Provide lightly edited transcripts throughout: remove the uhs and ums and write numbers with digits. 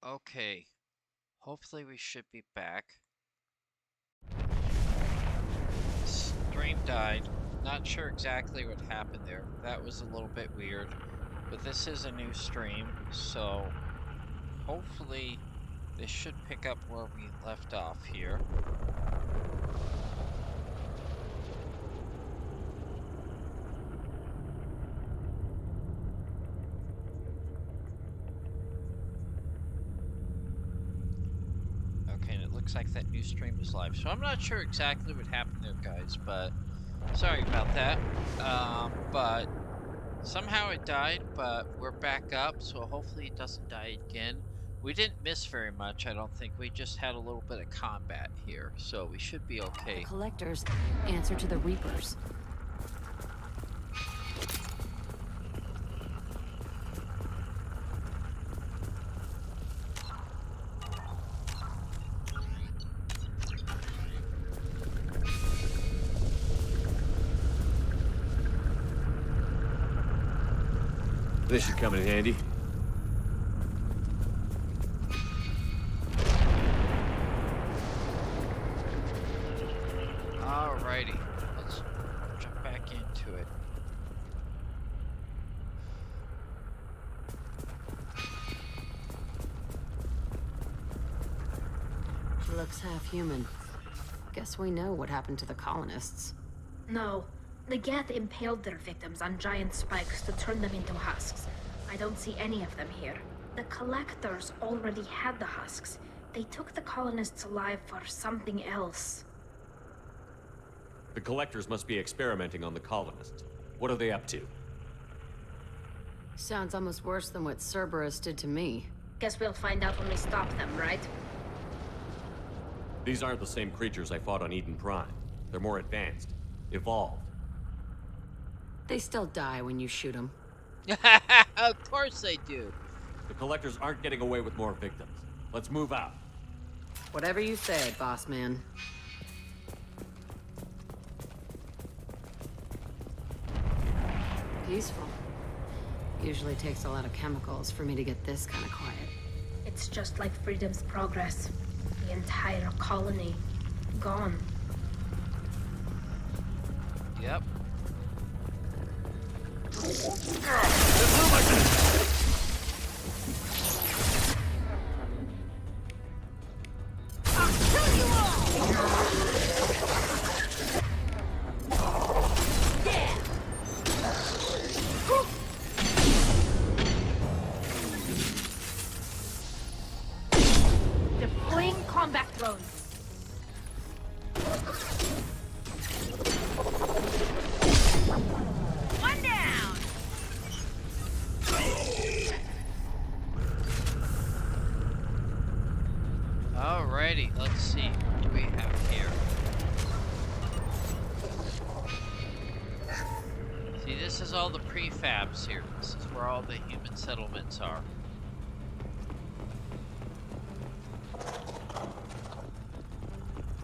Okay, hopefully we should be back. Stream died. Not sure exactly what happened there. That was a little bit weird. But this is a new stream, so hopefully this should pick up where we left off here. Okay, and it looks like that new stream is live. So I'm not sure exactly what happened there, guys, but sorry about that. But somehow it died, but we're back up, so hopefully it doesn't die again. We didn't miss very much, I don't think. We just had a little bit of combat here, so we should be okay. The collectors answer to the Reapers. This should come in handy. Alrighty, let's jump back into it. Looks half human. Guess we know what happened to the colonists. No. The Geth impaled their victims on giant spikes to turn them into husks. I don't see any of them here. The collectors already had the husks. They took the colonists alive for something else. The collectors must be experimenting on the colonists. What are they up to? Sounds almost worse than what Cerberus did to me. Guess we'll find out when we stop them, right? These aren't the same creatures I fought on Eden Prime. They're more advanced. Evolved. They still die when you shoot them. Of course they do. The collectors aren't getting away with more victims. Let's move out. Whatever you say, boss man. Peaceful. Usually takes a lot of chemicals for me to get this kind of quiet. It's just like Freedom's Progress. The entire colony. Gone. Yep. Deploying combat drones. One down! Alrighty, let's see. What do we have here? See, this is all the prefabs here. This is where all the human settlements are.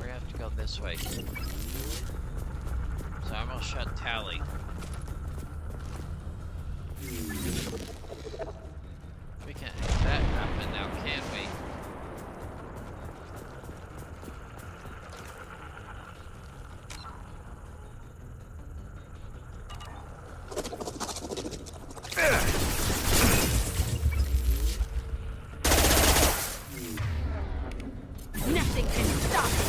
We have to go this way. So I almost shut Tally. We can't make that happen now, can we? Nothing can stop it!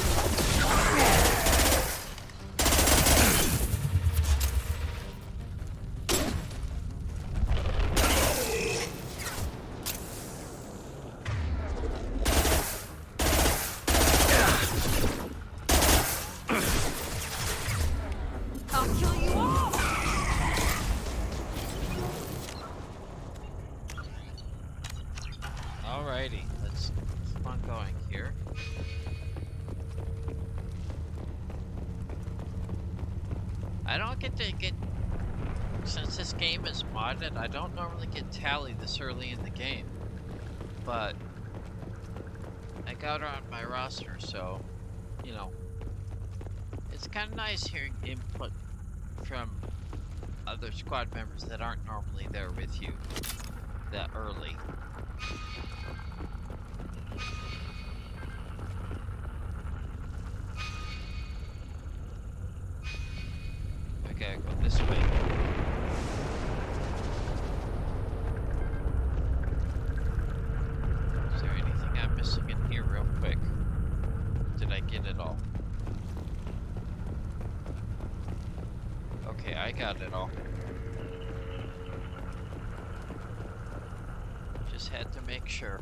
I'll kill you all! Alrighty, let's keep on going here. I don't get, since this game is modded, I don't normally get Tally this early in the game. But I got her on my roster, so, you know, it's kind of nice hearing input from other squad members that aren't normally there with you that early. gotta go this way. Is there anything I'm missing in here real quick? Did I get it all? Okay, I got it all. Just had to make sure.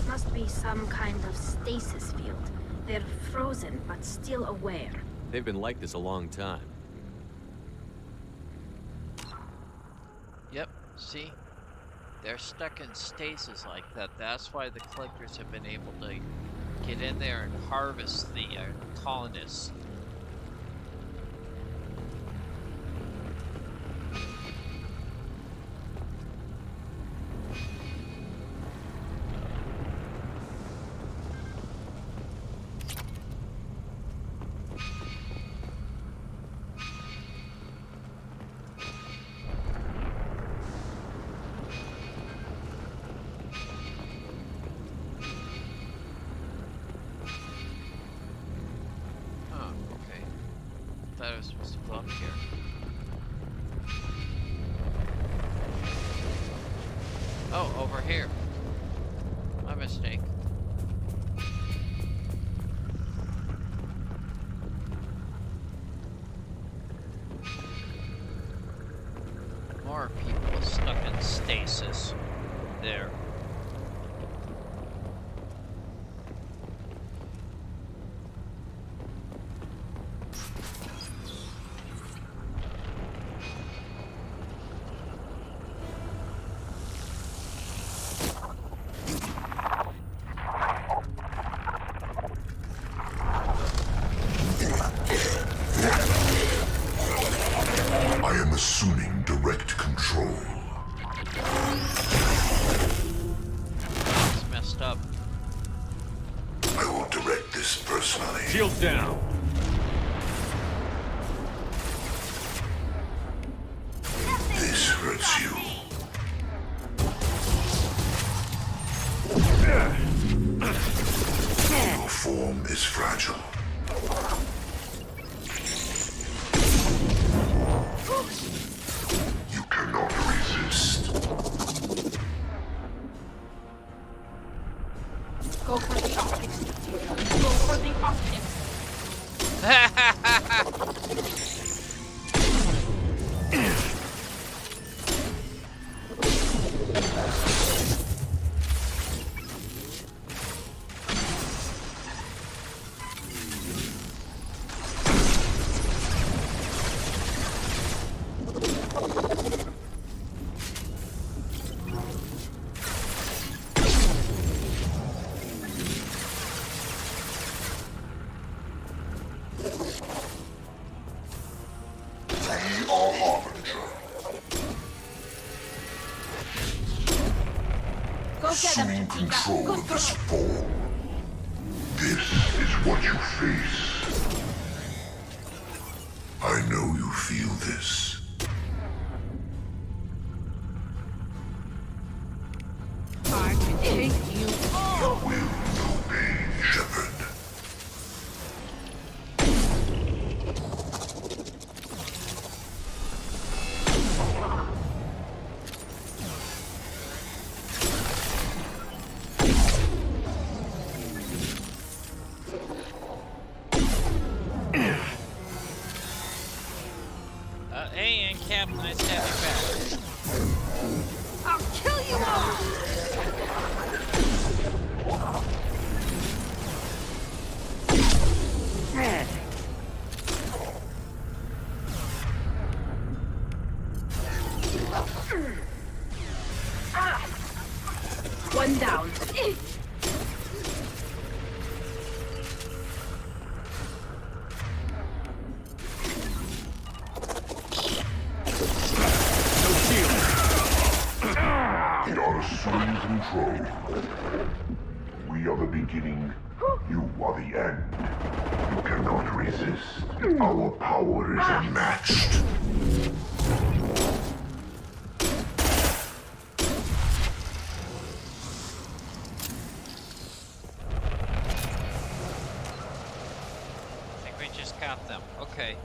Must be some kind of stasis field. They're frozen, but still aware. They've been like this a long time. Yep, see? They're stuck in stasis like that. That's why the collectors have been able to get in there and harvest the colonists. I was supposed to go up here. Oh, over here. My mistake. More people stuck in stasis. There. Assuming direct control. It's messed up. I will direct this personally. Shields down. This hurts you. Your form is fragile. You cannot resist. Go for the optics. Go for the optics. Assuming control of this form. This is what you face. I know you feel this. I can take you You will know pain, Shepard. Hey, and Cap, nice to have you back. I'll kill you all! One down. We are assuming control. We are the beginning. You are the end. You cannot resist. Our power is unmatched. at them. Okay.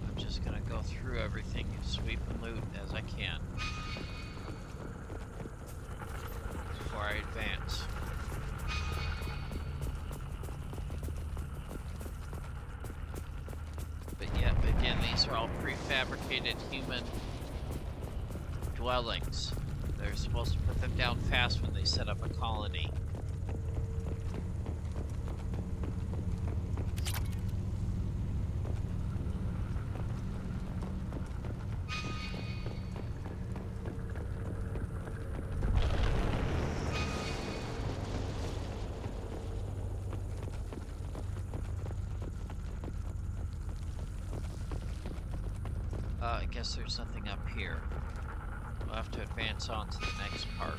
I'm just gonna go through everything, sweep and loot as I can before I advance. But yeah, again, these are all prefabricated human dwellings. They're supposed to put them down fast when they set up a colony. I guess there's nothing up here. We'll have to advance on to the next part.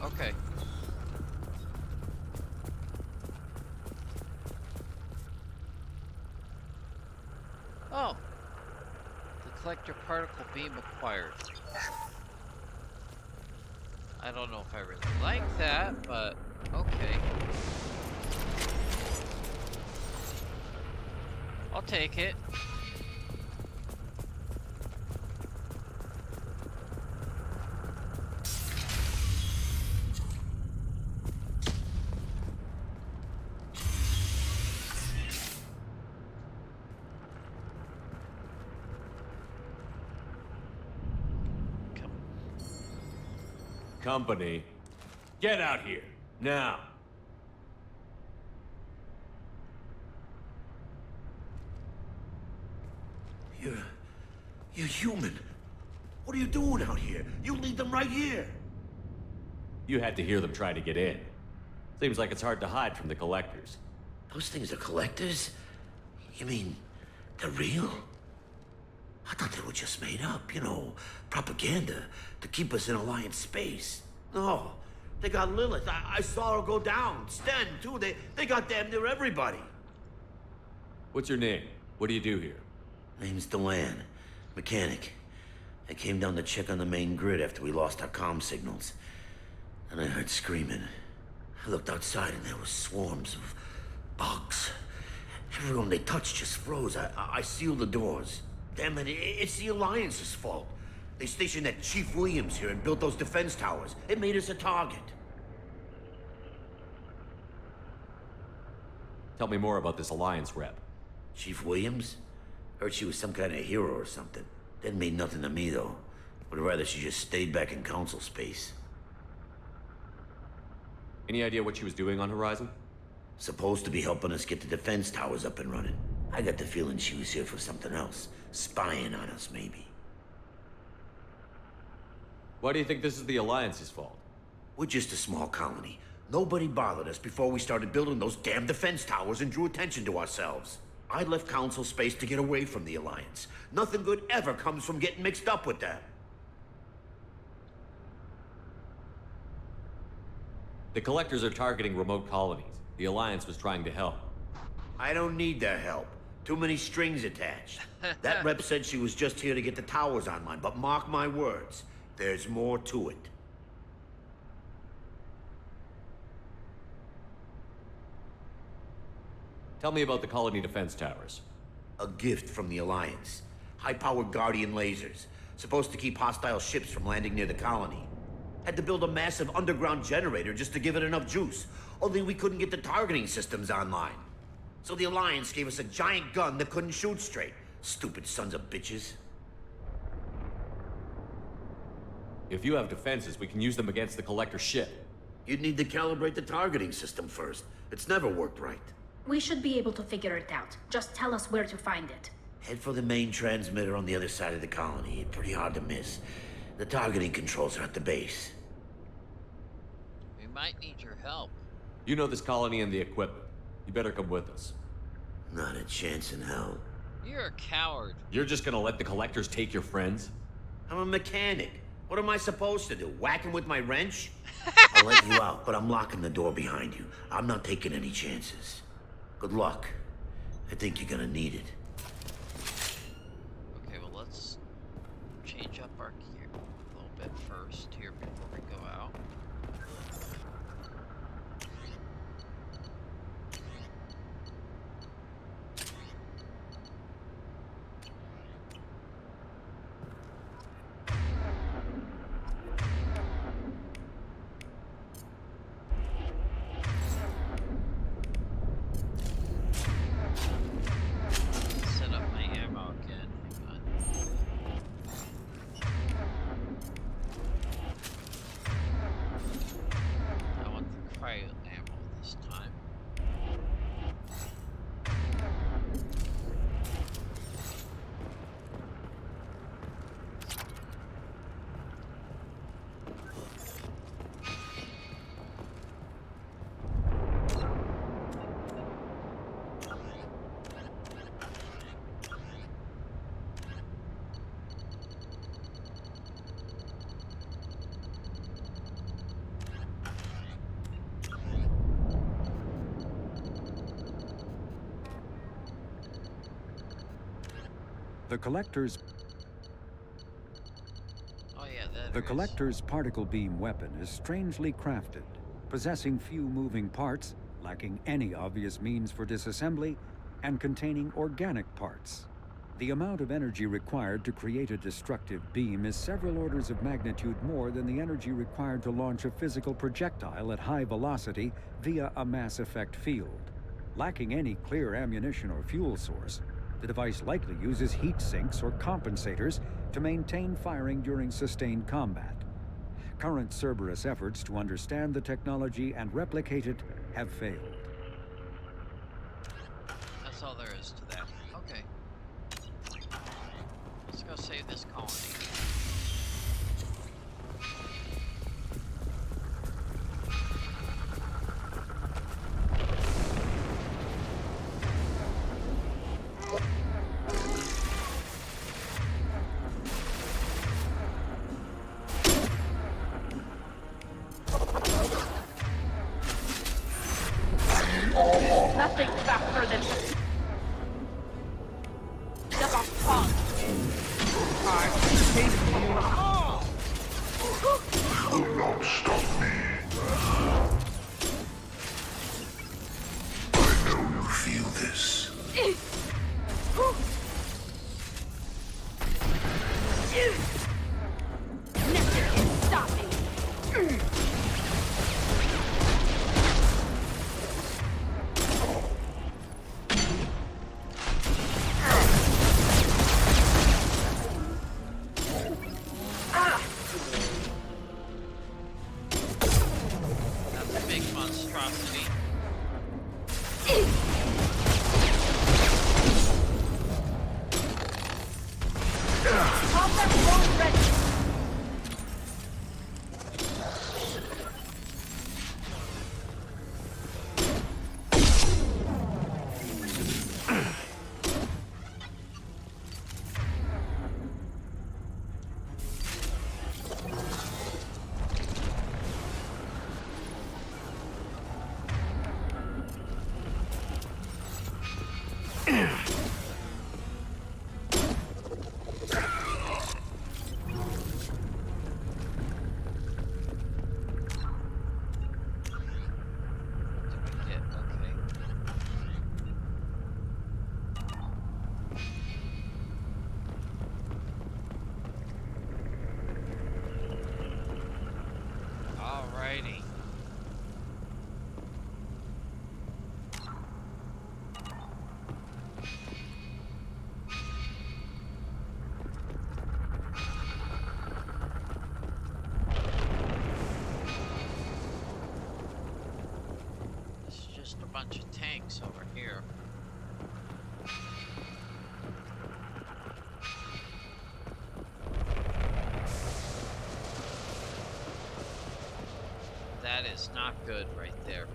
Okay. Oh. The collector particle beam acquired. I don't know if I really like that, but okay. I'll take it. Company, get out here, now. You're human. What are you doing out here? You lead them right here. You had to hear them try to get in. Seems like it's hard to hide from the collectors. Those things are collectors? You mean, they're real? I thought they were just made up, you know, propaganda to keep us in Alliance space. No, they got Lilith. I saw her go down. Sten, too. They got damn near everybody. What's your name? What do you do here? Name's Delan, mechanic. I came down to check on the main grid after we lost our comm signals. And I heard screaming. I looked outside and there were swarms of bugs. Everyone they touched just froze. I sealed the doors. Damn it, it's the Alliance's fault. They stationed that Chief Williams here and built those defense towers. It made us a target. Tell me more about this Alliance rep. Chief Williams? Heard she was some kind of hero or something. Didn't mean nothing to me, though. Would rather she just stayed back in Council space. Any idea what she was doing on Horizon? Supposed to be helping us get the defense towers up and running. I got the feeling she was here for something else. Spying on us, maybe. Why do you think this is the Alliance's fault? We're just a small colony. Nobody bothered us before we started building those damn defense towers and drew attention to ourselves. I left Council space to get away from the Alliance. Nothing good ever comes from getting mixed up with them. The collectors are targeting remote colonies. The Alliance was trying to help. I don't need their help. Too many strings attached. That rep said she was just here to get the towers online, but mark my words, there's more to it. Tell me about the colony defense towers. A gift from the Alliance. High-powered Guardian lasers. Supposed to keep hostile ships from landing near the colony. Had to build a massive underground generator just to give it enough juice. Only we couldn't get the targeting systems online. So the Alliance gave us a giant gun that couldn't shoot straight. Stupid sons of bitches. If you have defenses, we can use them against the Collector ship. You'd need to calibrate the targeting system first. It's never worked right. We should be able to figure it out. Just tell us where to find it. Head for the main transmitter on the other side of the colony. Pretty hard to miss. The targeting controls are at the base. We might need your help. You know this colony and the equipment. You better come with us. Not a chance in hell. You're a coward. You're just gonna let the collectors take your friends? I'm a mechanic. What am I supposed to do? Whack him with my wrench? I'll let you out, but I'm locking the door behind you. I'm not taking any chances. Good luck. I think you're gonna need it. Okay, well, let's change up our gear a little bit first here before we go out. Set up my ammo again. Hang on. I want the cryo ammo this time. The Collector's Oh yeah, that The is. Collector's particle beam weapon is strangely crafted, possessing few moving parts, lacking any obvious means for disassembly, and containing organic parts. The amount of energy required to create a destructive beam is several orders of magnitude more than the energy required to launch a physical projectile at high velocity via a mass effect field. Lacking any clear ammunition or fuel source, the device likely uses heat sinks or compensators to maintain firing during sustained combat. Current Cerberus efforts to understand the technology and replicate it have failed. That's all there is to that. Okay. Let's go save this colony. Nothing faster than step off punk. Will not stop me. I know you feel this. Nothing can stop me. That's a big monstrosity. Combat drone ready. Yeah, okay. Alrighty. bunch of tanks over here. That is not good right there.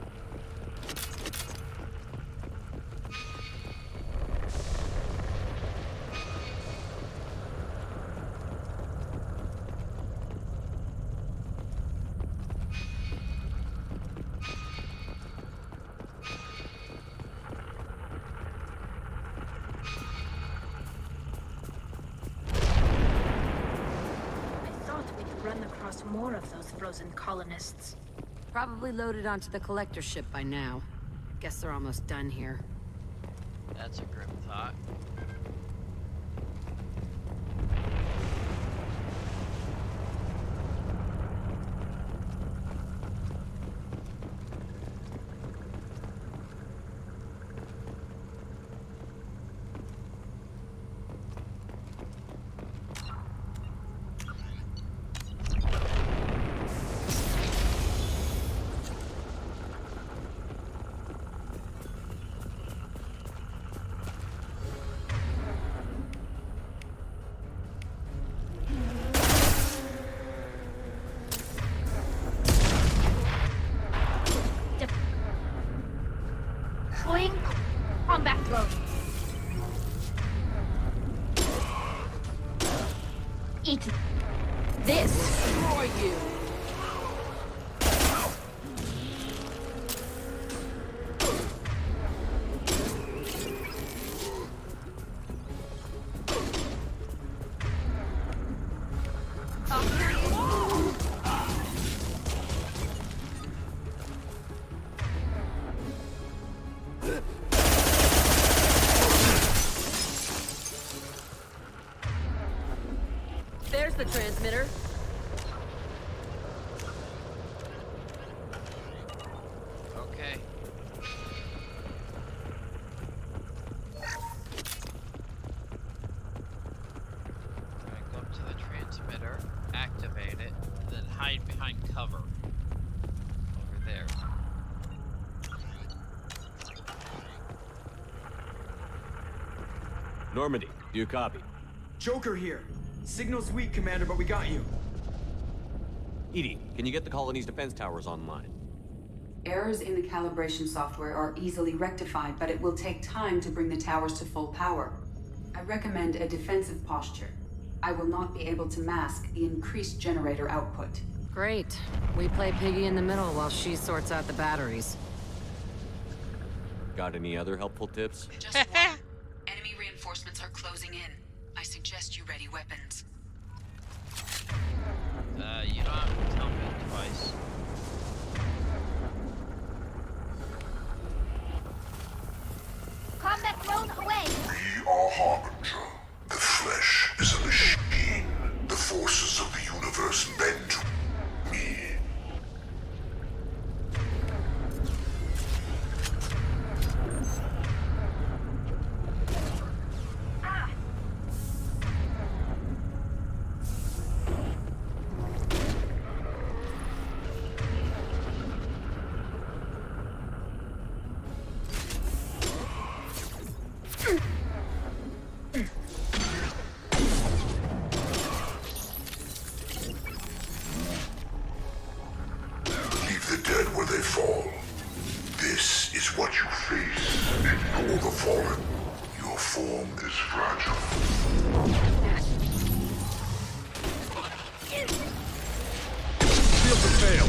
More of those frozen colonists. Probably loaded onto the collector ship by now. Guess they're almost done here. That's a grim thought. Deploying combat drone. Eat this. Destroy you. There's the transmitter. Okay. I'm gonna go up to the transmitter, activate it, and then hide behind cover. Over there. Normandy, do you copy? Joker here. Signal's weak, Commander, but we got you. Edie, can you get the colony's defense towers online? Errors in the calibration software are easily rectified, but it will take time to bring the towers to full power. I recommend a defensive posture. I will not be able to mask the increased generator output. Great. We play piggy in the middle while she sorts out the batteries. Got any other helpful tips? Just one. Enemy reinforcements are closing in. I suggest you ready weapons. You don't have to tell me twice. Combat drone away. We are Harbinger. The flesh is a machine. The forces of the universe bend to me. Leave the dead where they fall. This is what you face. Ignore the fallen. Your form is fragile. Shield to fail!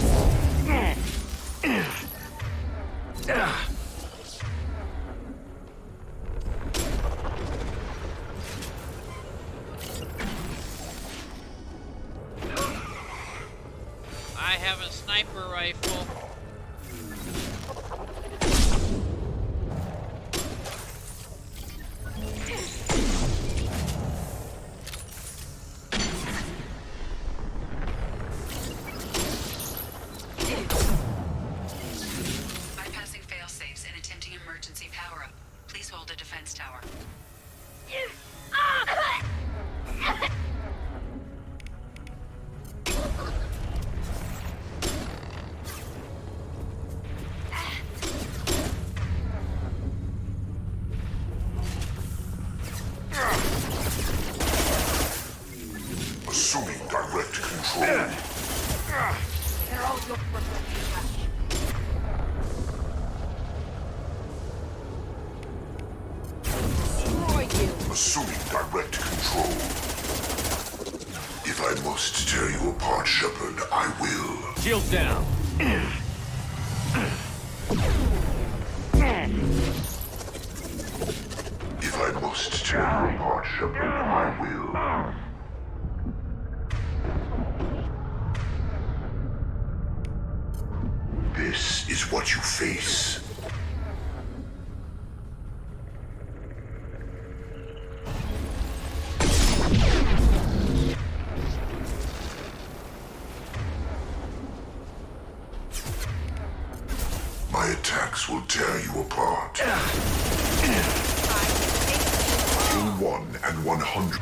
I have a sniper rifle. Bypassing fail-safes and attempting emergency power-up. Please hold a defense tower. Destroy you. Assuming direct control. If I must tear you apart, Shepard, I will. Shields down. If I must tear you apart, Shepard, I will. This is what you face. My attacks will tear you apart. Kill 1 and 100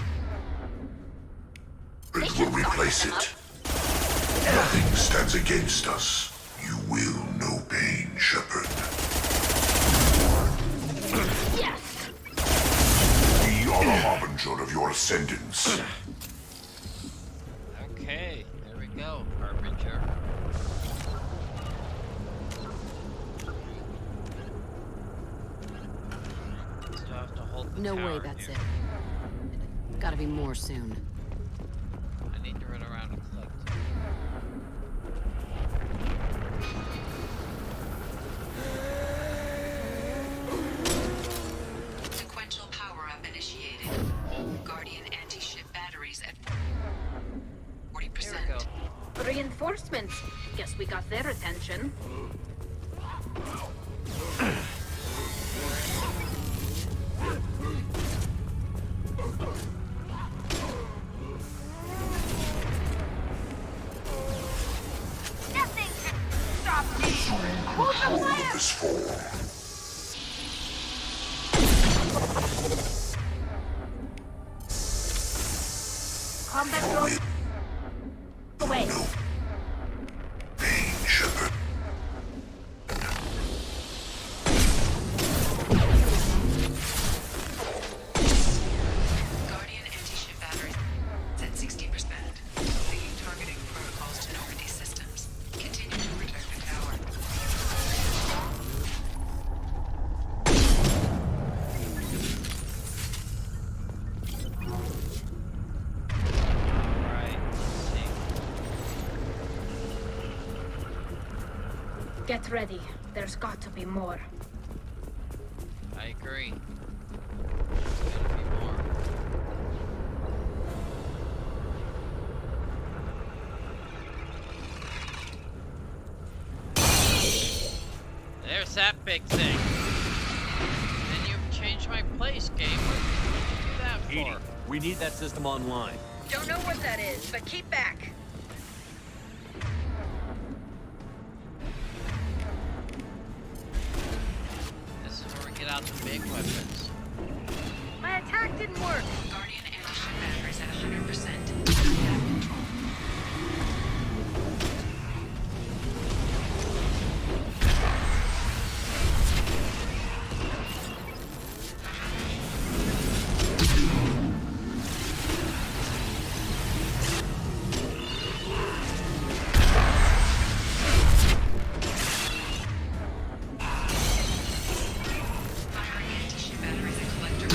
will replace it. Nothing stands against us. You will know pain, Shepard. Yes! We are the harbinger of your ascendance. Okay, there we go, Harbinger. Still have to hold the No way tower that's here. it. Gotta be more soon. I need to run around and collect. Sequential power-up initiated. Guardian anti-ship batteries at 40%. There we go. Reinforcements. Guess we got their attention. Nothing can stop me. Hold the fire! This form. Combat drone. Away. Pain, Shepard. Guardian anti-ship batteries at 60%. Linking targeting protocols to Normandy systems. Continue to protect the tower. Alright, let's see. Get ready. There's got to be more. I agree. There's gonna be more. There's that big thing. And you've changed my place, game. What did you do that Edie, for? we need that system online. Don't know what that is, but keep back. This is where we get out the big weapons. My attack didn't work. Guardian anti-ship batteries at 100%. Control. Firing anti-ship batteries at collector.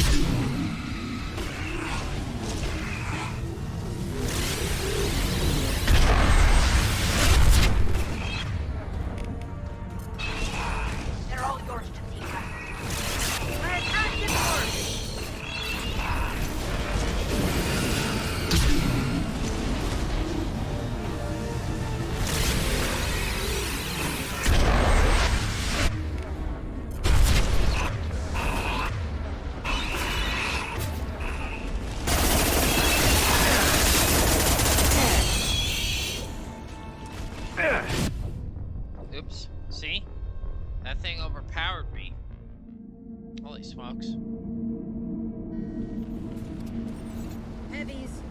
They're all yours, Tatika. My attack didn't work. Oops. See? That thing overpowered me. Holy smokes. Heavies.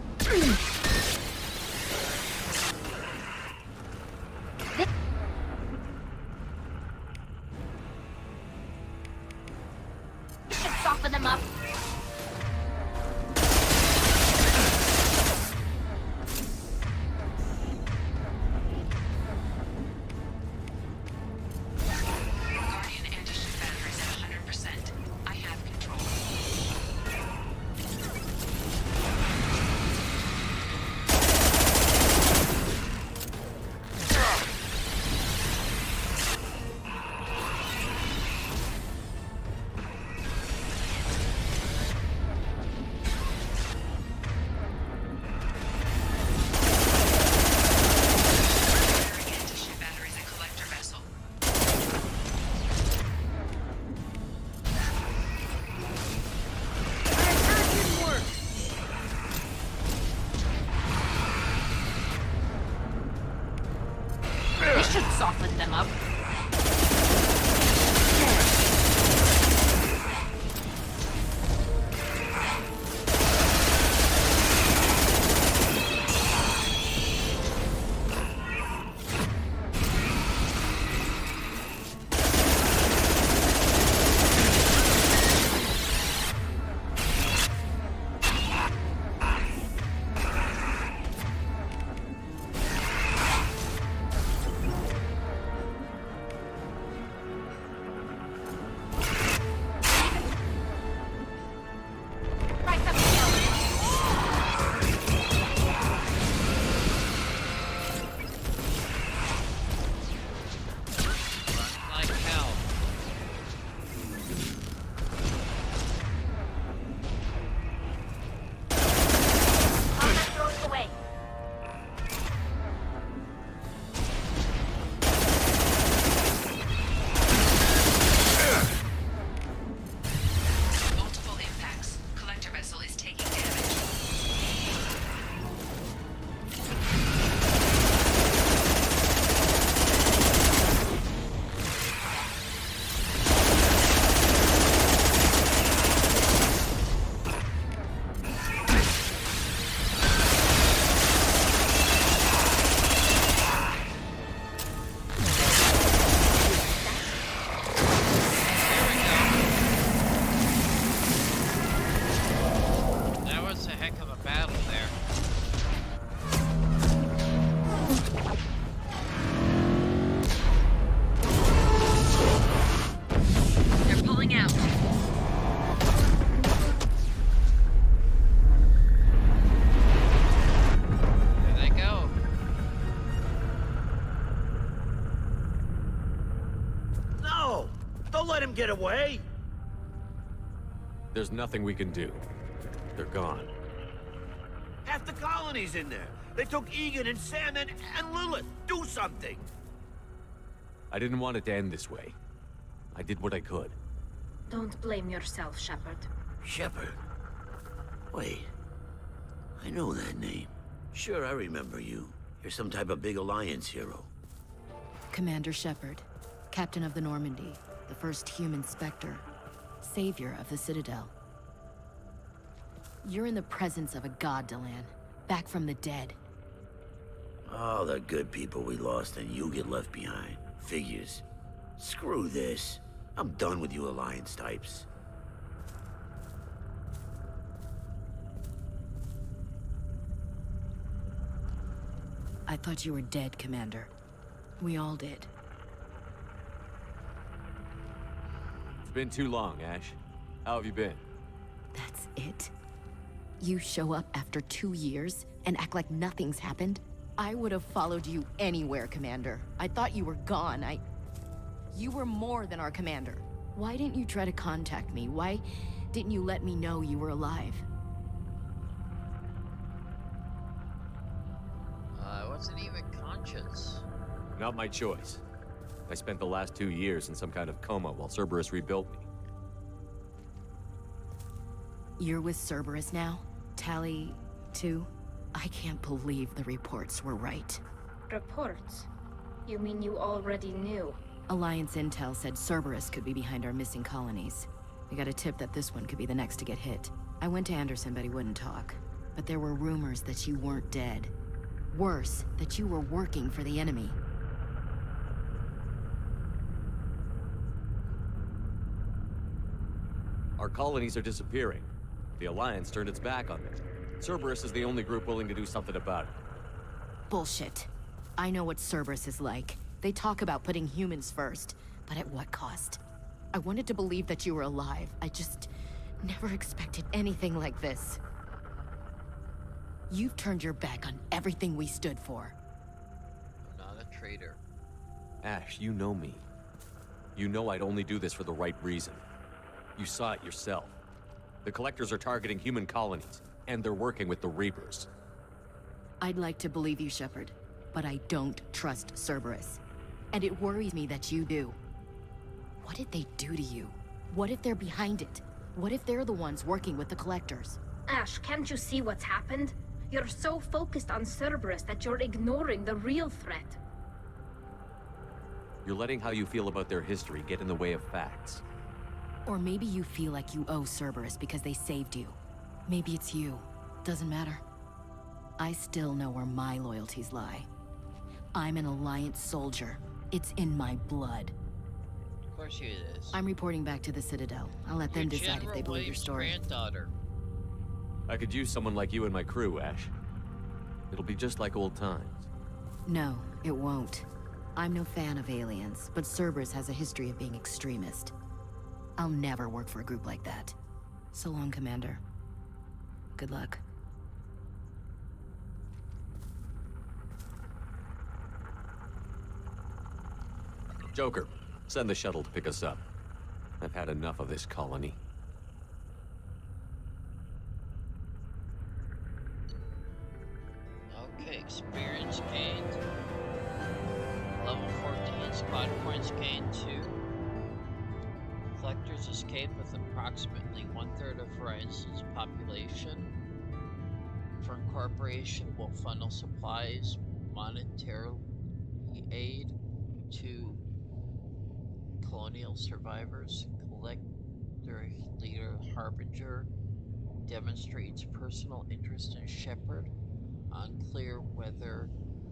Should soften them up. soften them up. Like hell. Combat drones away. Multiple impacts. Collector vessel is taking damage. That was a heck of a battle there. They're pulling out. There they go. No! Don't let him get away! There's nothing we can do. They're gone. Half the colony's in there. They took Egan and Sam and Lilith. Do something! I didn't want it to end this way. I did what I could. Don't blame yourself, Shepard. Shepard? Wait. I know that name. Sure, I remember you. You're some type of big Alliance hero. Commander Shepard, Captain of the Normandy, the first human Spectre, savior of the Citadel. You're in the presence of a god, Delan, back from the dead. All the good people we lost and you get left behind. Figures. Screw this. I'm done with you Alliance types. I thought you were dead, Commander. We all did. It's been too long, Ash. How have you been? That's it? You show up after 2 years and act like nothing's happened? I would have followed you anywhere, Commander. I thought you were gone. You were more than our commander. Why didn't you try to contact me? Why didn't you let me know you were alive? I wasn't even conscious. Not my choice. I spent the last 2 years in some kind of coma while Cerberus rebuilt me. You're with Cerberus now? Tally 2? I can't believe the reports were right. Reports? You mean you already knew? Alliance intel said Cerberus could be behind our missing colonies. We got a tip that this one could be the next to get hit. I went to Anderson, but he wouldn't talk. But there were rumors that you weren't dead. Worse, that you were working for the enemy. Our colonies are disappearing. The Alliance turned its back on them. Cerberus is the only group willing to do something about it. Bullshit. I know what Cerberus is like. They talk about putting humans first, but at what cost? I wanted to believe that you were alive. I just never expected anything like this. You've turned your back on everything we stood for. I'm not a traitor. Ash, you know me. You know I'd only do this for the right reason. You saw it yourself. The Collectors are targeting human colonies, and they're working with the Reapers. I'd like to believe you, Shepard, but I don't trust Cerberus. And it worries me that you do. What did they do to you? What if they're behind it? What if they're the ones working with the Collectors? Ash, can't you see what's happened? You're so focused on Cerberus that you're ignoring the real threat. You're letting how you feel about their history get in the way of facts. Or maybe you feel like you owe Cerberus because they saved you. Maybe it's you. Doesn't matter. I still know where my loyalties lie. I'm an Alliance soldier. It's in my blood. Of course it is. I'm reporting back to the Citadel. I'll let them decide if they believe your story. Granddaughter. I could use someone like you in my crew, Ash. It'll be just like old times. No, it won't. I'm no fan of aliens, but Cerberus has a history of being extremist. I'll never work for a group like that. So long, Commander. Good luck. Joker, send the shuttle to pick us up. I've had enough of this colony. Okay, experience gained. Level 14, squad points gained 2. Collectors escaped with approximately 1/3 of Horizon's population. Fern Corporation will funnel supplies, monetary aid to colonial survivors. Collector leader Harbinger demonstrates personal interest in Shepard. Unclear whether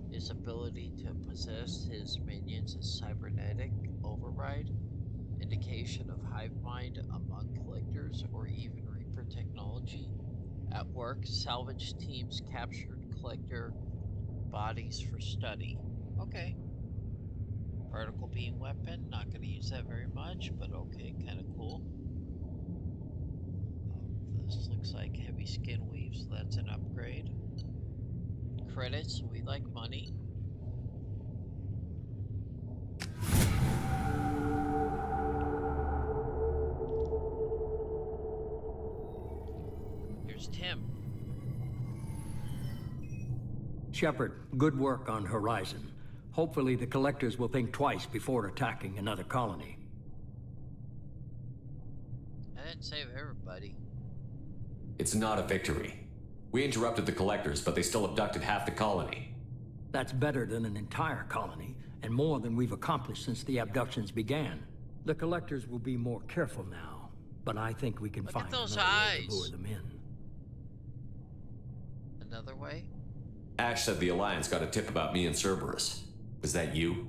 his ability to possess his minions is cybernetic override, indication of hive mind among collectors, or even Reaper technology. At work, salvage teams captured collector bodies for study. Okay. Particle beam weapon, not going to use that very much, but okay, kind of cool. This looks like heavy skin weave, so that's an upgrade. Credits, we like money. Here's Tim. Shepard, good work on Horizon. Hopefully the Collectors will think twice before attacking another colony. I didn't save everybody. It's not a victory. We interrupted the Collectors, but they still abducted half the colony. That's better than an entire colony, and more than we've accomplished since the abductions began. The Collectors will be more careful now, but I think we can find those another way eyes. to lure them in. Another way? Ash said the Alliance got a tip about me and Cerberus. Was that you?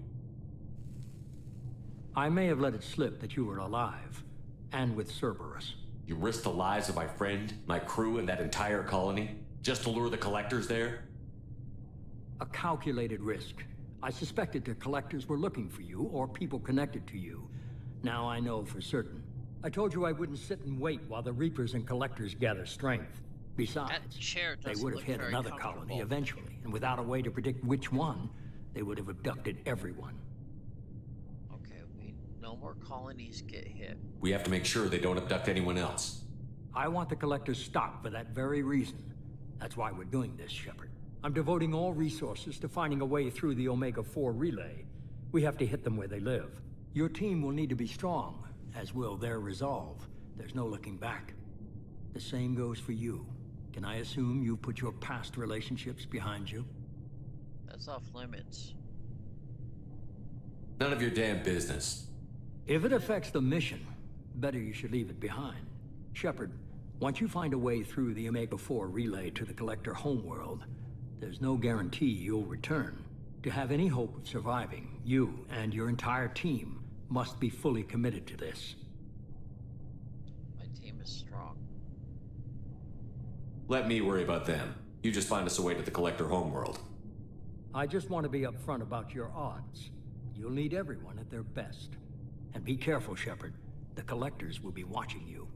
I may have let it slip that you were alive, and with Cerberus. You risked the lives of my friend, my crew, and that entire colony, just to lure the Collectors there? A calculated risk. I suspected the Collectors were looking for you, or people connected to you. Now I know for certain. I told you I wouldn't sit and wait while the Reapers and Collectors gather strength. Besides, they would have hit another colony eventually, and without a way to predict which one, they would have abducted everyone. No more colonies get hit. We have to make sure they don't abduct anyone else. I want the Collectors stopped for that very reason. That's why we're doing this, Shepard. I'm devoting all resources to finding a way through the Omega-4 relay. We have to hit them where they live. Your team will need to be strong, as will their resolve. There's no looking back. The same goes for you. Can I assume you put your past relationships behind you? That's off limits. None of your damn business. If it affects the mission, better you should leave it behind. Shepard, once you find a way through the Omega-4 relay to the Collector homeworld, there's no guarantee you'll return. To have any hope of surviving, you and your entire team must be fully committed to this. My team is strong. Let me worry about them. You just find us a way to the Collector homeworld. I just want to be upfront about your odds. You'll need everyone at their best. And be careful, Shepard. The Collectors will be watching you.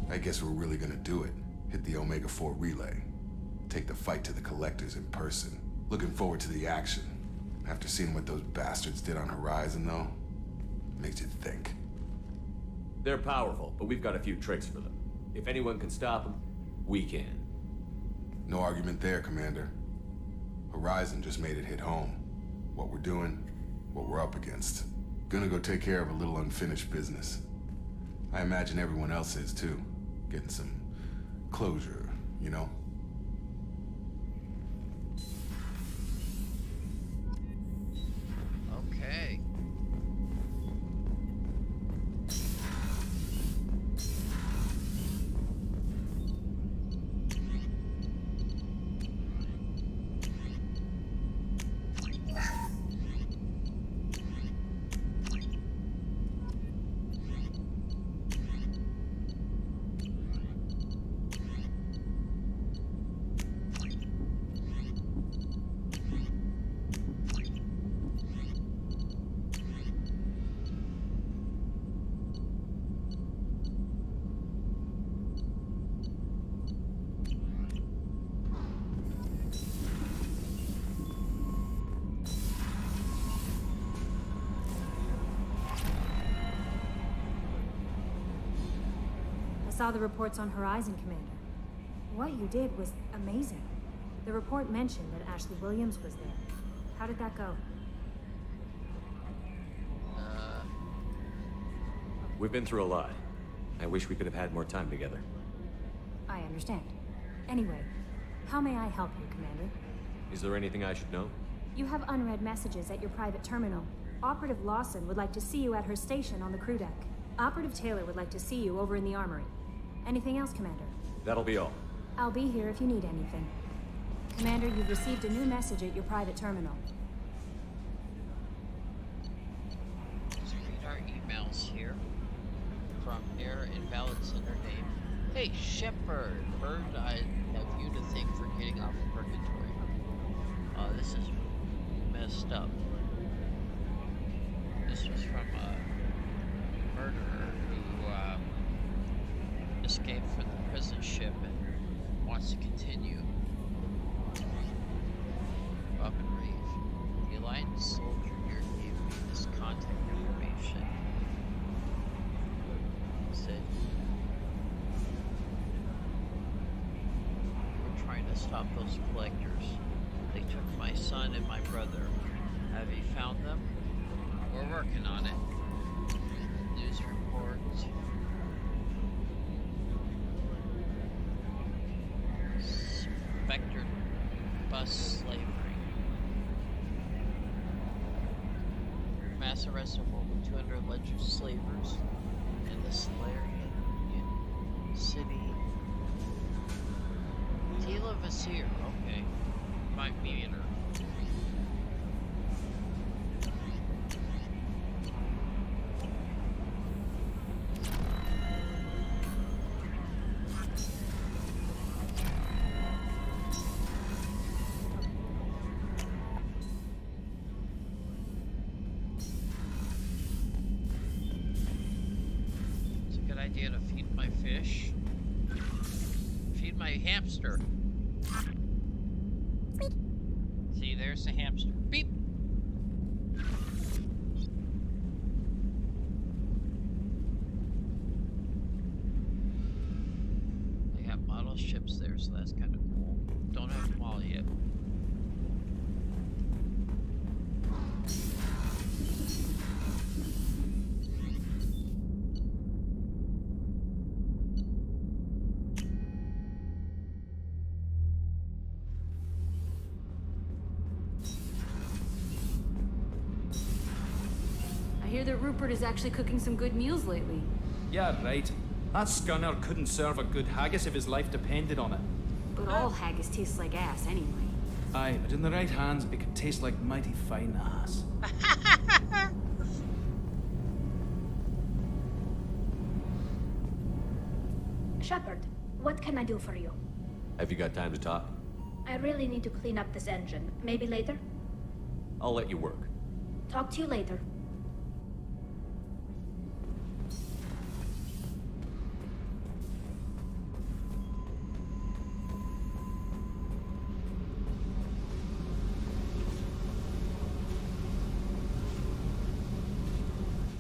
I guess we're really gonna do it. Hit the Omega-4 relay. Take the fight to the Collectors in person. Looking forward to the action. After seeing what those bastards did on Horizon, though, makes you think. They're powerful, but we've got a few tricks for them. If anyone can stop them, we can. No argument there, Commander. Horizon just made it hit home. What we're doing, what we're up against. Gonna go take care of a little unfinished business. I imagine everyone else is, too. Getting some closure, you know? Okay. I saw the reports on Horizon, Commander. What you did was amazing. The report mentioned that Ashley Williams was there. How did that go? We've been through a lot. I wish we could have had more time together. I understand. Anyway, how may I help you, Commander? Is there anything I should know? You have unread messages at your private terminal. Operative Lawson would like to see you at her station on the crew deck. Operative Taylor would like to see you over in the armory. Anything else, Commander? That'll be all. I'll be here if you need anything. Commander, you've received a new message at your private terminal. Let's read our emails here. From Air Invalid Sender name. Hey, Shepard. Heard I have you to thank for getting off of purgatory. This is messed up. This was from a murderer who escaped from the prison ship and wants to continue. Up and rave. The Alliance soldier here gave me this contact information. Said, we're trying to stop those collectors. They took my son and my brother. Have you found them? We're working on it. News reports. Spectre bus slavery. Mass arrest of over 200 alleged slavers in the Solarian city. Tila Vasir, okay. Might be in her. It's a good idea to feed my fish. Feed my hamster. See, there's the hamster. Beep! They have model ships there, so that's kind of cool. Don't have them all yet. I hear that Rupert is actually cooking some good meals lately. Yeah, right. That scunner couldn't serve a good haggis if his life depended on it. But all haggis tastes like ass anyway. Aye, but in the right hands, it could taste like mighty fine ass. Shepard, what can I do for you? Have you got time to talk? I really need to clean up this engine. Maybe later? I'll let you work. Talk to you later.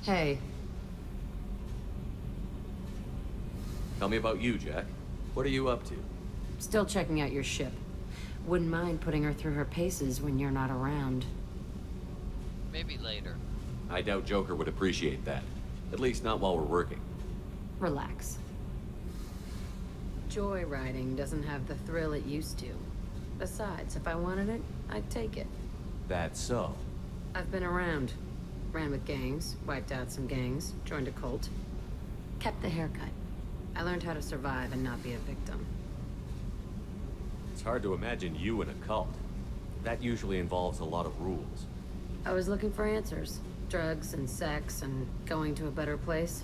Hey. Tell me about you, Jack. What are you up to? Still checking out your ship. Wouldn't mind putting her through her paces when you're not around. Maybe later. I doubt Joker would appreciate that. At least not while we're working. Relax. Joyriding doesn't have the thrill it used to. Besides, if I wanted it, I'd take it. That's so. I've been around. Ran with gangs, wiped out some gangs, joined a cult. Kept the haircut. I learned how to survive and not be a victim. It's hard to imagine you in a cult. That usually involves a lot of rules. I was looking for answers. Drugs and sex and going to a better place.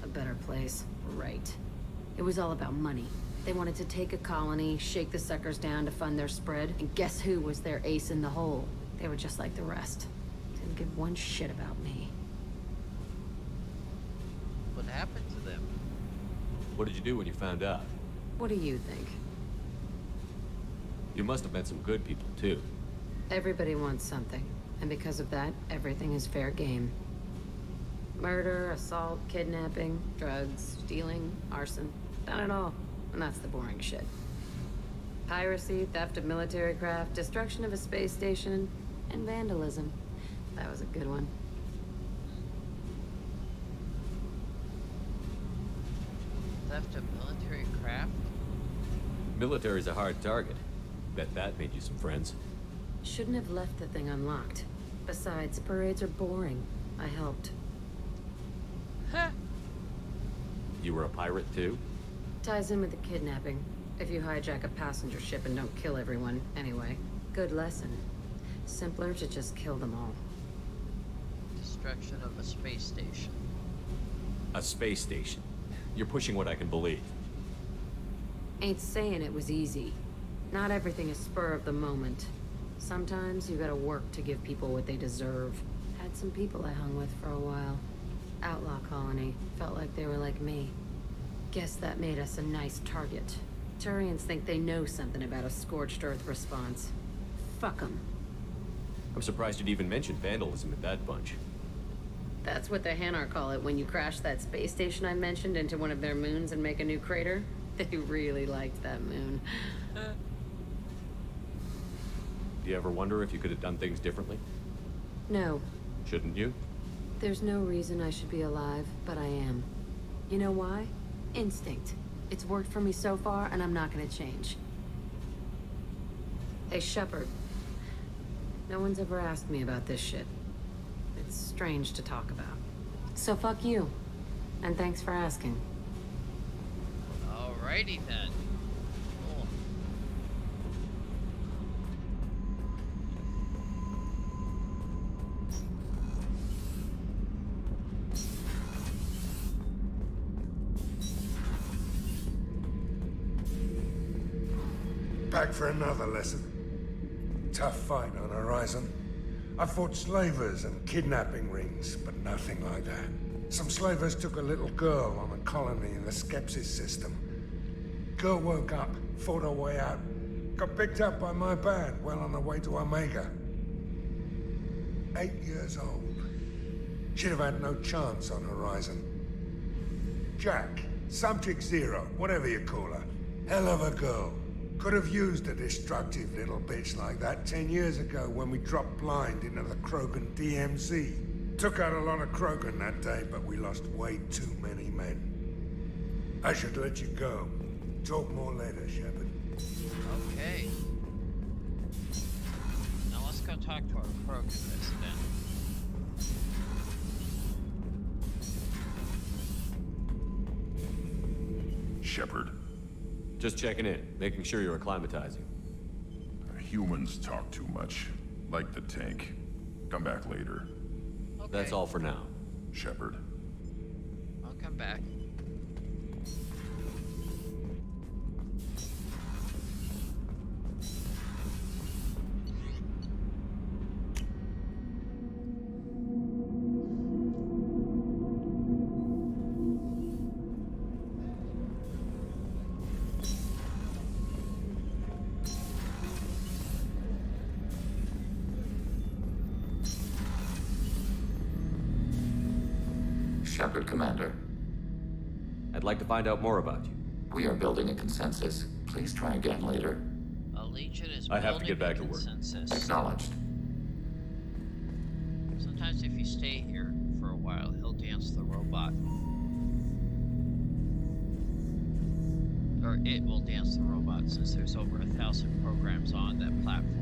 A better place, right. It was all about money. They wanted to take a colony, shake the suckers down to fund their spread, and guess who was their ace in the hole? They were just like the rest. Didn't give one shit about me. What happened to them? What did you do when you found out? What do you think? You must have met some good people, too. Everybody wants something, and because of that, everything is fair game. Murder, assault, kidnapping, drugs, stealing, arson. Done it all. And that's the boring shit. Piracy, theft of military craft, destruction of a space station, and vandalism. That was a good one. Theft of military craft? Military's a hard target. Bet that made you some friends. Shouldn't have left the thing unlocked. Besides, parades are boring. I helped. Huh. You were a pirate, too? Ties in with the kidnapping. If you hijack a passenger ship and don't kill everyone, anyway. Good lesson. Simpler to just kill them all. Destruction of a space station. A space station. You're pushing what I can believe. Ain't saying it was easy. Not everything is spur of the moment. Sometimes you gotta work to give people what they deserve. Had some people I hung with for a while. Outlaw colony. Felt like they were like me. Guess that made us a nice target. Turians think they know something about a scorched earth response. Fuck 'em. I'm surprised you'd even mention vandalism in that bunch. That's what the Hanar call it when you crash that space station I mentioned into one of their moons and make a new crater. They really liked that moon. Do you ever wonder if you could have done things differently? No. Shouldn't you? There's no reason I should be alive, but I am. You know why? Instinct. It's worked for me so far, and I'm not gonna change. Hey, Shepard. No one's ever asked me about this shit. It's strange to talk about. So fuck you. And thanks for asking. Alrighty then. Cool. Back for another lesson. Tough fight on Horizon. I fought slavers and kidnapping rings, but nothing like that. Some slavers took a little girl on a colony in the Skepsis system. Girl woke up, fought her way out, got picked up by my band well on the way to Omega. 8 years old. She'd have had no chance on Horizon. Jack, Subject Zero, whatever you call her. Hell of a girl. Could have used a destructive little bitch like that 10 years ago when we dropped blind into the Krogan DMZ. Took out a lot of Krogan that day, but we lost way too many men. I should let you go. Talk more later, Shepard. Okay. Now let's go talk to our Krogan resident. Shepard. Just checking in, making sure you're acclimatizing. Humans talk too much. Like the tank. Come back later. Okay. That's all for now. Shepard. I'll come back. Shepard, Commander. I'd like to find out more about you. We are building a consensus. Please try again later. A Legion is I have to get back to work. consensus. Acknowledged. Sometimes if you stay here for a while, he'll dance the robot. or it will dance the robot, since there's over 1,000 programs on that platform.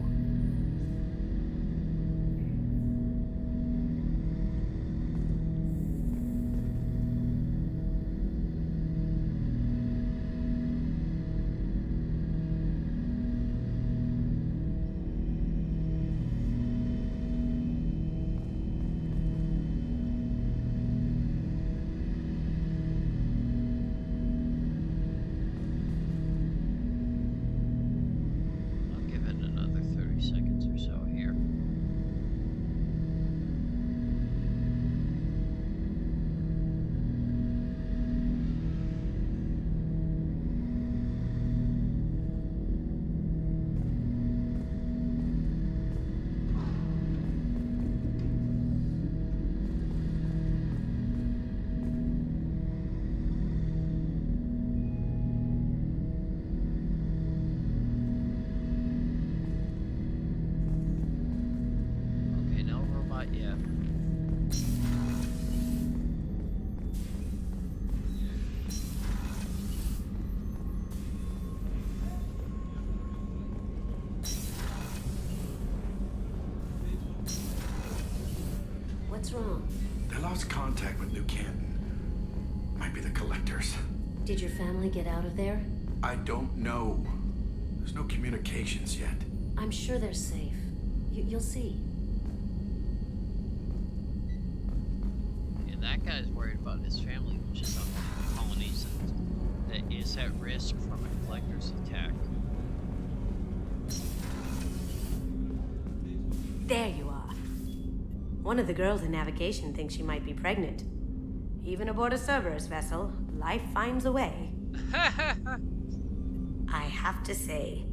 What's wrong? They lost contact with New Canton. Might be the collectors. Did your family get out of there? I don't know. There's no communications yet. I'm sure they're safe. You'll see. Yeah, that guy's worried about his family, which is on one of the colonies that is at risk from a collector's attack. There you are. One of the girls in navigation thinks she might be pregnant. Even aboard a Cerberus vessel, life finds a way. I have to say,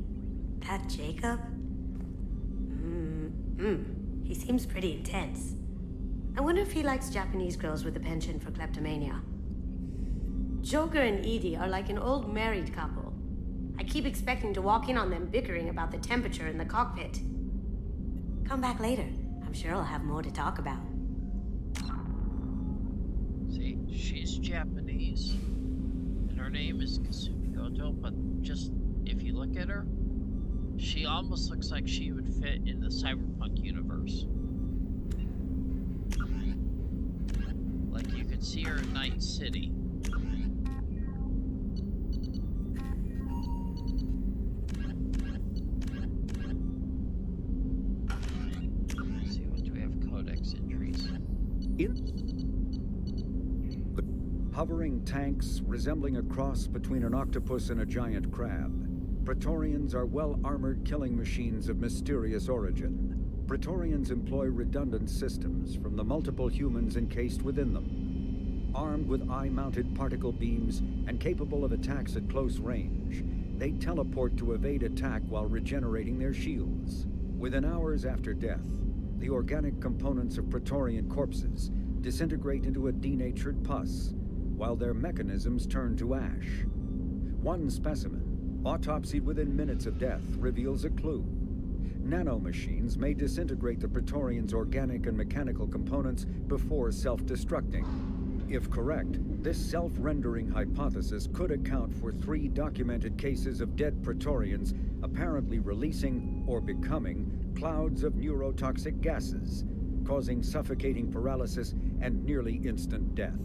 that Jacob? He seems pretty intense. I wonder if he likes Japanese girls with a penchant for kleptomania. Joker and Edie are like an old married couple. I keep expecting to walk in on them bickering about the temperature in the cockpit. Come back later. I'm sure I'll have more to talk about. See, she's Japanese, and her name is Kasumi Goto, but just, if you look at her, she almost looks like she would fit in the cyberpunk universe. Like, you could see her in Night City. Hovering tanks resembling a cross between an octopus and a giant crab. Praetorians are well-armored killing machines of mysterious origin. Praetorians employ redundant systems from the multiple humans encased within them. Armed with eye-mounted particle beams and capable of attacks at close range, they teleport to evade attack while regenerating their shields. Within hours after death, the organic components of Praetorian corpses disintegrate into a denatured pus, while their mechanisms turn to ash. One specimen, autopsied within minutes of death, reveals a clue. Nanomachines may disintegrate the Praetorians' organic and mechanical components before self-destructing. If correct, this self-rendering hypothesis could account for 3 documented cases of dead Praetorians apparently releasing or becoming clouds of neurotoxic gases, causing suffocating paralysis and nearly instant death.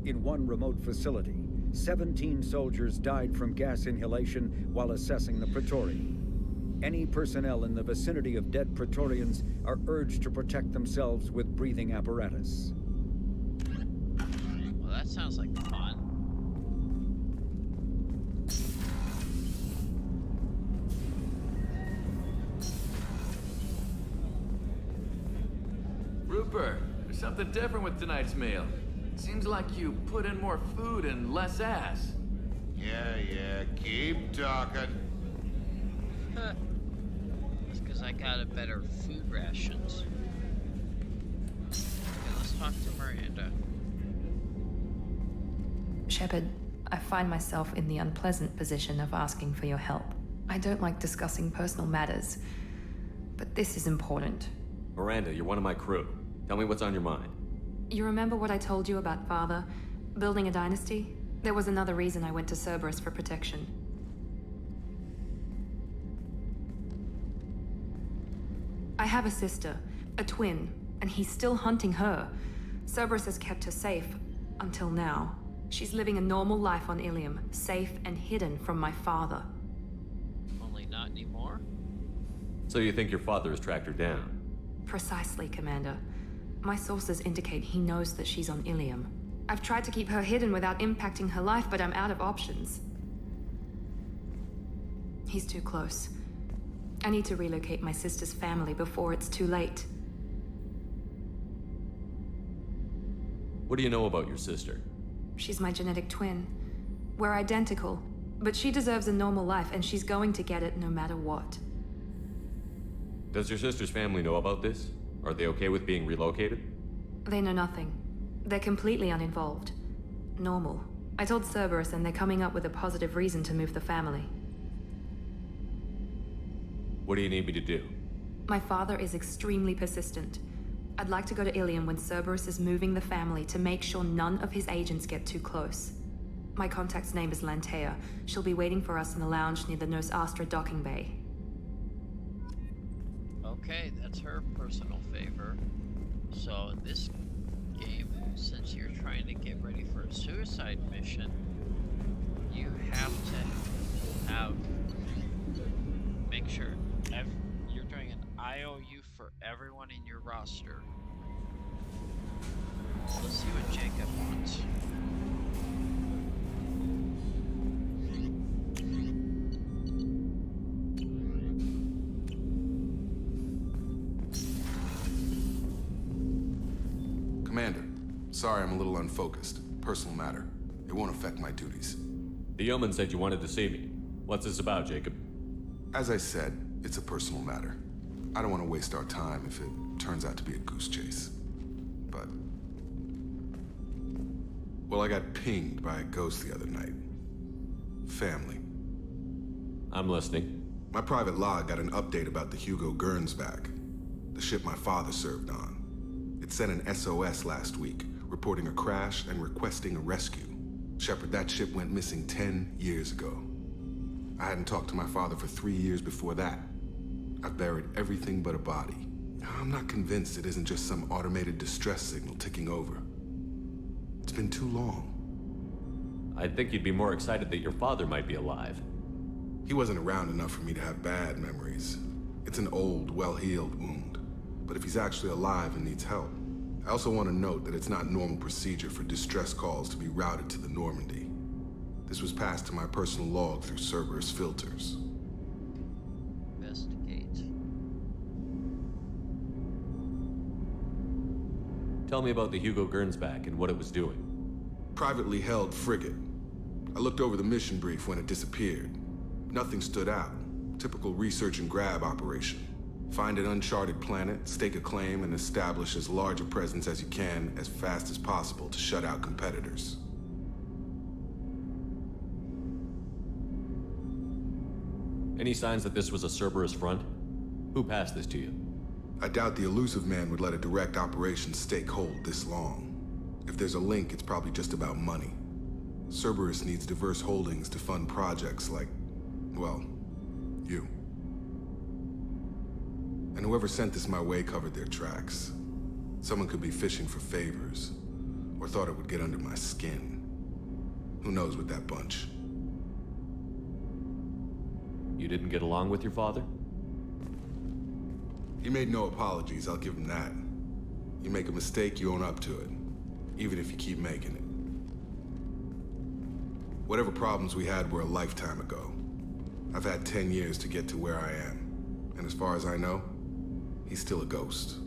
In one remote facility, 17 soldiers died from gas inhalation while assessing the Praetorian. Any personnel in the vicinity of dead Praetorians are urged to protect themselves with breathing apparatus. Well, that sounds like fun. Rupert, there's something different with tonight's meal. Seems like you put in more food and less ass. Yeah, keep talking. That's because I got a better food rations. Okay, let's talk to Miranda. Shepard, I find myself in the unpleasant position of asking for your help. I don't like discussing personal matters, but this is important. Miranda, you're one of my crew. Tell me what's on your mind. You remember what I told you about Father? Building a dynasty? There was another reason I went to Cerberus for protection. I have a sister, a twin, and he's still hunting her. Cerberus has kept her safe, until now. She's living a normal life on Ilium, safe and hidden from my father. Only not anymore? So you think your father has tracked her down? Precisely, Commander. My sources indicate he knows that she's on Ilium. I've tried to keep her hidden without impacting her life, but I'm out of options. He's too close. I need to relocate my sister's family before it's too late. What do you know about your sister? She's my genetic twin. We're identical, but she deserves a normal life, and she's going to get it no matter what. Does your sister's family know about this? Are they okay with being relocated? They know nothing. They're completely uninvolved. Normal. I told Cerberus, and they're coming up with a positive reason to move the family. What do you need me to do? My father is extremely persistent. I'd like to go to Ilium when Cerberus is moving the family to make sure none of his agents get too close. My contact's name is Lantea. She'll be waiting for us in the lounge near the Nos Astra docking bay. Okay, that's her personal favor. So in this game, since you're trying to get ready for a suicide mission, you have to make sure you're doing an IOU for everyone in your roster. Let's see what Jacob wants. Commander, sorry I'm a little unfocused. Personal matter. It won't affect my duties. The yeoman said you wanted to see me. What's this about, Jacob? As I said, it's a personal matter. I don't want to waste our time if it turns out to be a goose chase. But... well, I got pinged by a ghost the other night. Family. I'm listening. My private log got an update about the Hugo Gernsback, the ship my father served on. It sent an SOS last week, reporting a crash and requesting a rescue. Shepard, that ship went missing 10 years ago. I hadn't talked to my father for 3 years before that. I've buried everything but a body. I'm not convinced it isn't just some automated distress signal ticking over. It's been too long. I'd think you'd be more excited that your father might be alive. He wasn't around enough for me to have bad memories. It's an old, well-healed wound. But if he's actually alive and needs help, I also want to note that it's not normal procedure for distress calls to be routed to the Normandy. This was passed to my personal log through Cerberus filters. Investigate. Tell me about the Hugo Gernsback and what it was doing. Privately held frigate. I looked over the mission brief when it disappeared. Nothing stood out. Typical research and grab operation. Find an uncharted planet, stake a claim, and establish as large a presence as you can as fast as possible to shut out competitors. Any signs that this was a Cerberus front? Who passed this to you? I doubt the elusive man would let a direct operation stake hold this long. If there's a link, it's probably just about money. Cerberus needs diverse holdings to fund projects like, well, you. And whoever sent this my way covered their tracks. Someone could be fishing for favors, or thought it would get under my skin. Who knows with that bunch? You didn't get along with your father? He made no apologies, I'll give him that. You make a mistake, you own up to it. Even if you keep making it. Whatever problems we had were a lifetime ago. I've had 10 years to get to where I am. And as far as I know, he's still a ghost.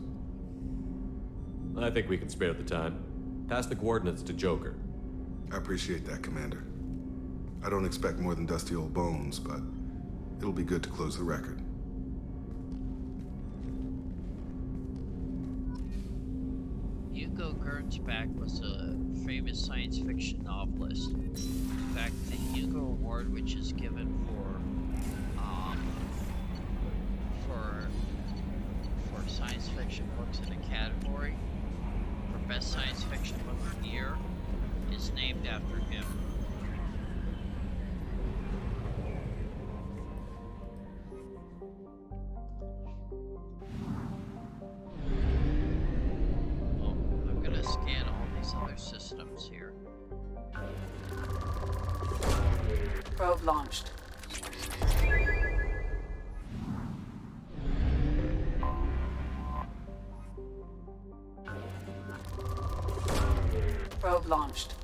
I think we can spare the time. Pass the coordinates to Joker. I appreciate that, Commander. I don't expect more than dusty old bones, but it'll be good to close the record. Hugo Gernsback was a famous science fiction novelist. In fact, the Hugo Award, which is given for science fiction books in a category, for best science fiction book of the year, is named after him. systems here. Probe launched. Probe launched.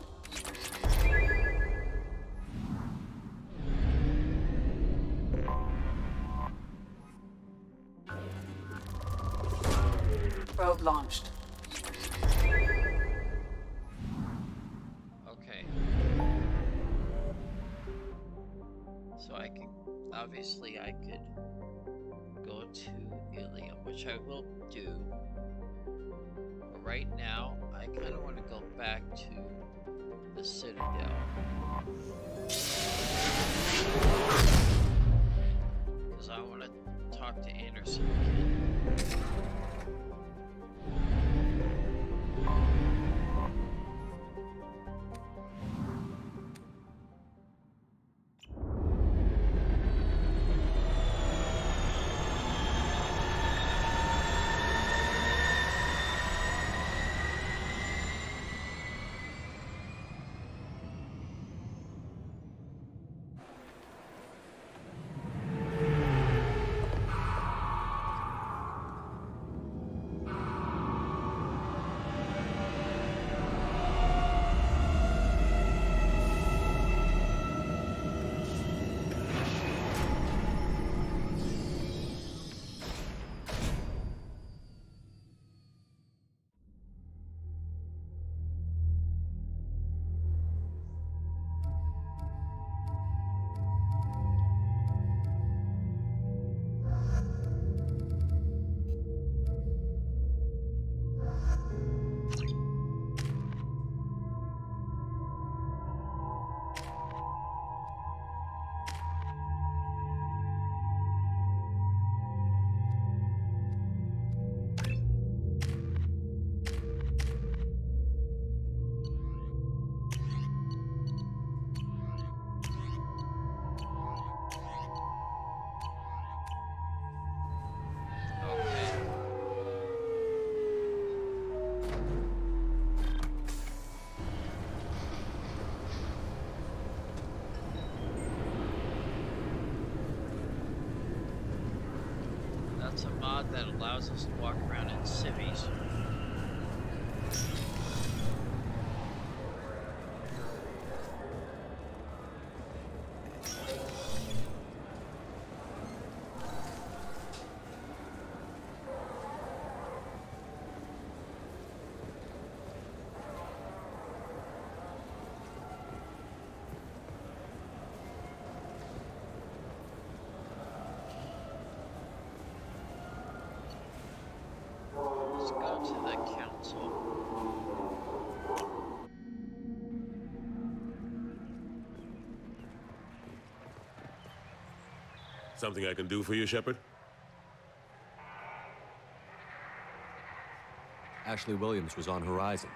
Probe launched. Okay. So obviously I could go to Ilium, which I will do. But right now, I kind of want to go back to the Citadel. Because I want to talk to Anderson again. That's a mod that allows us to walk around in civvies. Let's go to the council. Something I can do for you, Shepard? Ashley Williams was on Horizon.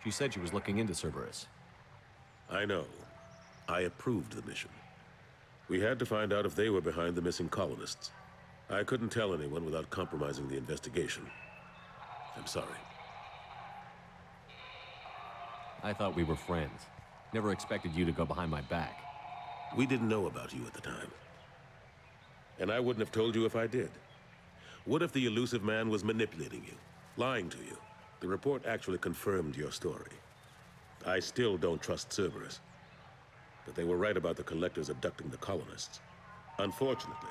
She said she was looking into Cerberus. I know. I approved the mission. We had to find out if they were behind the missing colonists. I couldn't tell anyone without compromising the investigation. I'm sorry. I thought we were friends. Never expected you to go behind my back. We didn't know about you at the time. And I wouldn't have told you if I did. What if the elusive man was manipulating you, lying to you? The report actually confirmed your story. I still don't trust Cerberus. But they were right about the collectors abducting the colonists. Unfortunately,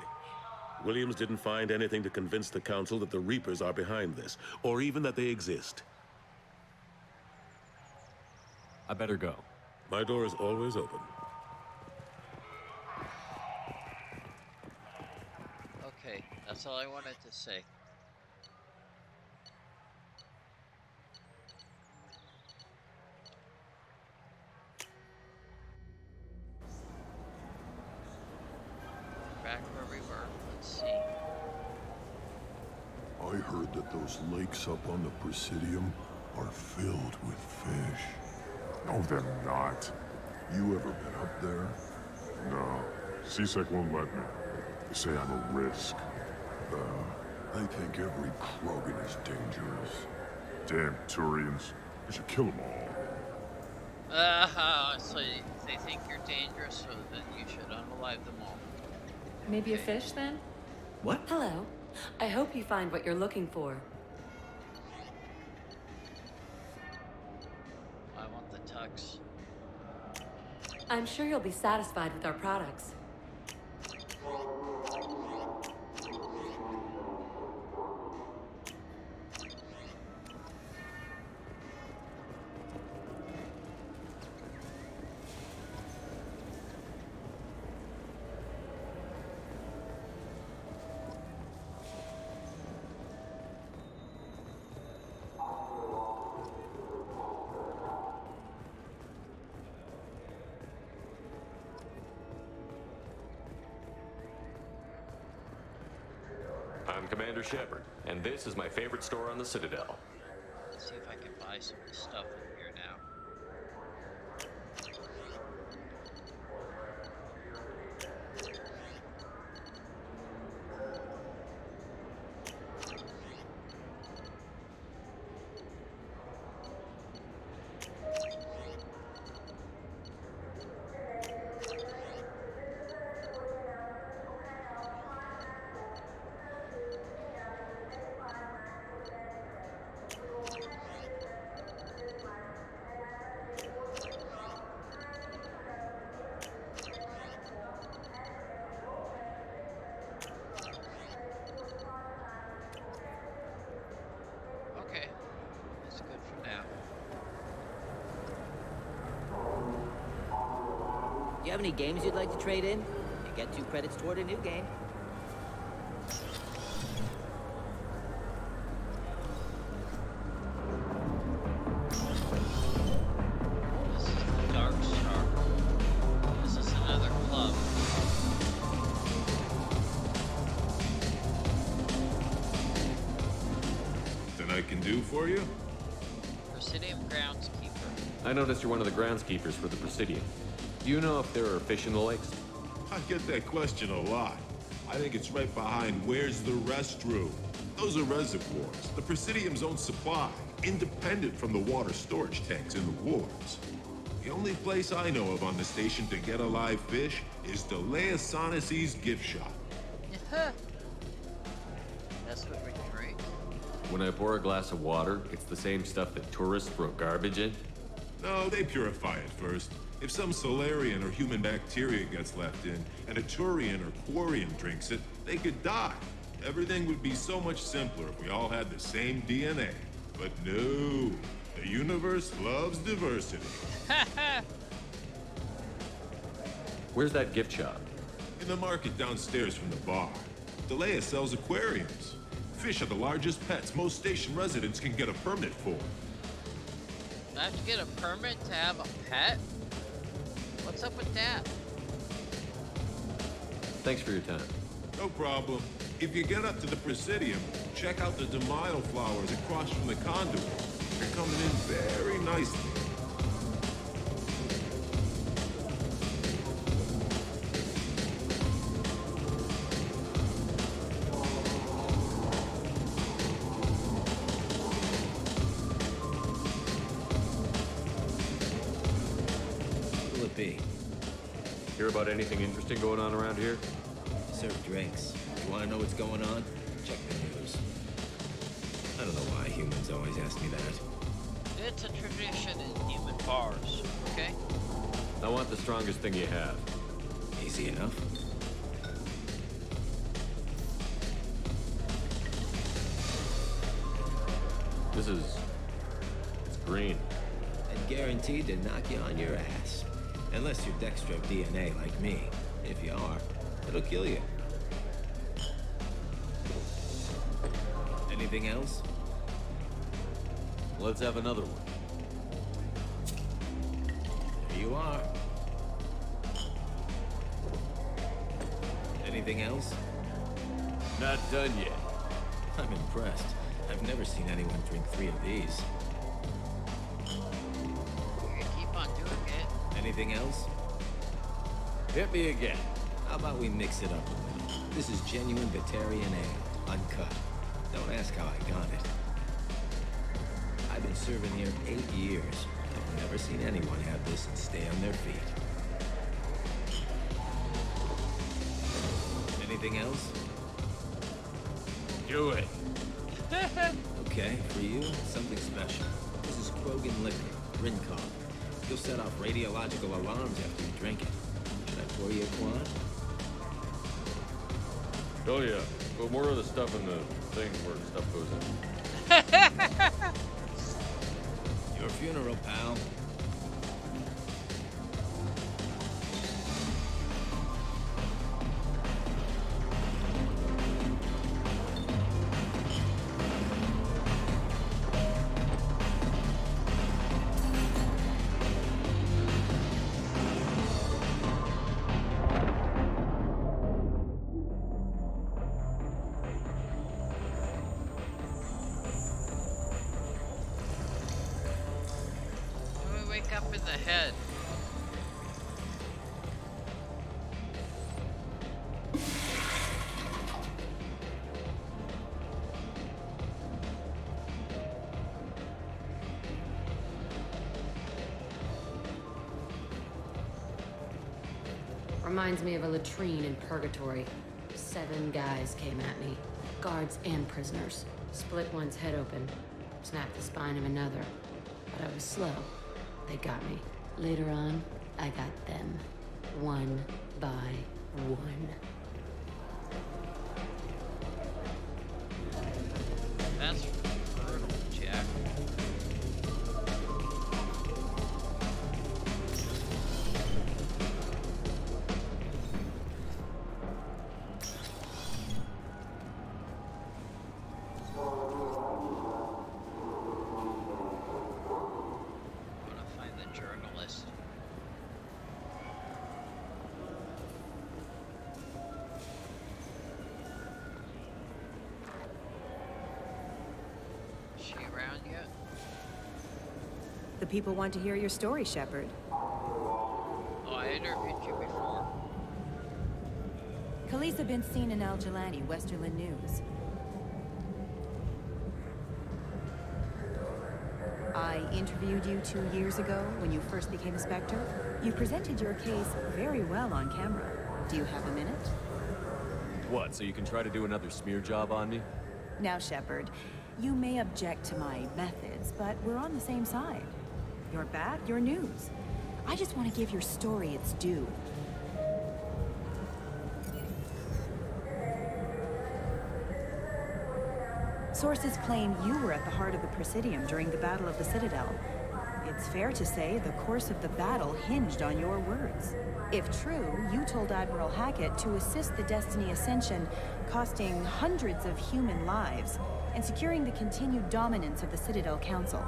Williams didn't find anything to convince the Council that the Reapers are behind this, or even that they exist. I better go. My door is always open. Okay, that's all I wanted to say. Back where we were. Let's see. I heard that those lakes up on the Presidium are filled with fish. No, they're not. You ever been up there? No. CSEC won't let me. They say I'm a risk. I think every Krogan is dangerous. Damn Turians. We should kill them all. So they think you're dangerous, so then you should unalive them all. Maybe a fish then? What? Hello. I hope you find what you're looking for. I want the tux. I'm sure you'll be satisfied with our products. I'm Commander Shepard, and this is my favorite store on the Citadel. Let's see if I can buy some of the stuff in here now. Do you have any games you'd like to trade in? You get 2 credits toward a new game. This is the Dark Star. This is another club. Nothing I can do for you? Presidium groundskeeper. I noticed you're one of the groundskeepers for the Presidium. Do you know if there are fish in the lakes? I get that question a lot. I think it's right behind where's the restroom. Those are reservoirs, the Presidium's own supply, independent from the water storage tanks in the wards. The only place I know of on the station to get a live fish is Delea Sonesi's gift shop. That's what we drink. When I pour a glass of water, it's the same stuff that tourists throw garbage in? No, they purify it first. If some Solarian or human bacteria gets left in, and a Turian or Quarian drinks it, they could die. Everything would be so much simpler if we all had the same DNA. But no, the universe loves diversity. Where's that gift shop? In the market downstairs from the bar. Delea sells aquariums. Fish are the largest pets most station residents can get a permit for. I have to get a permit to have a pet? What's up with that? Thanks for your time. No problem. If you get up to the Presidium, check out the DeMaio flowers across from the conduit. They're coming in very nicely. Who will it be? Hear about anything interesting going on around here? Serve drinks. You want to know what's going on? Check the news. I don't know why humans always ask me that. It's a tradition in human bars, okay? I want the strongest thing you have. Easy enough. It's green. And guaranteed to knock you on your ass. Unless you're dextro DNA like me. If you are, it'll kill you. Anything else? Let's have another one. There you are. Anything else? Not done yet. I'm impressed. I've never seen anyone drink 3 of these. You keep on doing it. Anything else? Hit me again. How about we mix it up a little? This is genuine Batarian ale, uncut. Don't ask how I got it. I've been serving here 8 years. I've Never seen anyone have this and stay on their feet. Anything else? Do it. Okay, for you, something special. This is Krogan liquor, Rincon. You'll set off radiological alarms after you drink it. Should I pour you a quad? Oh yeah. Put more of the stuff in the thing where stuff goes in. Your funeral, pal. Up in the head. Reminds me of a latrine in Purgatory. 7 guys came at me. Guards and prisoners. Split one's head open. Snapped the spine of another. But I was slow. They got me. Later on, I got them. One by one. That's brutal, Jack. The people want to hear your story, Shepard. Oh, I interviewed you before. Khaleesa been seen in Al Jelani, Westerland News. I interviewed you 2 years ago when you first became a Spectre. You presented your case very well on camera. Do you have a minute? What, so you can try to do another smear job on me? Now, Shepard, you may object to my methods, but we're on the same side. You're bad, you're news. I just want to give your story its due. Sources claim you were at the heart of the Presidium during the Battle of the Citadel. It's fair to say the course of the battle hinged on your words. If true, you told Admiral Hackett to assist the Destiny Ascension, costing hundreds of human lives, and securing the continued dominance of the Citadel Council.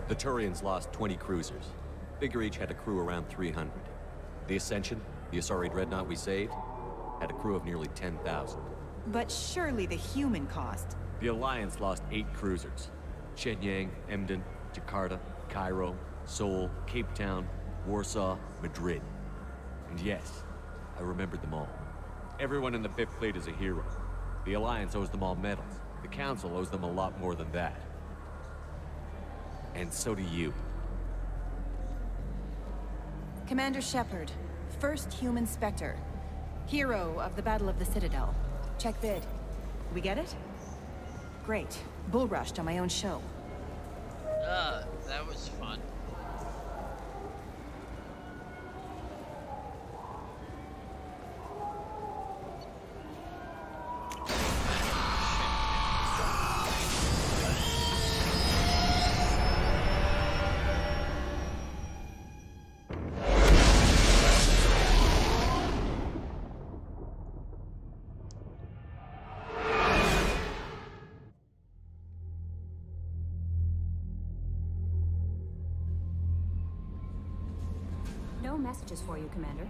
The Turians lost 20 cruisers. Figure each had a crew around 300. The Ascension, the Asari dreadnought we saved, had a crew of nearly 10,000. But surely the human cost. The Alliance lost 8 cruisers. Shenyang, Emden, Jakarta, Cairo, Seoul, Cape Town, Warsaw, Madrid. And yes, I remembered them all. Everyone in the 5th Fleet is a hero. The Alliance owes them all medals. The Council owes them a lot more than that. And so do you. Commander Shepard, first human Spectre. Hero of the Battle of the Citadel. Check vid. We get it? Great. Bull rushed on my own show. That was fun. No messages for you, Commander.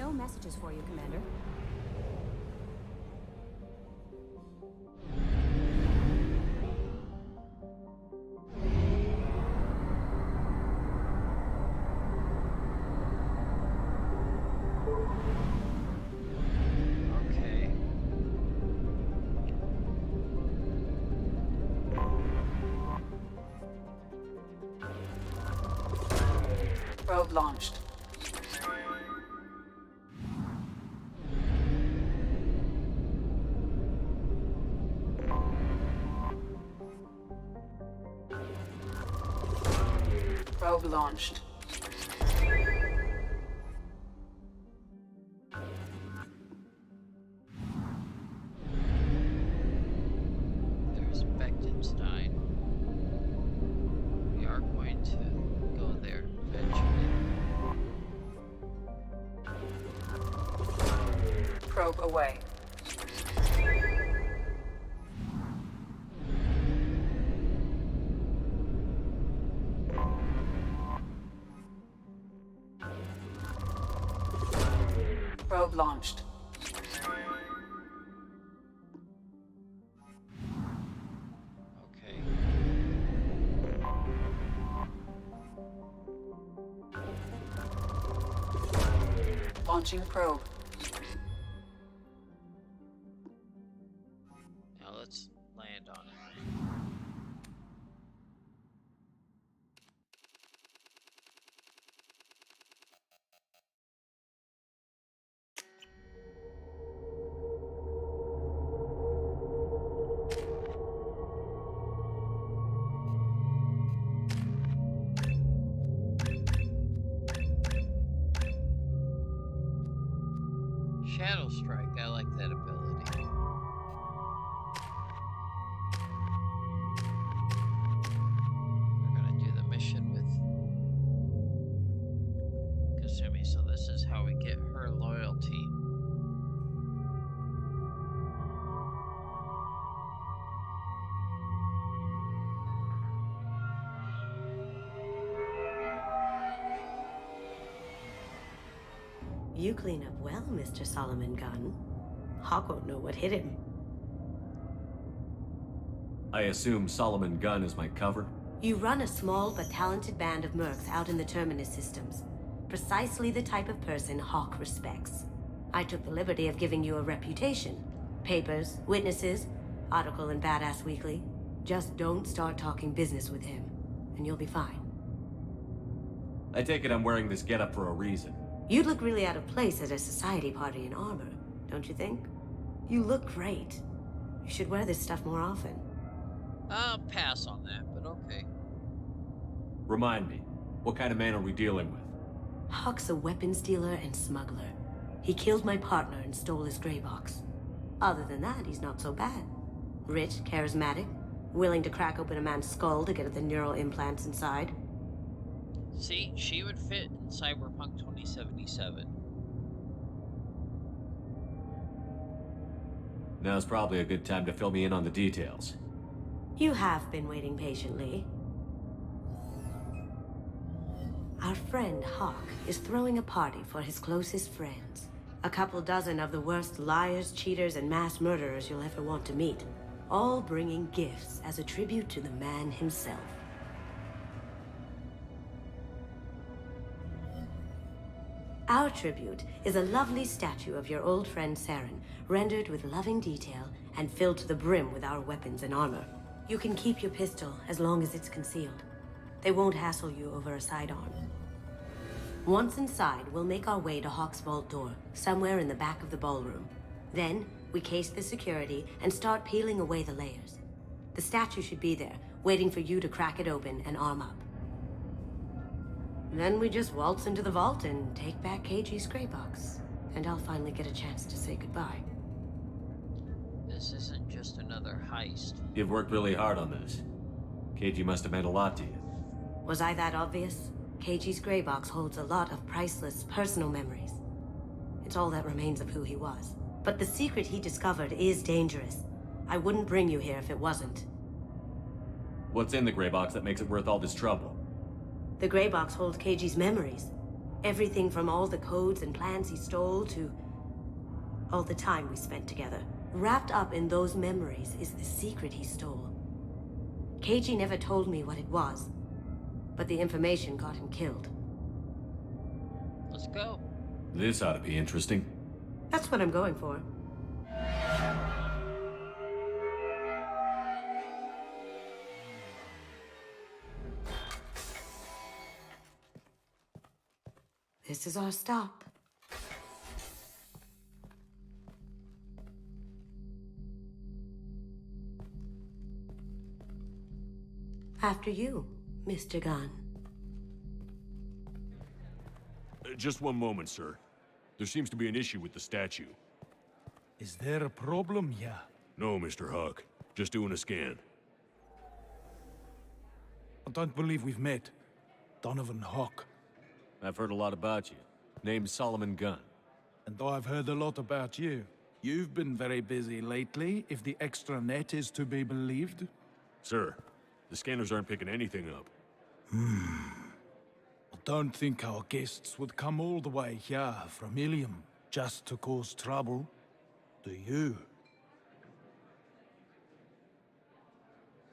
No messages for you, Commander. Okay. Probe launched. Probe launched. There's Becktonstein. We are going to go there eventually. Probe away. Probe launched. Okay. Launching probe. Now let's land on it. Shadow Strike, I like that ability. We're gonna do the mission with Kasumi, so this is how we get her loyalty. You clean up well, Mr. Solomon Gunn. Hawk won't know what hit him. I assume Solomon Gunn is my cover? You run a small but talented band of mercs out in the Terminus systems. Precisely the type of person Hawk respects. I took the liberty of giving you a reputation. Papers, witnesses, article in Badass Weekly. Just don't start talking business with him, and you'll be fine. I take it I'm wearing this getup for a reason. You'd look really out of place at a society party in armor, don't you think? You look great. You should wear this stuff more often. I'll pass on that, but okay. Remind me, what kind of man are we dealing with? Hawk's a weapons dealer and smuggler. He killed my partner and stole his gray box. Other than that, he's not so bad. Rich, charismatic, willing to crack open a man's skull to get at the neural implants inside. See, she would fit in Cyberpunk 2077. Now's probably a good time to fill me in on the details. You have been waiting patiently. Our friend Hawk is throwing a party for his closest friends. A couple dozen of the worst liars, cheaters, and mass murderers you'll ever want to meet. All bringing gifts as a tribute to the man himself. Our tribute is a lovely statue of your old friend Saren, rendered with loving detail and filled to the brim with our weapons and armor. You can keep your pistol as long as it's concealed. They won't hassle you over a sidearm. Once inside, we'll make our way to Hawk's vault door, somewhere in the back of the ballroom. Then, we case the security and start peeling away the layers. The statue should be there, waiting for you to crack it open and arm up. Then we just waltz into the vault and take back KG's gray box. And I'll finally get a chance to say goodbye. This isn't just another heist. You've worked really hard on this. KG must have meant a lot to you. Was I that obvious? KG's gray box holds a lot of priceless personal memories. It's all that remains of who he was. But the secret he discovered is dangerous. I wouldn't bring you here if it wasn't. What's in the gray box that makes it worth all this trouble? The gray box holds KG's memories. Everything from all the codes and plans he stole to all the time we spent together. Wrapped up in those memories is the secret he stole. KG never told me what it was, but the information got him killed. Let's go. This ought to be interesting. That's what I'm going for. This is our stop. After you, Mr. Gunn. Just one moment, sir. There seems to be an issue with the statue. Is there a problem here? No, Mr. Huck. Just doing a scan. I don't believe we've met. Donovan Huck. I've heard a lot about you. Name's Solomon Gunn. And I've heard a lot about you. You've been very busy lately, if the extra net is to be believed. Sir, the scanners aren't picking anything up. I don't think our guests would come all the way here from Ilium just to cause trouble. Do you?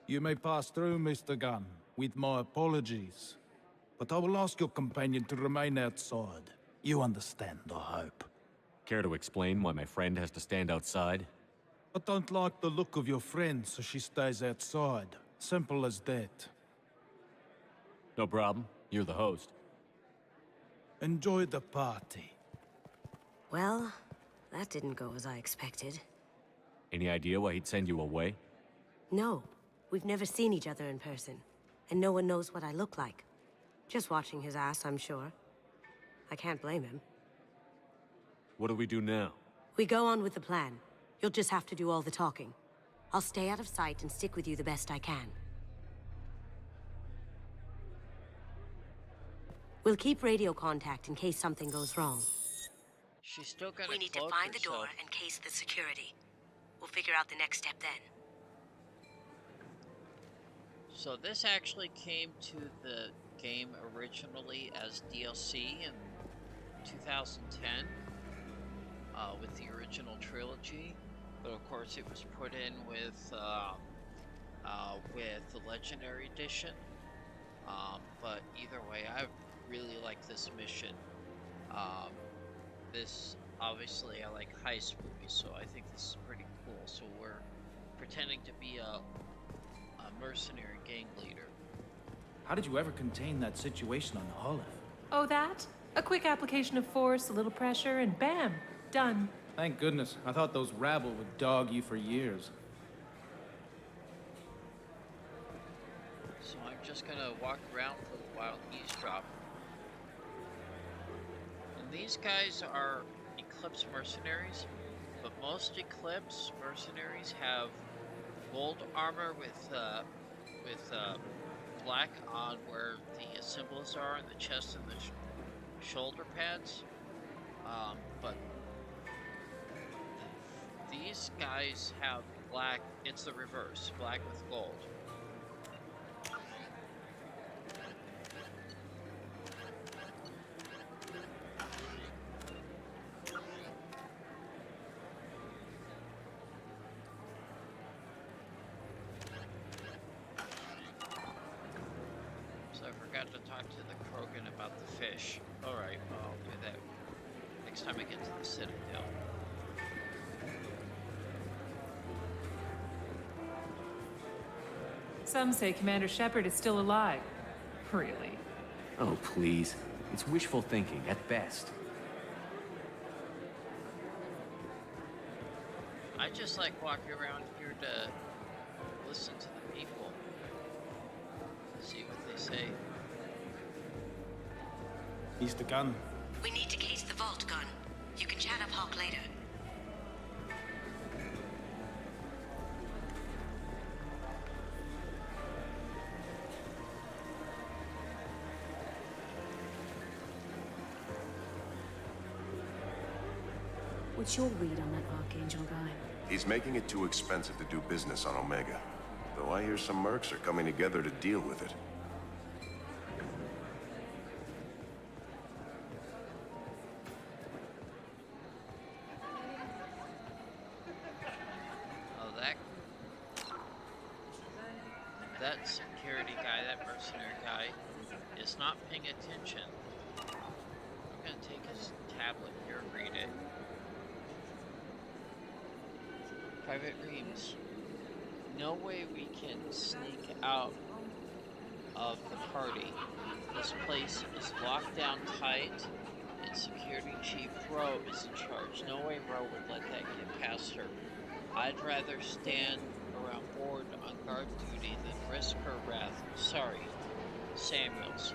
You may pass through, Mr. Gunn, with my apologies. But I will ask your companion to remain outside. You understand, I hope. Care to explain why my friend has to stand outside? I don't like the look of your friend, so she stays outside. Simple as that. No problem. You're the host. Enjoy the party. Well, that didn't go as I expected. Any idea why he'd send you away? No, we've never seen each other in person, and no one knows what I look like. Just watching his ass, I'm sure. I can't blame him. What do we do now? We go on with the plan. You'll just have to do all the talking. I'll stay out of sight and stick with you the best I can. We'll keep radio contact in case something goes wrong. She's still gonna We need to cloak find the herself. door and case the security. We'll figure out the next step then. So this actually came to the game originally as DLC in 2010 with the original trilogy, but of course it was put in with the Legendary Edition. But either way, I really like this mission. This obviously I like heist movies, so I think this is pretty cool. So we're pretending to be a mercenary gang leader. How did you ever contain that situation on Olive? Oh, that? A quick application of force, a little pressure, and bam! Done. Thank goodness. I thought those rabble would dog you for years. So I'm just gonna walk around for a while and eavesdrop. And these guys are Eclipse mercenaries, but most Eclipse mercenaries have gold armor with black on where the symbols are in the chest and the shoulder pads. But these guys have black. It's the reverse, black with gold. So I forgot to talk to the Krogan about the fish. Alright, well, I'll do that next time I get to the Citadel. Some say Commander Shepard is still alive. Really? Oh, please. It's wishful thinking, at best. I just like walking around here to listen to the people, see what they say. Mr. Gunn. We need to case the vault, Gunn. You can chat up Hawk later. What's your read on that Archangel guy? He's making it too expensive to do business on Omega. Though I hear some mercs are coming together to deal with it. security guy, that mercenary guy, is not paying attention. I'm gonna take his tablet here and read it. Private Reams. No way we can sneak out of the party. This place is locked down tight, and Security Chief Rowe is in charge. No way Rowe would let that get past her. I'd rather stand around board on guard duty than risk her wrath. Sorry, Samuels.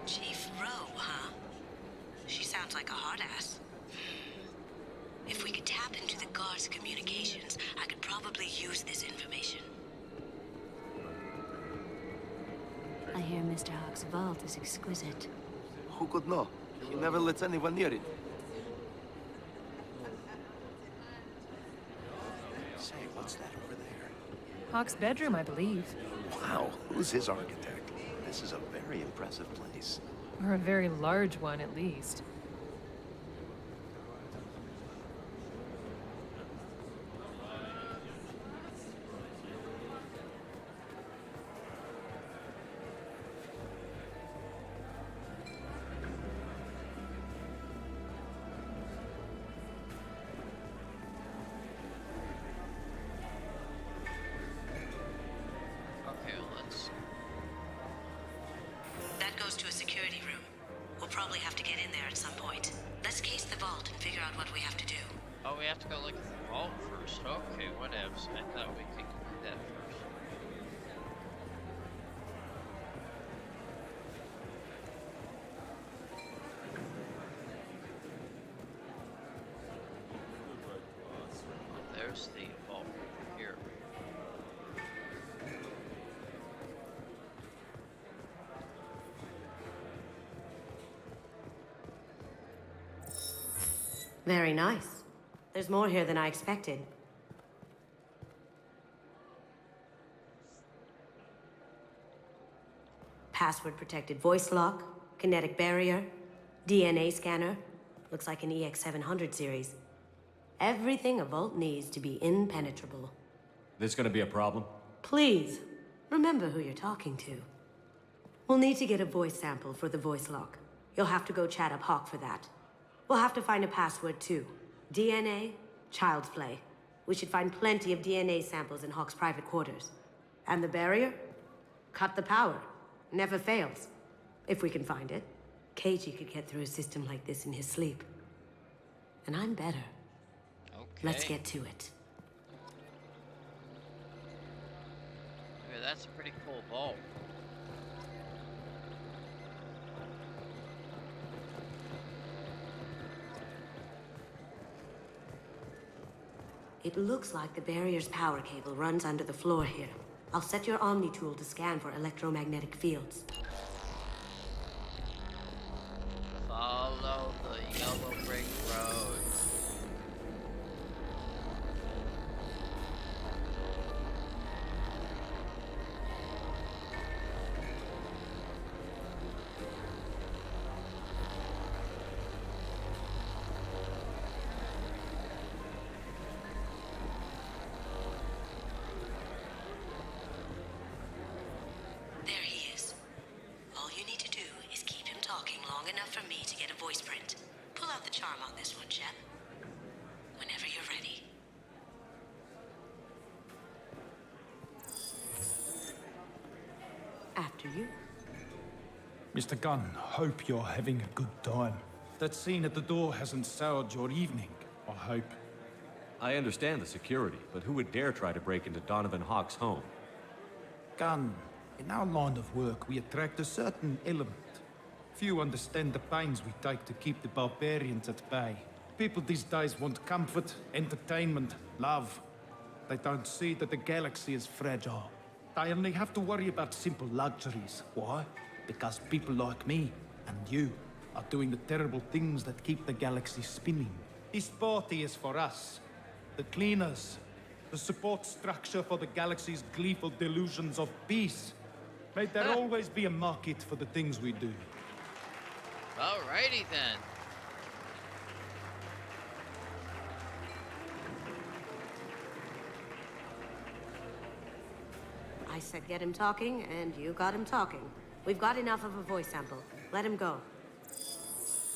Chief Rowe, huh? She sounds like a hard ass. If we could tap into the guard's communications, I could probably use this information. I hear Mr. Hawk's vault is exquisite. Who could know? He never lets anyone near it. Say, what's that over there? Hawk's bedroom, I believe. Wow, who's his architect? This is a very impressive place. Or a very large one, at least. That goes to a security room. We'll probably have to get in there at some point. Let's case the vault and figure out what we have to do. Oh, we have to go look at the vault first. Okay, whatevs. I thought we could do that first. There's the vault here. Very nice. There's more here than I expected. Password-protected voice lock, kinetic barrier, DNA scanner. Looks like an EX700 series. Everything a vault needs to be impenetrable. This gonna be a problem? Please, remember who you're talking to. We'll need to get a voice sample for the voice lock. You'll have to go chat up Hawk for that. We'll have to find a password too. DNA, child's play. We should find plenty of DNA samples in Hawk's private quarters. And the barrier? Cut the power. Never fails. If we can find it. KG could get through a system like this in his sleep. And I'm better. Okay. Let's get to it. Okay, that's a pretty cool vault. It looks like the barrier's power cable runs under the floor here. I'll set your Omni tool to scan for electromagnetic fields. Follow the yellow brick road. There he is. All you need to do is keep him talking long enough for me to get a voice print. Pull out the charm on this one, Shep. Whenever you're ready. After you. Mr. Gunn, hope you're having a good time. That scene at the door hasn't soured your evening, I hope. I understand the security, but who would dare try to break into Donovan Hawk's home? Gunn, in our line of work, we attract a certain element. Few understand the pains we take to keep the barbarians at bay. People these days want comfort, entertainment, love. They don't see that the galaxy is fragile. They only have to worry about simple luxuries. Why? Because people like me and you are doing the terrible things that keep the galaxy spinning. This party is for us, the cleaners, the support structure for the galaxy's gleeful delusions of peace. May there always be a market for the things we do. Alrighty then. I said get him talking, and you got him talking. We've got enough of a voice sample. Let him go.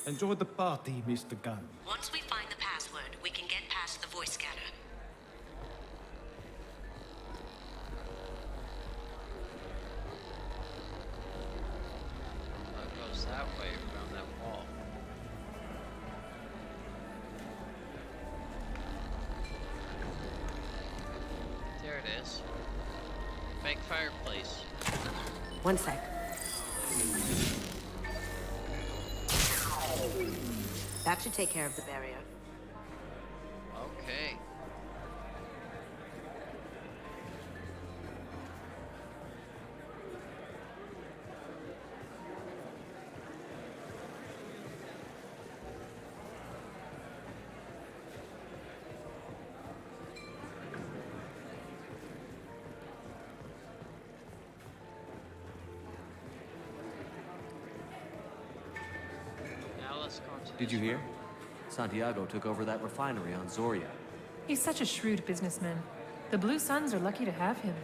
Enjoy the party, Mr. Gunn. Once we find the password, we can get past the voice scanner. It goes that way around that wall. There it is. Big fireplace. One sec. That should take care of the barrier. Okay. Now let's go into Did you hear? Santiago took over that refinery on Zoria. He's such a shrewd businessman. The Blue Suns are lucky to have him.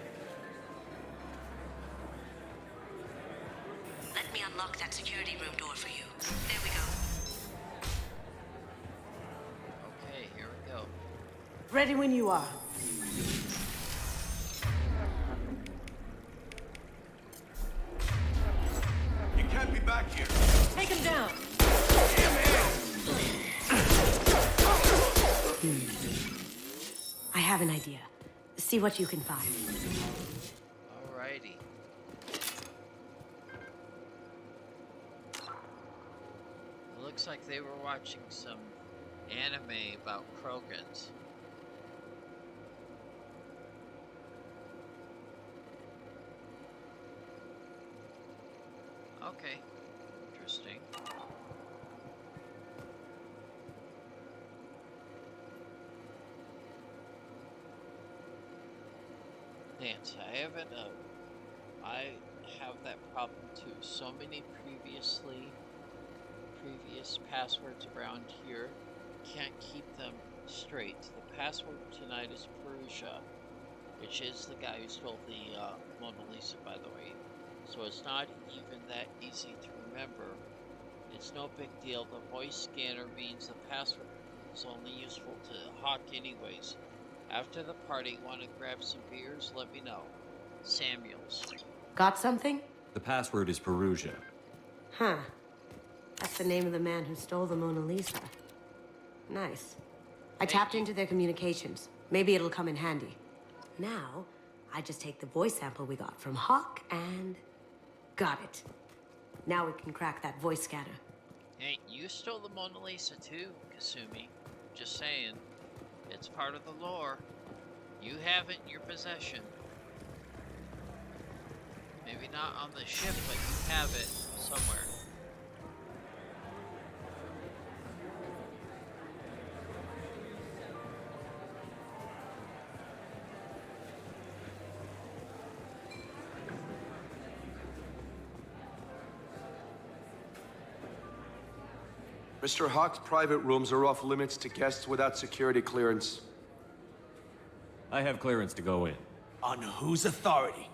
Let me unlock that security room door for you. There we go. Okay, here we go. Ready when you are. You can't be back here. Take him down. I have an idea. See what you can find. Alrighty. It looks like they were watching some anime about Krogans. Okay. Interesting. Dance. I have that problem too. So many previous passwords around here, can't keep them straight. The password tonight is Perugia, which is the guy who stole the Mona Lisa, by the way. So it's not even that easy to remember. It's no big deal. The voice scanner means the password is only useful to Hawk anyways. After the party, want to grab some beers? Let me know. Samuels. Got something? The password is Perugia. Huh. That's the name of the man who stole the Mona Lisa. Nice. I tapped into their communications. Maybe it'll come in handy. Now, I just take the voice sample we got from Hawk and... got it. Now we can crack that voice scanner. Hey, you stole the Mona Lisa too, Kasumi. Just saying. It's part of the lore. You have it in your possession. Maybe not on the ship, but you have it somewhere. Mr. Hawk's private rooms are off limits to guests without security clearance. I have clearance to go in. On whose authority?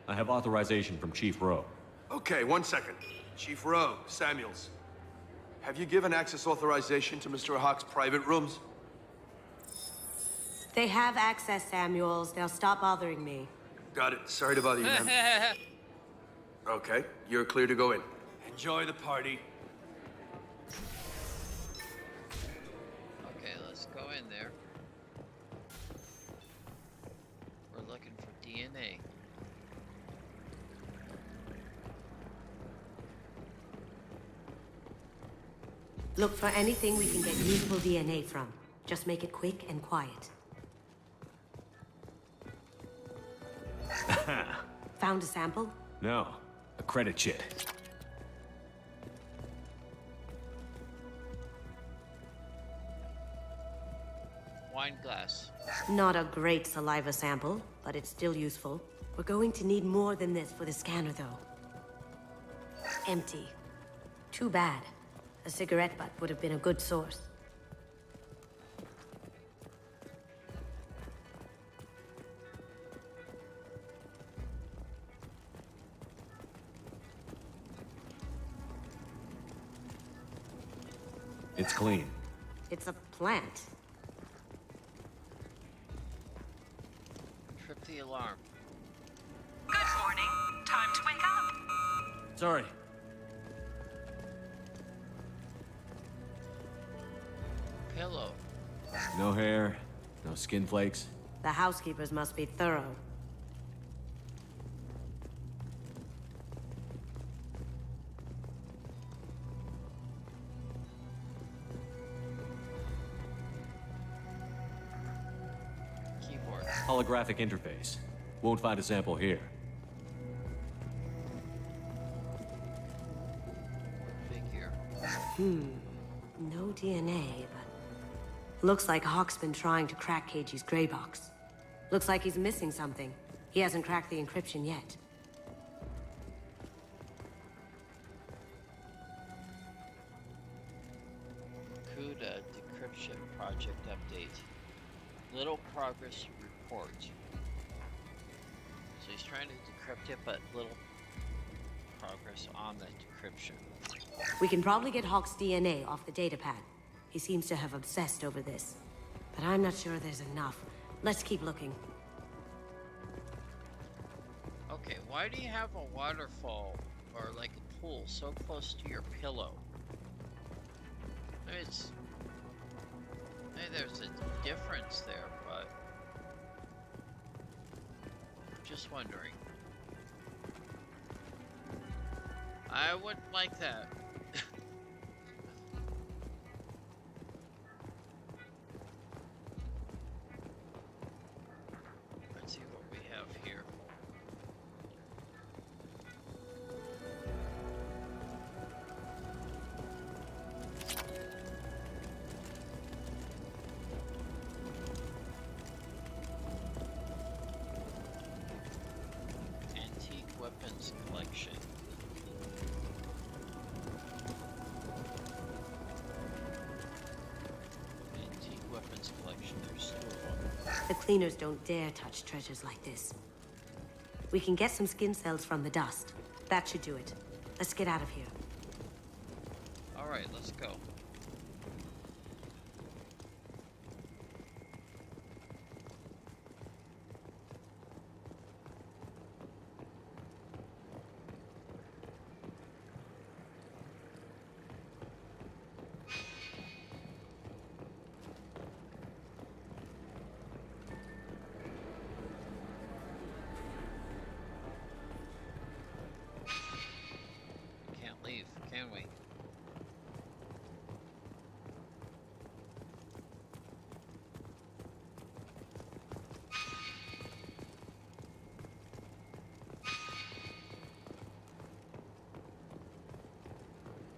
I have authorization from Chief Rowe. Okay, 1 second. Chief Rowe, Samuels. Have you given access authorization to Mr. Hawk's private rooms? They have access, Samuels. They'll stop bothering me. Got it. Sorry to bother you, man. Okay, you're clear to go in. Enjoy the party. Okay, let's go in there. We're looking for DNA. Look for anything we can get useful DNA from. Just make it quick and quiet. Found a sample? No, a credit chit. Wine glass. Not a great saliva sample, but it's still useful. We're going to need more than this for the scanner, though. Empty. Too bad. A cigarette butt would have been a good source. It's clean. It's a plant. Trip the alarm. Good morning. Time to wake up. Sorry. Pillow. No hair, no skin flakes. The housekeepers must be thorough. Keyboard. Holographic interface. Won't find a sample here. Figure. No DNA, but... Looks like Hawk's been trying to crack KG's gray box. Looks like he's missing something. He hasn't cracked the encryption yet. CUDA decryption project update. Little progress report. So he's trying to decrypt it, but little progress on the decryption. We can probably get Hawk's DNA off the datapad. He seems to have obsessed over this. But I'm not sure there's enough. Let's keep looking. Okay, why do you have a waterfall or like a pool so close to your pillow? I mean, there's a difference there, but I'm just wondering. I wouldn't like that. Let's see what we have here. Antique weapons collection. Antique weapons collection. There's two of them. The cleaners don't dare touch treasures like this. We can get some skin cells from the dust. That should do it. Let's get out of here. All right, let's go. Can't leave, can we?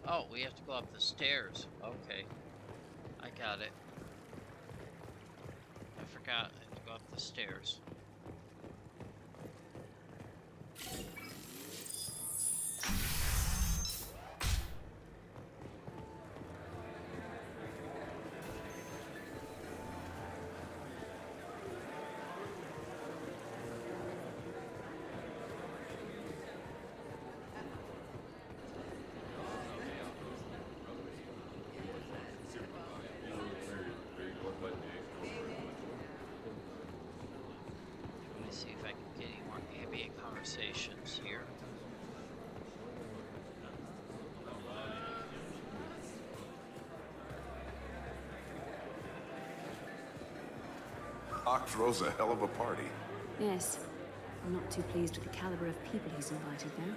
Oh, we have to go up the stairs. Okay. I got it. I forgot I have to go up the stairs. Let me see if I can get any more ambient conversations here. Hawk throws a hell of a party. Yes. I'm not too pleased with the caliber of people he's invited, though.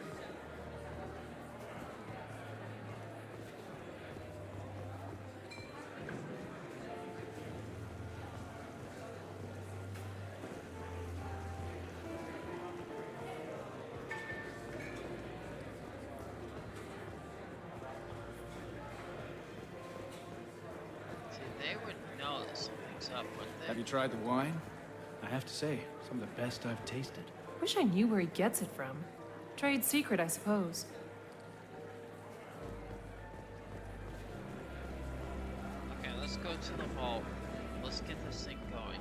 See, they would know that something's up, wouldn't they? Have you tried the wine? I have to say, some of the best I've tasted. Wish I knew where he gets it from. Trade secret, I suppose. Okay, let's go to the vault. Let's get this thing going.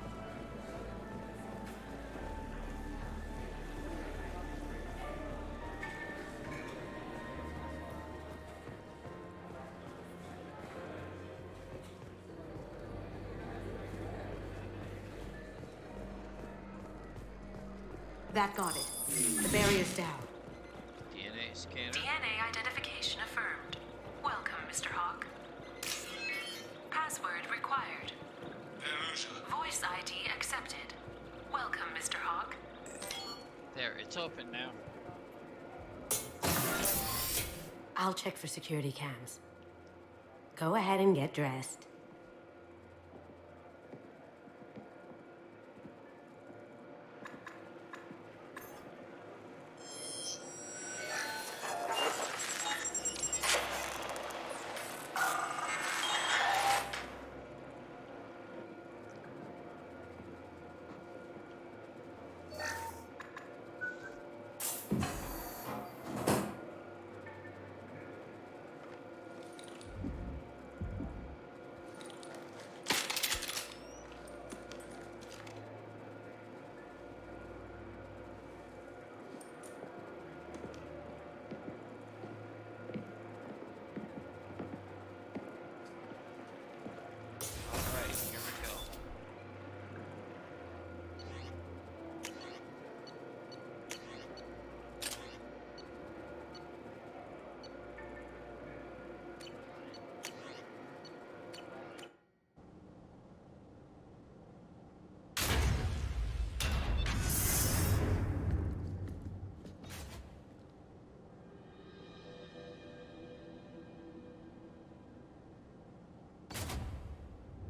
That got it. The barrier's down. DNA scanner. DNA identification affirmed. Welcome, Mr. Hawk. Password required. Voice ID accepted. Welcome, Mr. Hawk. There, it's open now. I'll check for security cams. Go ahead and get dressed.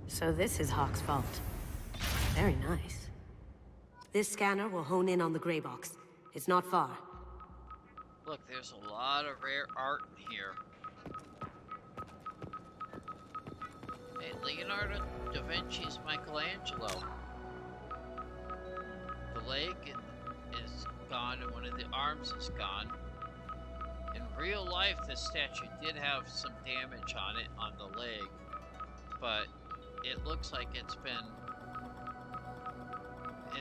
So this is Hawk's vault. Very nice. This scanner will hone in on the gray box. It's not far. Look, there's a lot of rare art in here. Hey, Leonardo da Vinci's Michelangelo. The leg is gone and one of the arms is gone. In real life, this statue did have some damage on it, on the leg, but it looks like it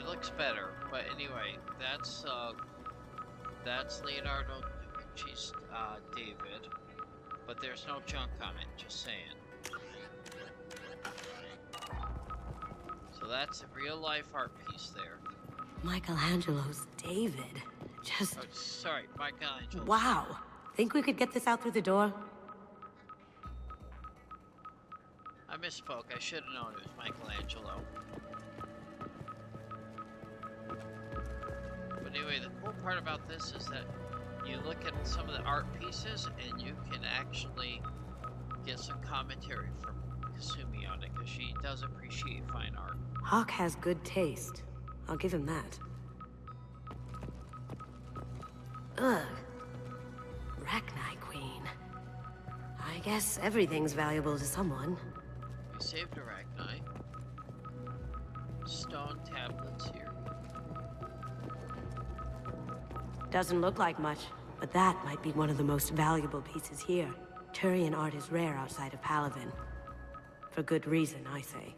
looks better. But anyway, that's Leonardo da Vinci's David, but there's no junk on it, just saying. So that's a real life art piece there. Michelangelo's David. Just... Oh, sorry, Michelangelo. Wow. Think we could get this out through the door? I misspoke. I should have known it was Michelangelo. But anyway, the cool part about this is that you look at some of the art pieces and you can actually get some commentary from Kasumi on it, because she does appreciate fine art. Hawk has good taste. I'll give him that. Ugh. Rachni Queen. I guess everything's valuable to someone. We saved Arachni. Stone tablets here. Doesn't look like much, but that might be one of the most valuable pieces here. Turian art is rare outside of Palavin. For good reason, I say.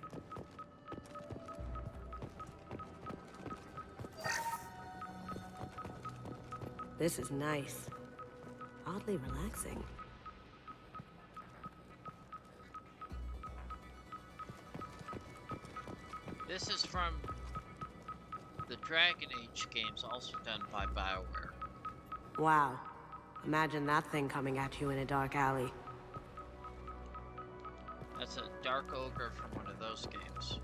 This is nice. Oddly relaxing. This is from the Dragon Age games, also done by BioWare. Wow. Imagine that thing coming at you in a dark alley. That's a Dark Ogre from one of those games.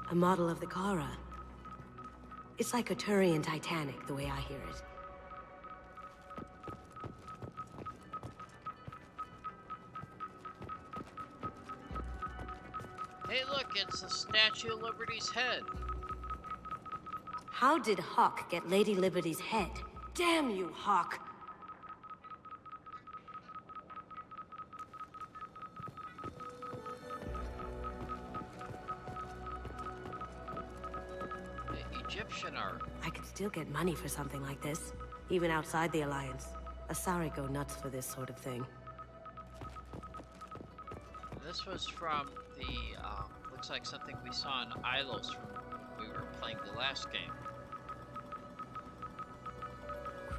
A model of the Kara. It's like a Turian Titanic, the way I hear it. Hey look, it's the Statue of Liberty's head. How did Hawk get Lady Liberty's head? Damn you, Hawk! Egyptian art. I could still get money for something like this, even outside the Alliance. Asari go nuts for this sort of thing. This was from the, looks like something we saw in Ilos when we were playing the last game.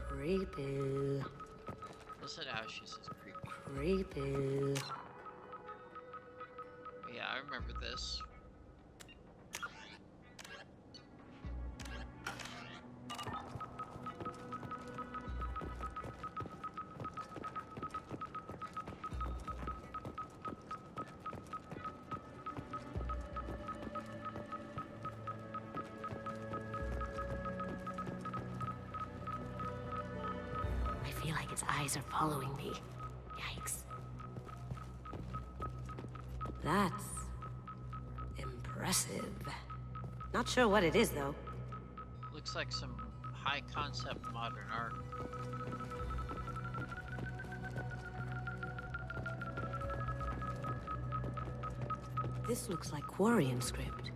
Creepy. Listen to how she says creepy. Creepy. Yeah, I remember this. feel like its eyes are following me. Yikes. That's impressive. Not sure what it is, though. Looks like some high concept modern art. This looks like Quarian script.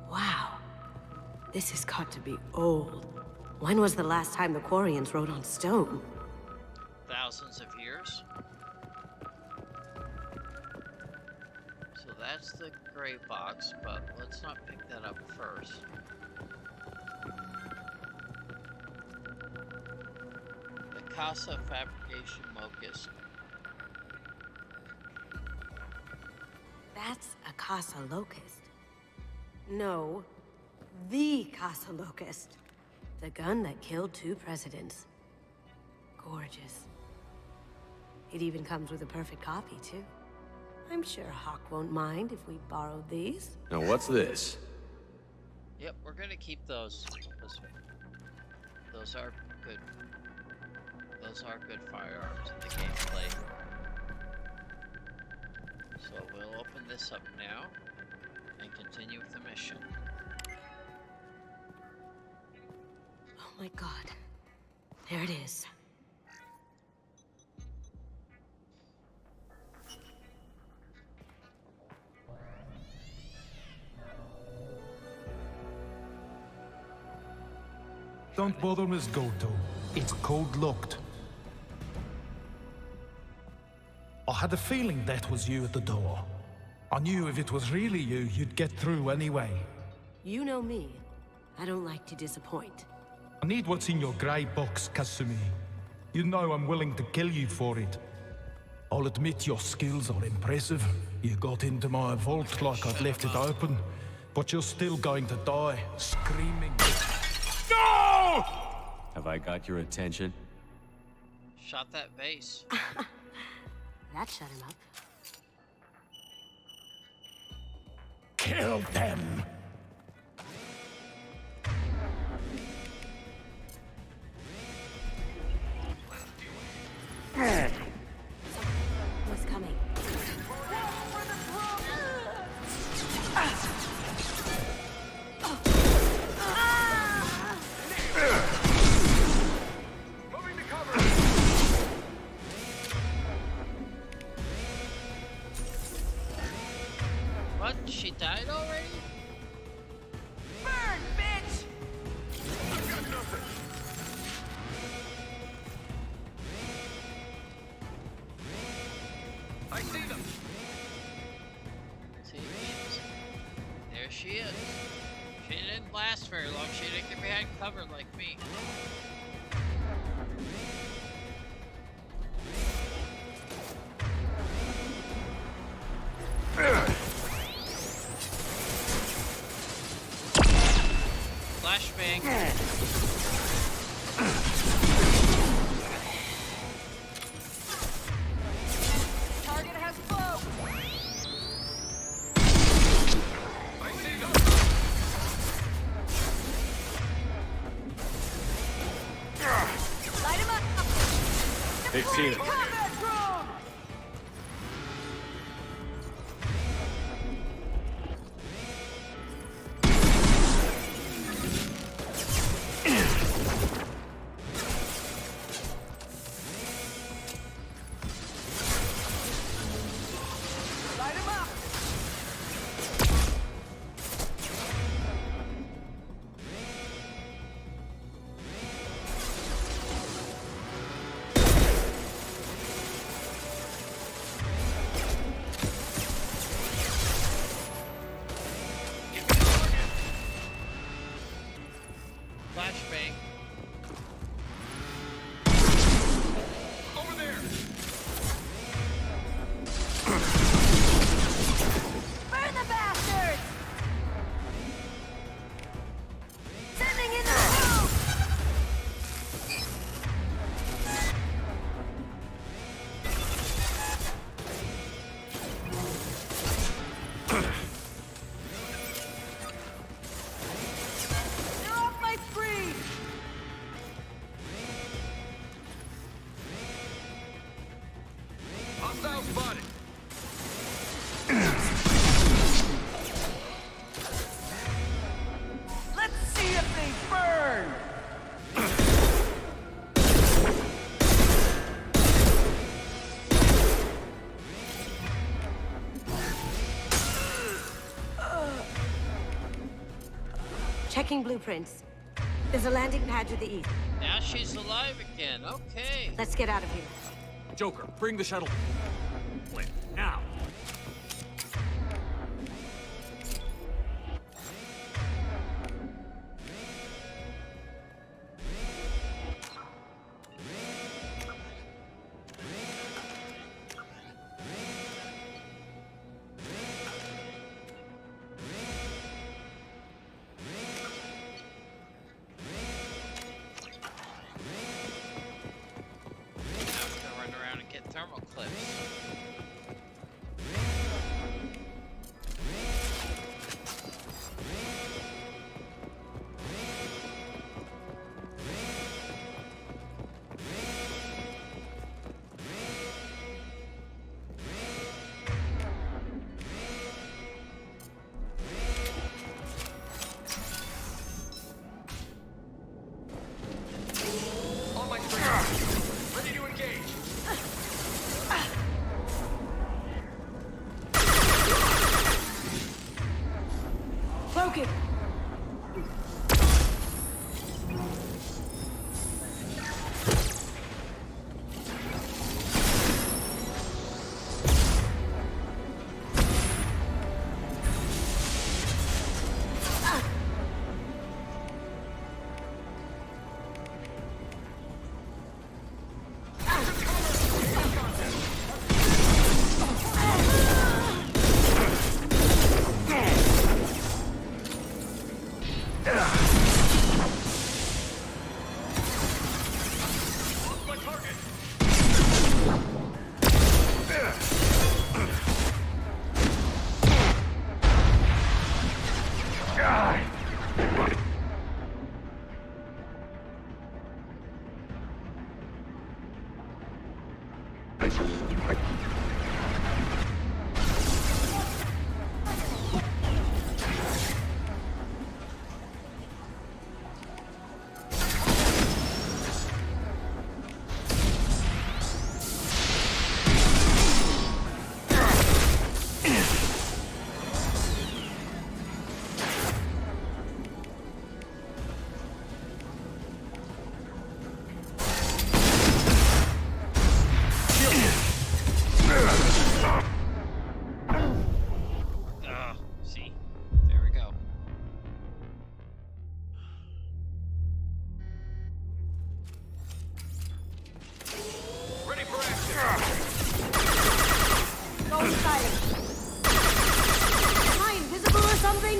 Wow. This has got to be old. When was the last time the Quarians wrote on stone? Thousands of years. So that's the gray box, but let's not pick that up first. The Casa Fabrication Locust. That's a Casa Locust. No, the Casa Locust. The gun that killed 2 presidents. Gorgeous. It even comes with a perfect copy, too. I'm sure Hawk won't mind if we borrowed these. Now what's this? Yep, we're gonna keep those. Those are good. Those are good firearms in the gameplay. So we'll open this up now and continue with the mission. Oh my god. There it is. Don't bother, Miss Goto. It's code-locked. I had a feeling that was you at the door. I knew if it was really you, you'd get through anyway. You know me. I don't like to disappoint. I need what's in your grey box, Kasumi. You know I'm willing to kill you for it. I'll admit your skills are impressive. You got into my vault like I'd left it open, but you're still going to die, screaming. No! Have I got your attention? Shot that vase. That shut him up. Kill them! What's coming? What? She died already? Burn, bitch! I've got nothing. I see them. See, there she is. She didn't last very long. She didn't get behind cover like me. Flashbang. Target has flow. I see them. Light him up. They've seen it. Combat drone. Light him up. Flashbang. Over there. Burn the bastards! Sending in the smoke! They're off my screen! Checking blueprints. There's a landing pad to the east. Now she's alive again. Okay. Let's get out of here. Joker, bring the shuttle. Now. Thermal clips. On my track. Ready to engage. Broken. See? There we go. Ready for action. Go inside. Am I invisible or something?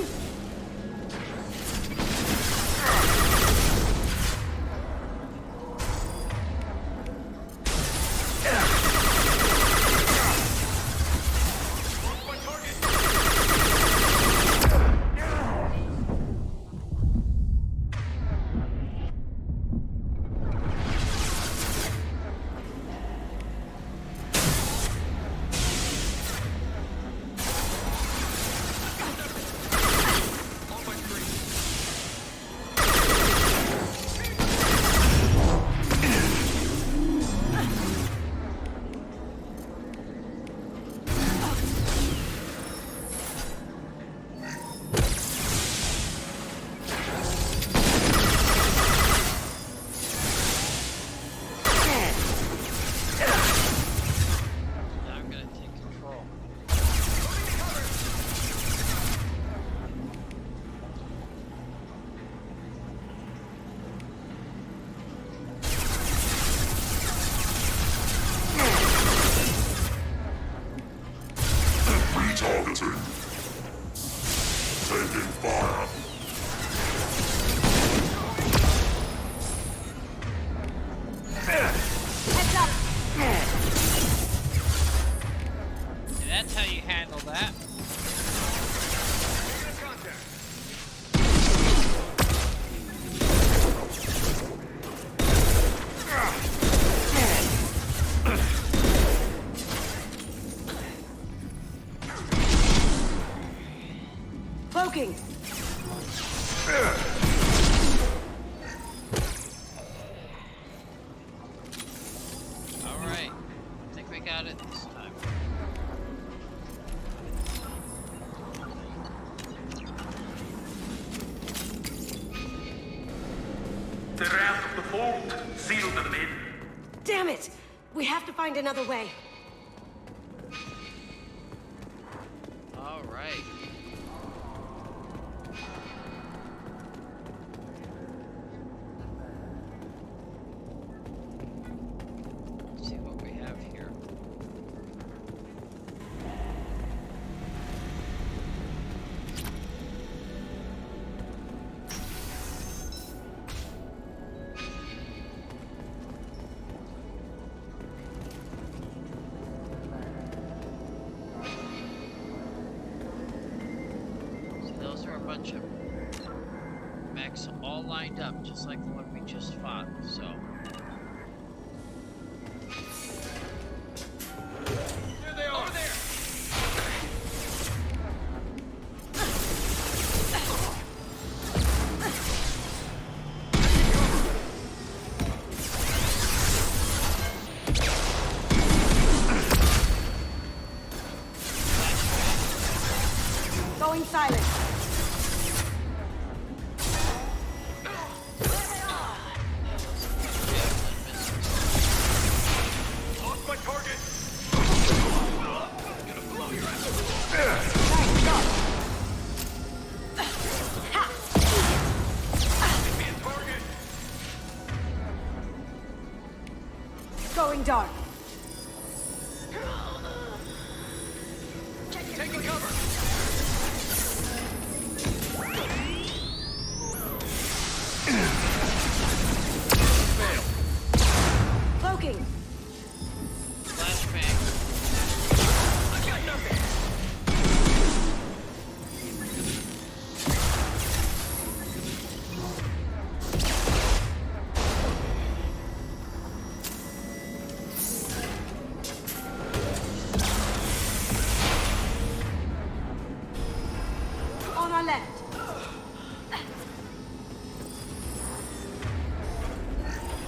Retargeting. Taking fire. Heads up. That's how you handle that. Cloaking. Alright. I think we got it this time. They're out of the vault. Seal them in. Damn it! We have to find another way. All right. Let's see what we have here. Those are a bunch of mechs all lined up, just like the one we just fought, so. There they are! Over there! Going silent. Lost my target! I'm gonna blow your ass. Give me a target! Going dark. Taking cover! Fail. Cloaking. Flashbang. I got nothing! On our left.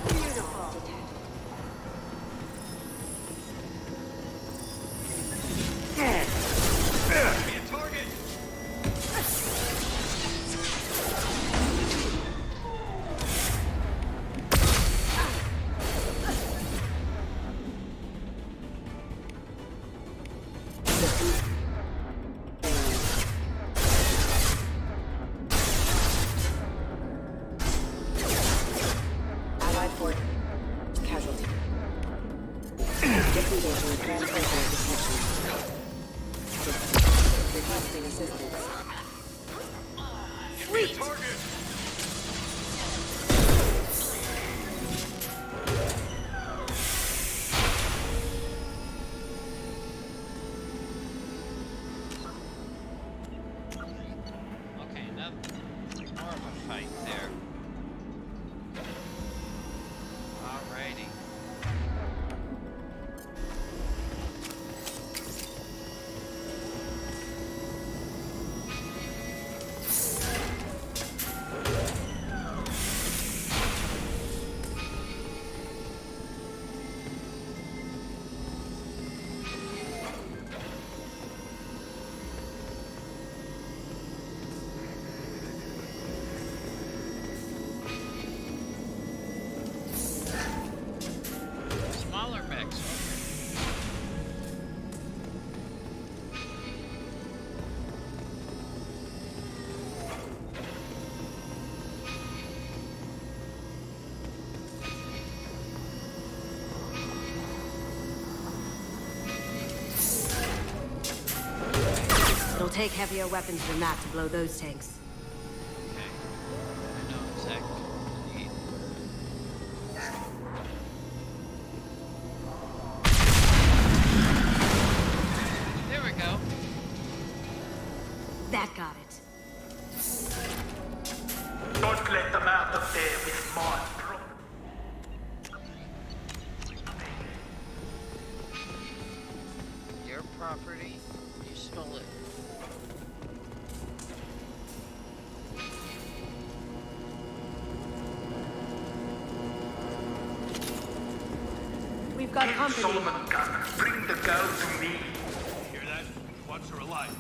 Beautiful. Give me a target! Allied fort. Casualty. Disengaging transport detection. Requesting assistance. Give me a target! Okay, now more of a fight there. Alrighty. Smaller mechs. It'll take heavier weapons than that to blow those tanks. Okay. I know exactly what we need. There we go. That got it. Don't let them out of there with my problem. Your property, you stole it. We've got company. Solomon gun, bring the girl to me. Hear that? He wants her alive.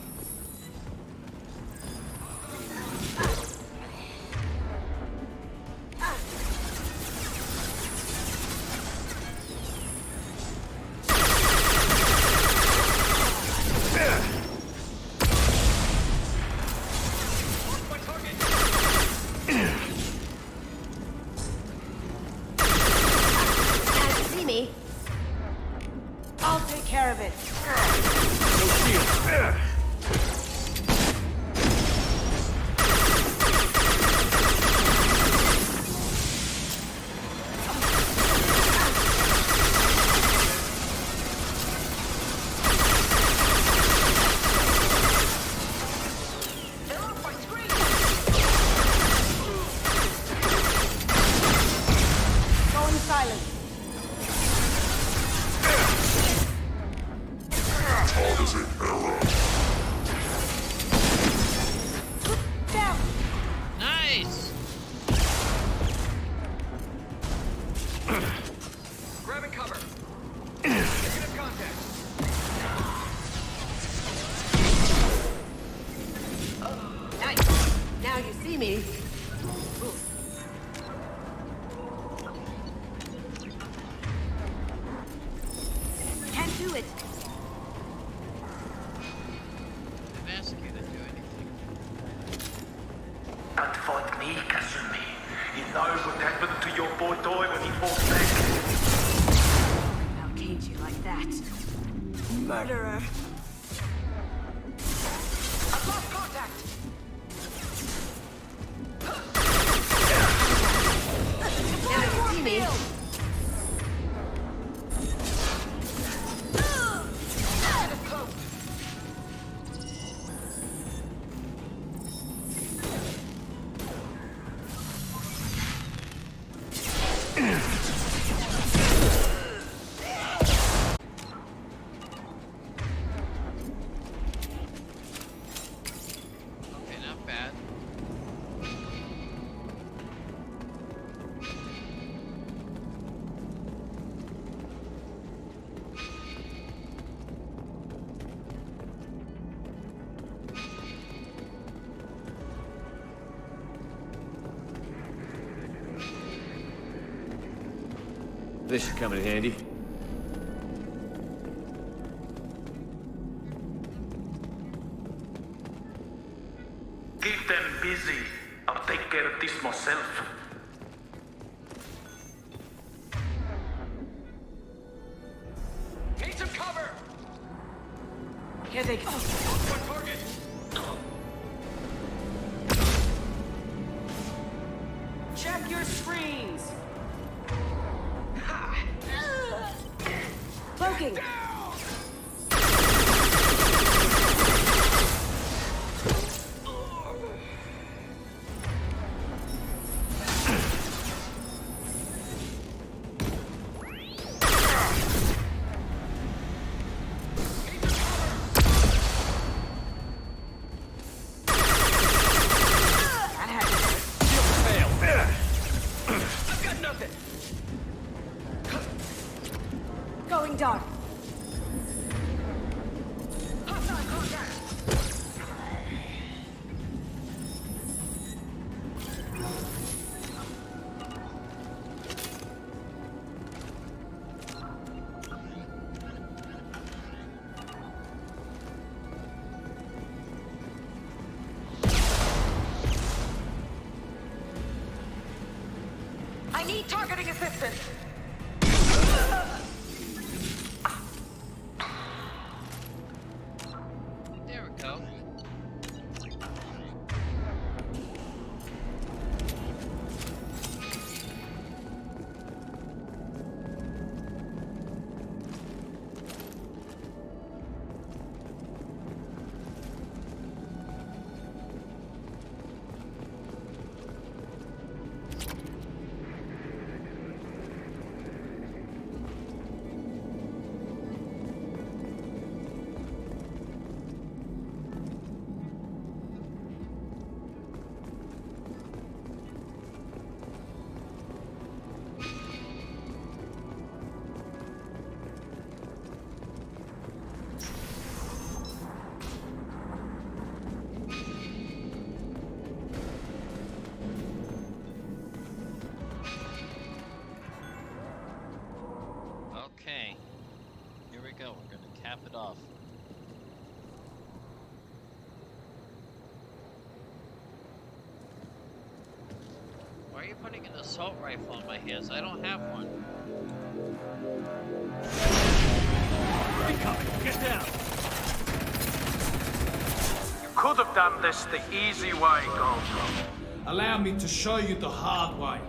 me. Can't do it. Didn't ask you to do anything. Don't fight me, Kasumi. You know what happened to your boy Toy when he fought back. I'll cage you like that. Murderer. I've lost contact! Enemy see me. Okay, not bad. This should come in handy. Keep them busy. I'll take care of this myself. Need some cover! Here they go. One target! Check your screens. Cloaking. I've got nothing! Going dark. Hostile contact! I need targeting assistance. There we go. Okay. Here we go. We're gonna cap it off. Why are you putting an assault rifle in my hands? I don't have one. Incoming! Get down! You could have done this the easy way, Goldblum. Allow me to show you the hard way.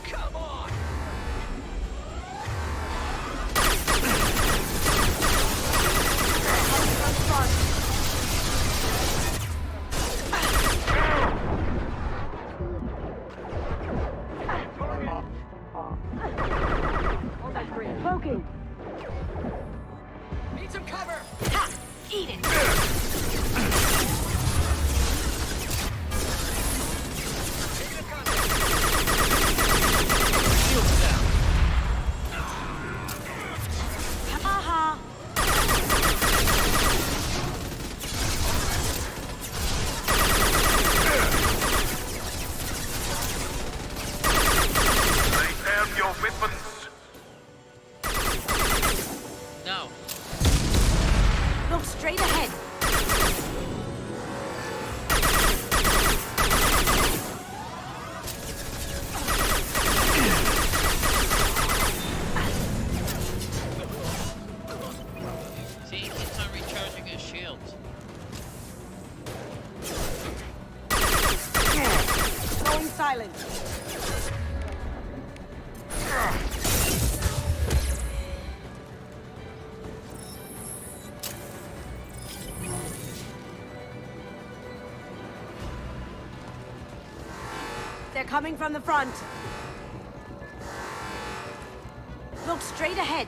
Come on! Cloaking. Need some cover! Ha! Eat it. Shields down! straight ahead. See, he keeps on recharging his shields. Going silent. They're coming from the front. Look straight ahead.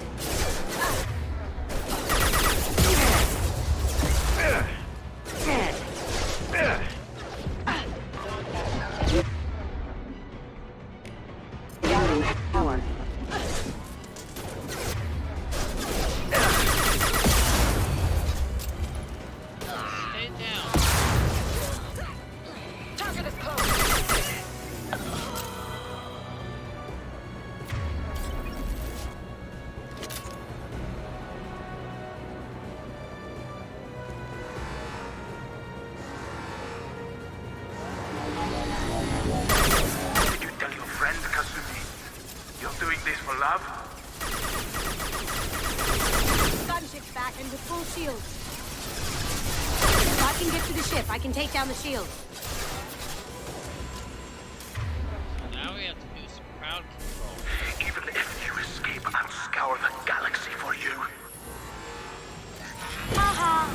Power. Stay down. Target is close. Did you tell your friend, Kasumi? You're doing this for love? Gunship's back and with full shield. If I can get to the ship, I can take down the shield. So now we have to do some crowd control. Even if you escape, I'll scour the galaxy for you. Haha!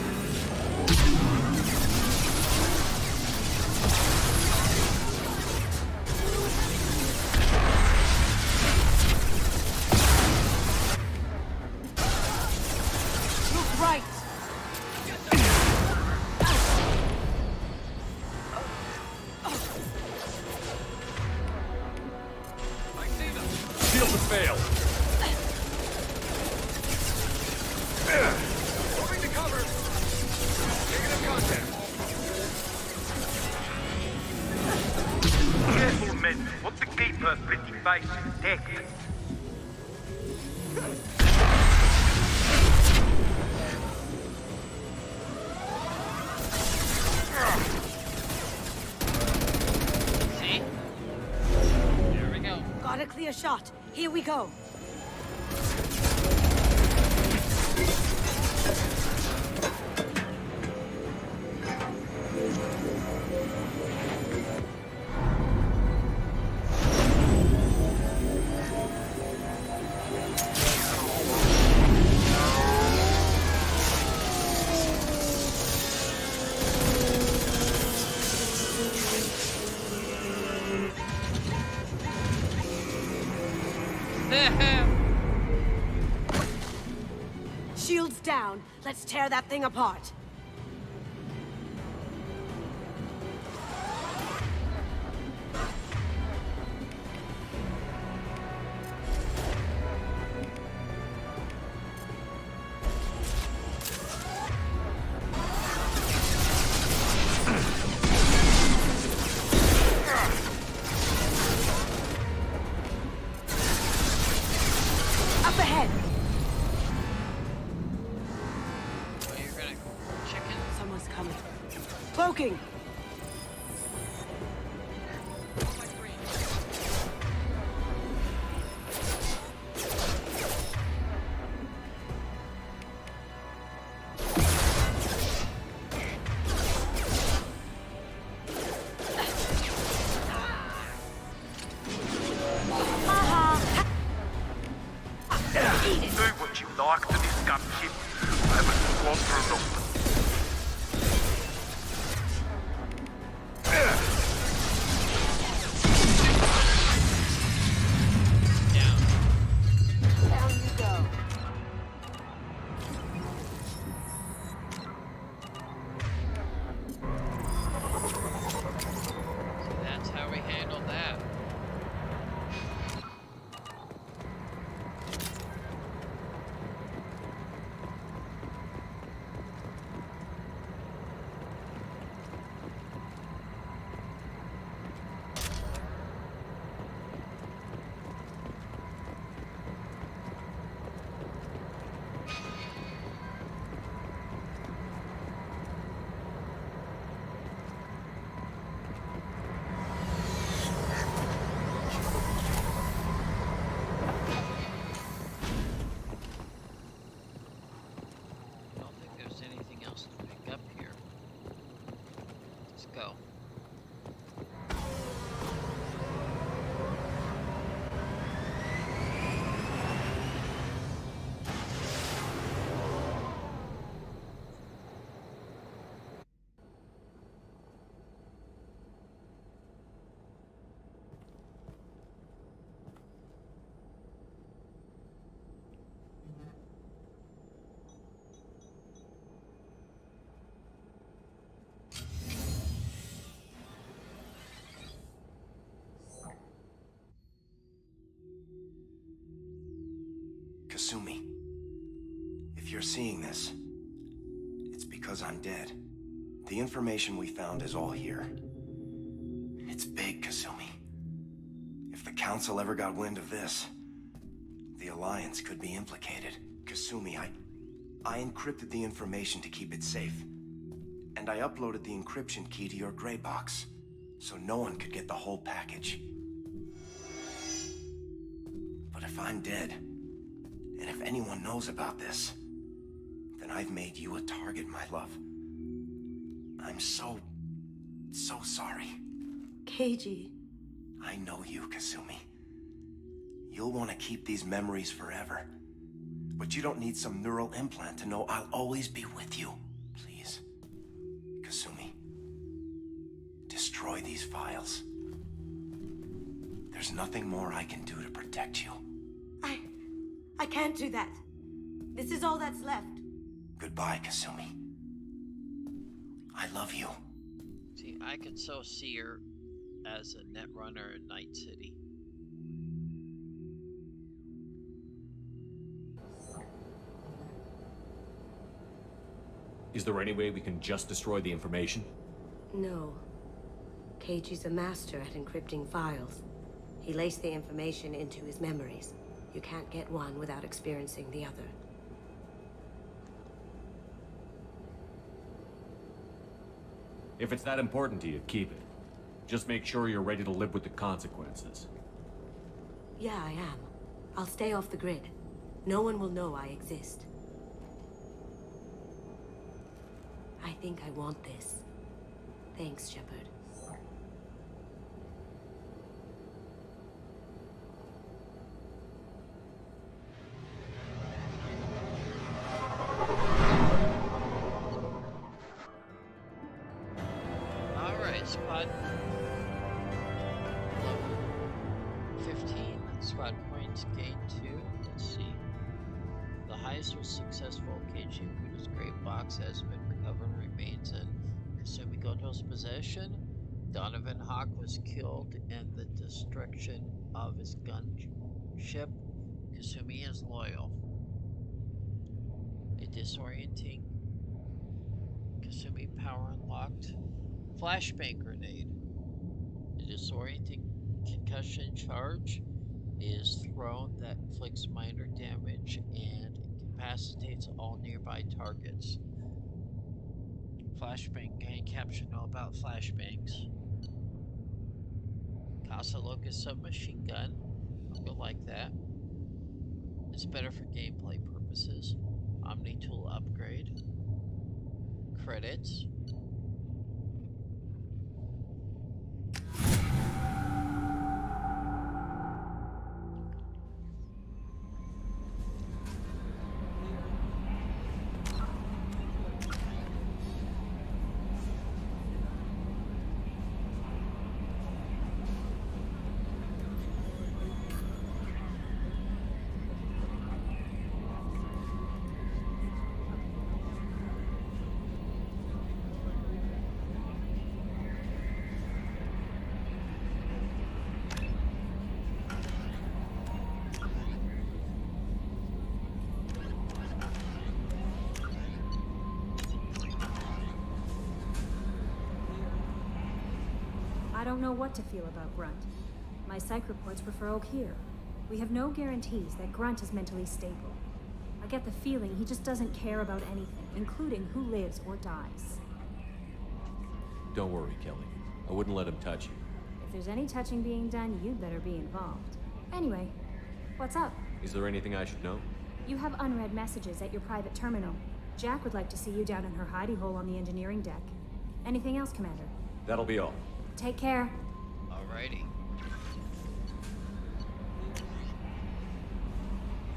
Look right! Shield has failed. Moving to cover. Negative contact. Careful, men. What the gatekeeper pretty face detect? See? There we go. Got a clear shot. Here we go. Shields down. Let's tear that thing apart. Up ahead. Oh, you're gonna chicken? Someone's coming. Cloaking. Do what you like to this gunship. I have a squadron of them. Down you go. So that's how we handle that. Kasumi, if you're seeing this, it's because I'm dead. The information we found is all here. It's big, Kasumi. If the Council ever got wind of this, the Alliance could be implicated. Kasumi, I encrypted the information to keep it safe. And I uploaded the encryption key to your gray box, so no one could get the whole package. But if I'm dead, and if anyone knows about this, then I've made you a target, my love. I'm so sorry. Keiji. I know you, Kasumi. You'll want to keep these memories forever. But you don't need some neural implant to know I'll always be with you. Please, Kasumi, destroy these files. There's nothing more I can do to protect you. I can't do that. This is all that's left. Goodbye, Kasumi. I love you. See, I can so see her as a netrunner in Night City. Is there any way we can just destroy the information? No. Keiji's a master at encrypting files. He laced the information into his memories. You can't get one without experiencing the other. If it's that important to you, keep it. Just make sure you're ready to live with the consequences. Yeah, I am. I'll stay off the grid. No one will know I exist. I think I want this. Thanks, Shepard. Alright, squad. Level 15. Squad points gained 2. Let's see. The highest was successful. Keiji Okuda's great box has been recovered and remains in Kasumi Goto's possession. Donovan Hawk was killed in the destruction of his gunship. Kasumi is loyal. A disorienting Kasumi power unlocked. Flashbang grenade. A disorienting concussion charge is thrown that inflicts minor damage and incapacitates all nearby targets. Flashbang handicap should know about flashbangs. Casa Locus submachine gun. You'll like that. It's better for gameplay purposes. Omni tool upgrade. Credits. I don't know what to feel about Grunt. My psych reports refer Oak here. We have no guarantees that Grunt is mentally stable. I get the feeling he just doesn't care about anything, including who lives or dies. Don't worry, Kelly. I wouldn't let him touch you. If there's any touching being done, you'd better be involved. Anyway, what's up? Is there anything I should know? You have unread messages at your private terminal. Jack would like to see you down in her hidey hole on the engineering deck. Anything else, Commander? That'll be all. Take care. Alrighty.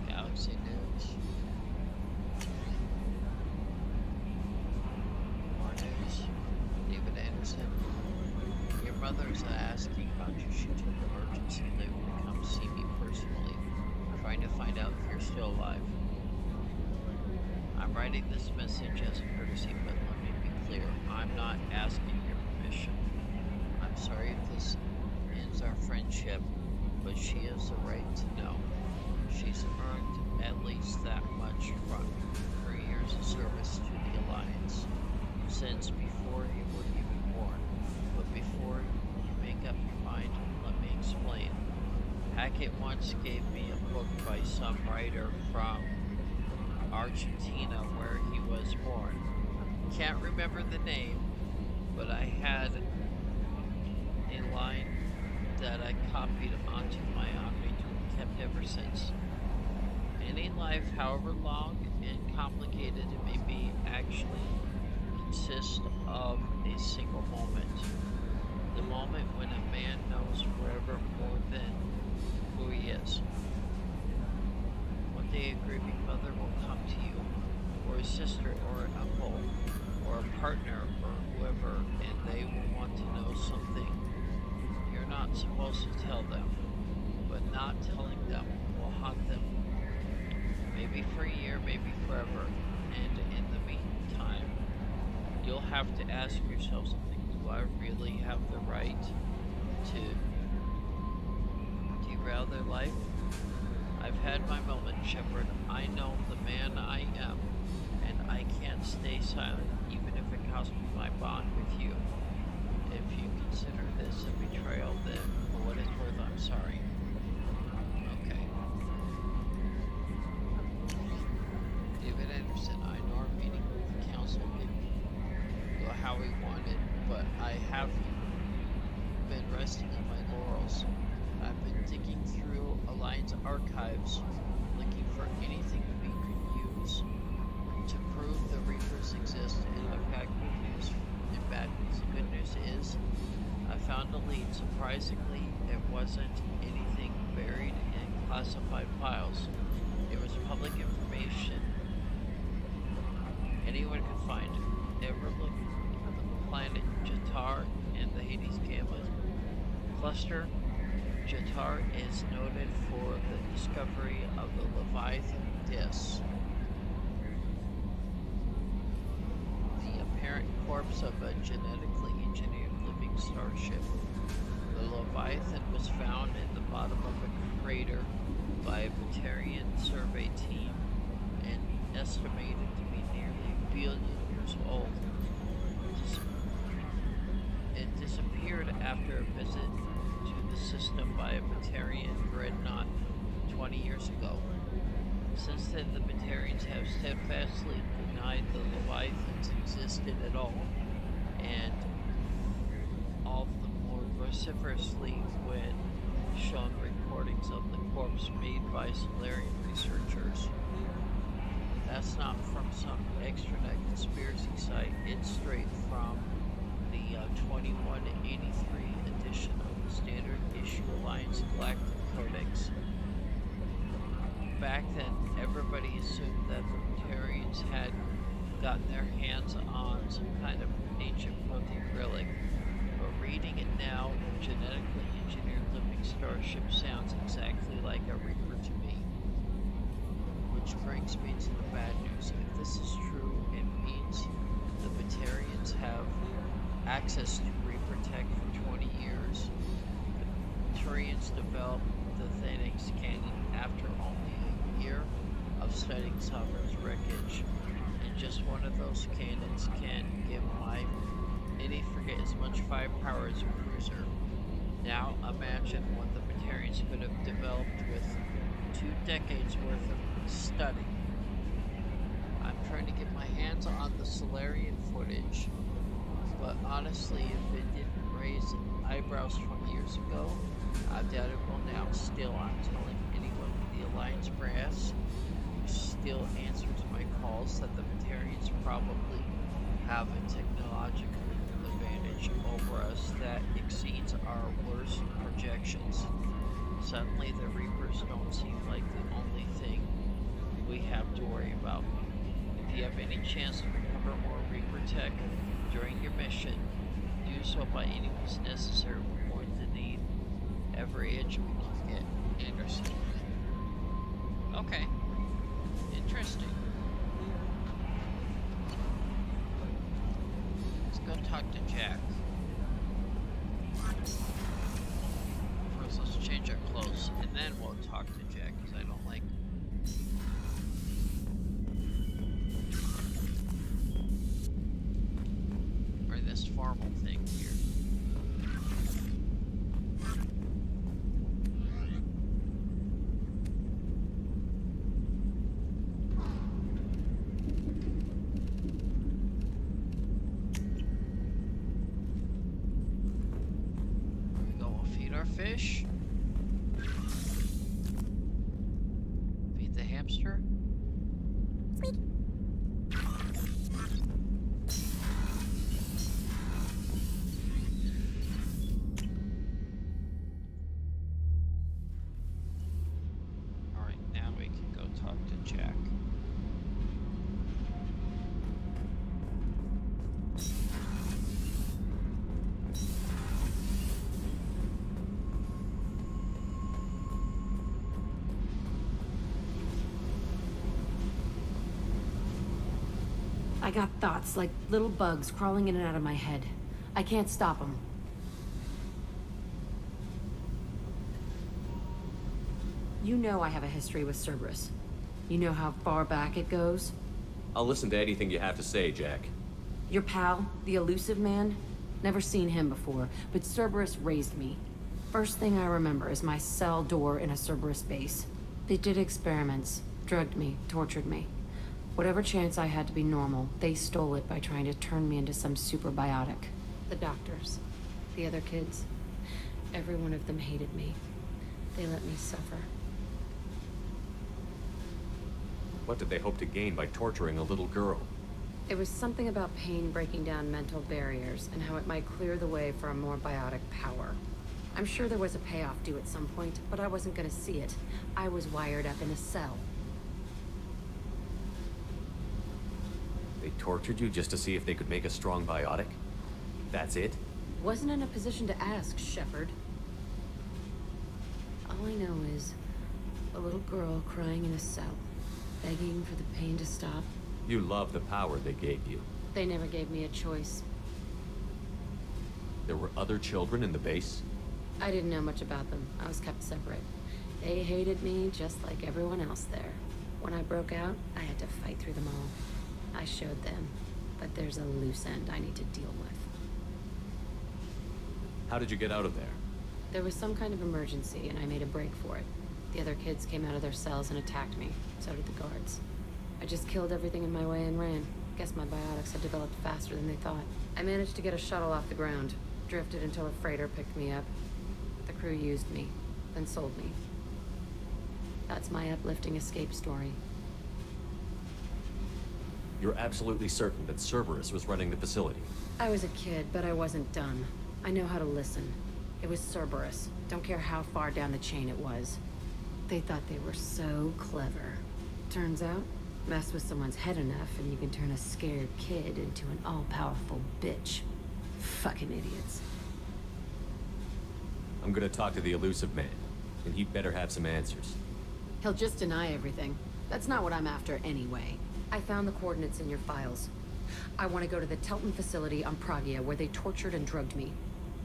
Galaxy news. More news. David Anderson. Your mother's asking about you. She took emergency leave to come see me personally. Trying to find out if you're still alive. I'm writing this message as a courtesy, but let me be clear. I'm not asking your permission. I'm sorry if this ends our friendship, but she has the right to know. She's earned at least that much from her years of service to the Alliance, since before you were even born. But before you make up your mind, let me explain. Hackett once gave me a book by some writer from Argentina where he was born. Can't remember the name, but I had a line that I copied onto my Omni and kept ever since. Any life, however long and complicated it may be, actually consists of a single moment. The moment when a man knows forever more than who he is. One day a grieving mother will come to you, or a sister, or an uncle, or a partner, or whoever, and they will want to know something you're not supposed to tell them, but not telling them will haunt them. Maybe for a year, maybe forever, and in the meantime, you'll have to ask yourself something. Do I really have the right to derail their life? I've had my moment, Shepard. I know the man I am, and I can't stay silent, even if it costs me my bond with you. If you consider this a betrayal, then for what it's worth, I'm sorry. Okay. David Anderson, I know our meeting with the council didn't go how we wanted, but I have been resting on my laurels. I've been digging through Alliance archives, looking for anything we could use to prove the Reapers exist, and I've got good news and bad news. The good news is I found a lead. Surprisingly, it wasn't anything buried in classified files. It was public information anyone could find. Ever look at the planet Jatar and the Hades Gamma cluster? Jatar is noted for the discovery of the Leviathan disc, the apparent corpse of a genetically engineered living starship. The Leviathan was found in the bottom of a crater by a Batarian survey team and estimated to be nearly a billion years old. It disappeared after a visit to the system by a Batarian dreadnought 20 years ago. Since then, the Batarians have steadfastly denied the Leviathans existed at all, and all the more vociferously when shown recordings of the corpse made by Solarian researchers. That's not from some extranet conspiracy site, it's straight from the 2183 edition of the Standard Issue Alliance Galactic Codex. Back then, everybody assumed that the Batarians had gotten their hands on some kind of ancient protein relic, but reading it now, genetically engineered living starship sounds exactly like a Reaper to me. Which brings me to the bad news. If this is true, it means the Batarians have access to Reaper tech for 20 years. The Batarians developed the Thanix cannon after only a year of studying Sovereign's wreckage, and just one of those cannons can give my any frigate as much firepower as a cruiser. Now imagine what the Batarians could have developed with 2 decades worth of study. I'm trying to get my hands on the Solarian footage, but honestly, if it didn't raise eyebrows 20 years ago, I doubt it will now. Still, I'm telling anyone with the Alliance brass who still answers my calls that the Batarians probably have a technological advantage over us that exceeds our worst projections. Suddenly, the Reapers don't seem like the only thing we have to worry about. If you have any chance to recover more Reaper tech during your mission, do so by any means necessary. We're going to need every edge we can get. Anderson. Okay. Interesting. Let's go talk to Jack. First, let's change our clothes, and then we'll talk to Jack, because I don't like normal thing here. Fish. Feed the hamster. All right, now we can go talk to Jack. I got thoughts like little bugs crawling in and out of my head. I can't stop them. You know I have a history with Cerberus. You know how far back it goes? I'll listen to anything you have to say, Jack. Your pal, the elusive man? Never seen him before, but Cerberus raised me. First thing I remember is my cell door in a Cerberus base. They did experiments, drugged me, tortured me. Whatever chance I had to be normal, they stole it by trying to turn me into some superbiotic. The doctors, the other kids, every one of them hated me. They let me suffer. What did they hope to gain by torturing a little girl? It was something about pain breaking down mental barriers and how it might clear the way for a more biotic power. I'm sure there was a payoff due at some point, but I wasn't gonna see it. I was wired up in a cell. They tortured you just to see if they could make a strong biotic? That's it? Wasn't in a position to ask, Shepard. All I know is a little girl crying in a cell, begging for the pain to stop. You love the power they gave you. They never gave me a choice. There were other children in the base? I didn't know much about them. I was kept separate. They hated me just like everyone else there. When I broke out, I had to fight through them all. I showed them, but there's a loose end I need to deal with. How did you get out of there? There was some kind of emergency, and I made a break for it. The other kids came out of their cells and attacked me. So did the guards. I just killed everything in my way and ran. Guess my biotics had developed faster than they thought. I managed to get a shuttle off the ground. Drifted until a freighter picked me up. The crew used me, then sold me. That's my uplifting escape story. You're absolutely certain that Cerberus was running the facility? I was a kid, but I wasn't dumb. I know how to listen. It was Cerberus. Don't care how far down the chain it was. They thought they were so clever. Turns out, mess with someone's head enough and you can turn a scared kid into an all-powerful bitch. Fucking idiots. I'm gonna talk to the elusive man, and he'd better have some answers. He'll just deny everything. That's not what I'm after anyway. I found the coordinates in your files. I want to go to the Telton facility on Pragia where they tortured and drugged me.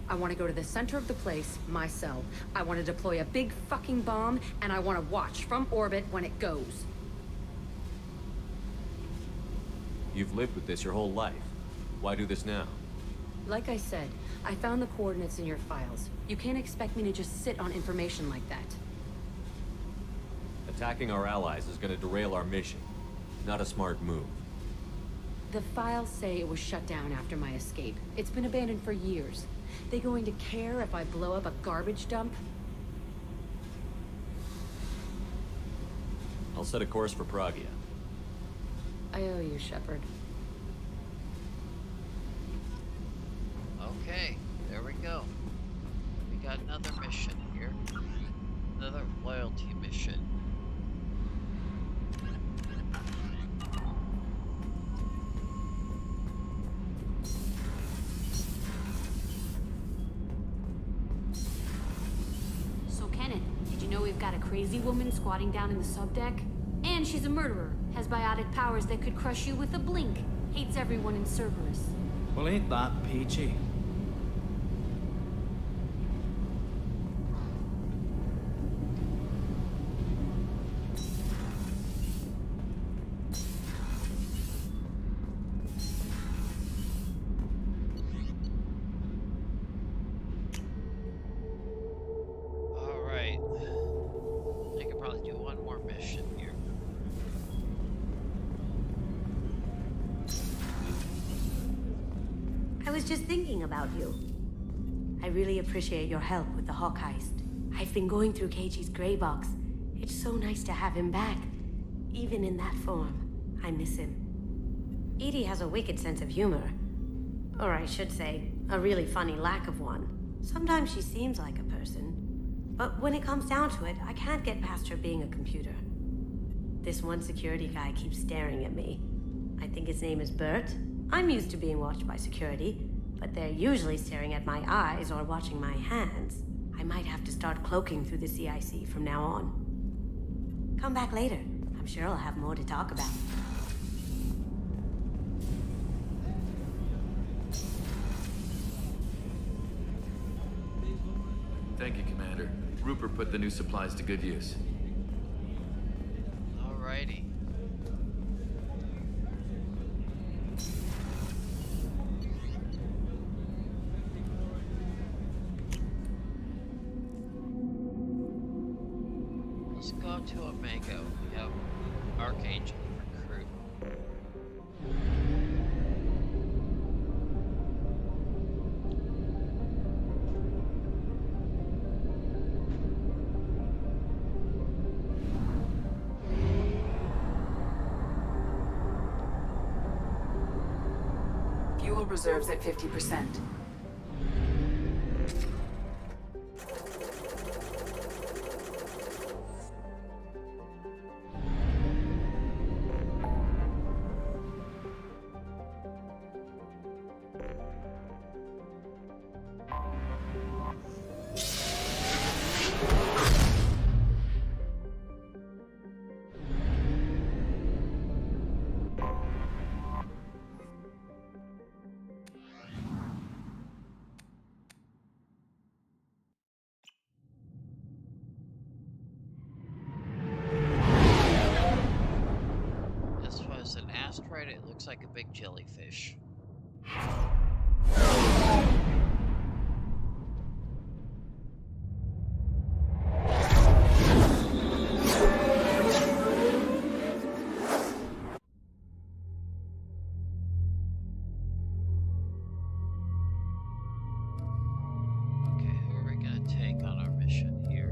I want to go to the center of the place, my cell. I want to deploy a big fucking bomb, and I want to watch from orbit when it goes. You've lived with this your whole life. Why do this now? Like I said, I found the coordinates in your files. You can't expect me to just sit on information like that. Attacking our allies is gonna derail our mission. Not a smart move. The files say it was shut down after my escape. It's been abandoned for years. They going to care if I blow up a garbage dump? I'll set a course for Pragia. I owe you, Shepard. Okay, there we go. We got another mission here. Another loyalty mission. So Kenneth, did you know we've got a crazy woman squatting down in the subdeck? And she's a murderer, has biotic powers that could crush you with a blink, hates everyone in Cerberus. Well, ain't that peachy? was just thinking about you. I really appreciate your help with the Hawk heist. I've been going through Keiichi's gray box. It's so nice to have him back, even in that form. I miss him. Edie has a wicked sense of humor. Or I should say, a really funny lack of one. Sometimes she seems like a person. But when it comes down to it, I can't get past her being a computer. This one security guy keeps staring at me. I think his name is Bert. I'm used to being watched by security, but they're usually staring at my eyes or watching my hands. I might have to start cloaking through the CIC from now on. Come back later. I'm sure I'll have more to talk about. Thank you, Commander. Rupert put the new supplies to good use. Alrighty. Let's go to Omega. We have Archangel recruit. Fuel reserves at 50%. An asteroid, it looks like a big jellyfish. Okay, who are we gonna take on our mission here?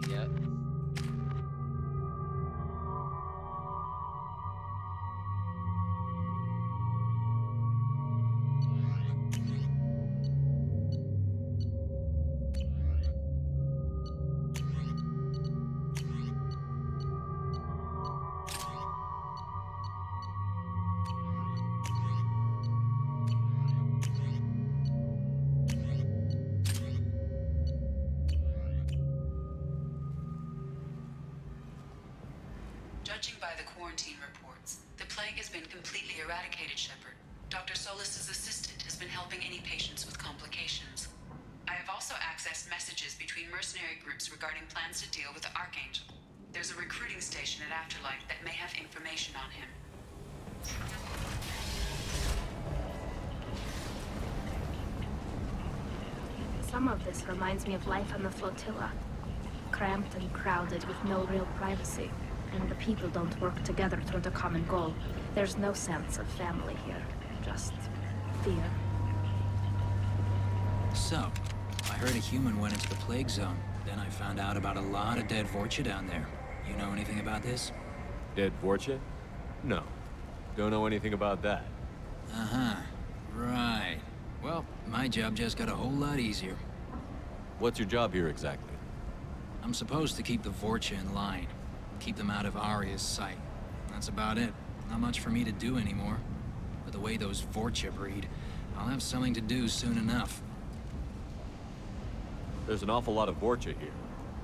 Yet. Judging by the quarantine reports, the plague has been completely eradicated, Shepard. Dr. Solis's assistant has been helping any patients with complications. I have also accessed messages between mercenary groups regarding plans to deal with the Archangel. There's a recruiting station at Afterlife that may have information on him. Some of this reminds me of life on the flotilla. Cramped and crowded with no real privacy. And the people don't work together toward a common goal. There's no sense of family here. Just fear. So, I heard a human went into the plague zone. Then I found out about a lot of dead Vorcha down there. You know anything about this? Dead Vorcha? No. Don't know anything about that. Uh-huh. Right. Well, my job just got a whole lot easier. What's your job here exactly? I'm supposed to keep the Vorcha in line. Keep them out of Arya's sight. That's about it. Not much for me to do anymore. But the way those Vorcha breed, I'll have something to do soon enough. There's an awful lot of Vorcha here.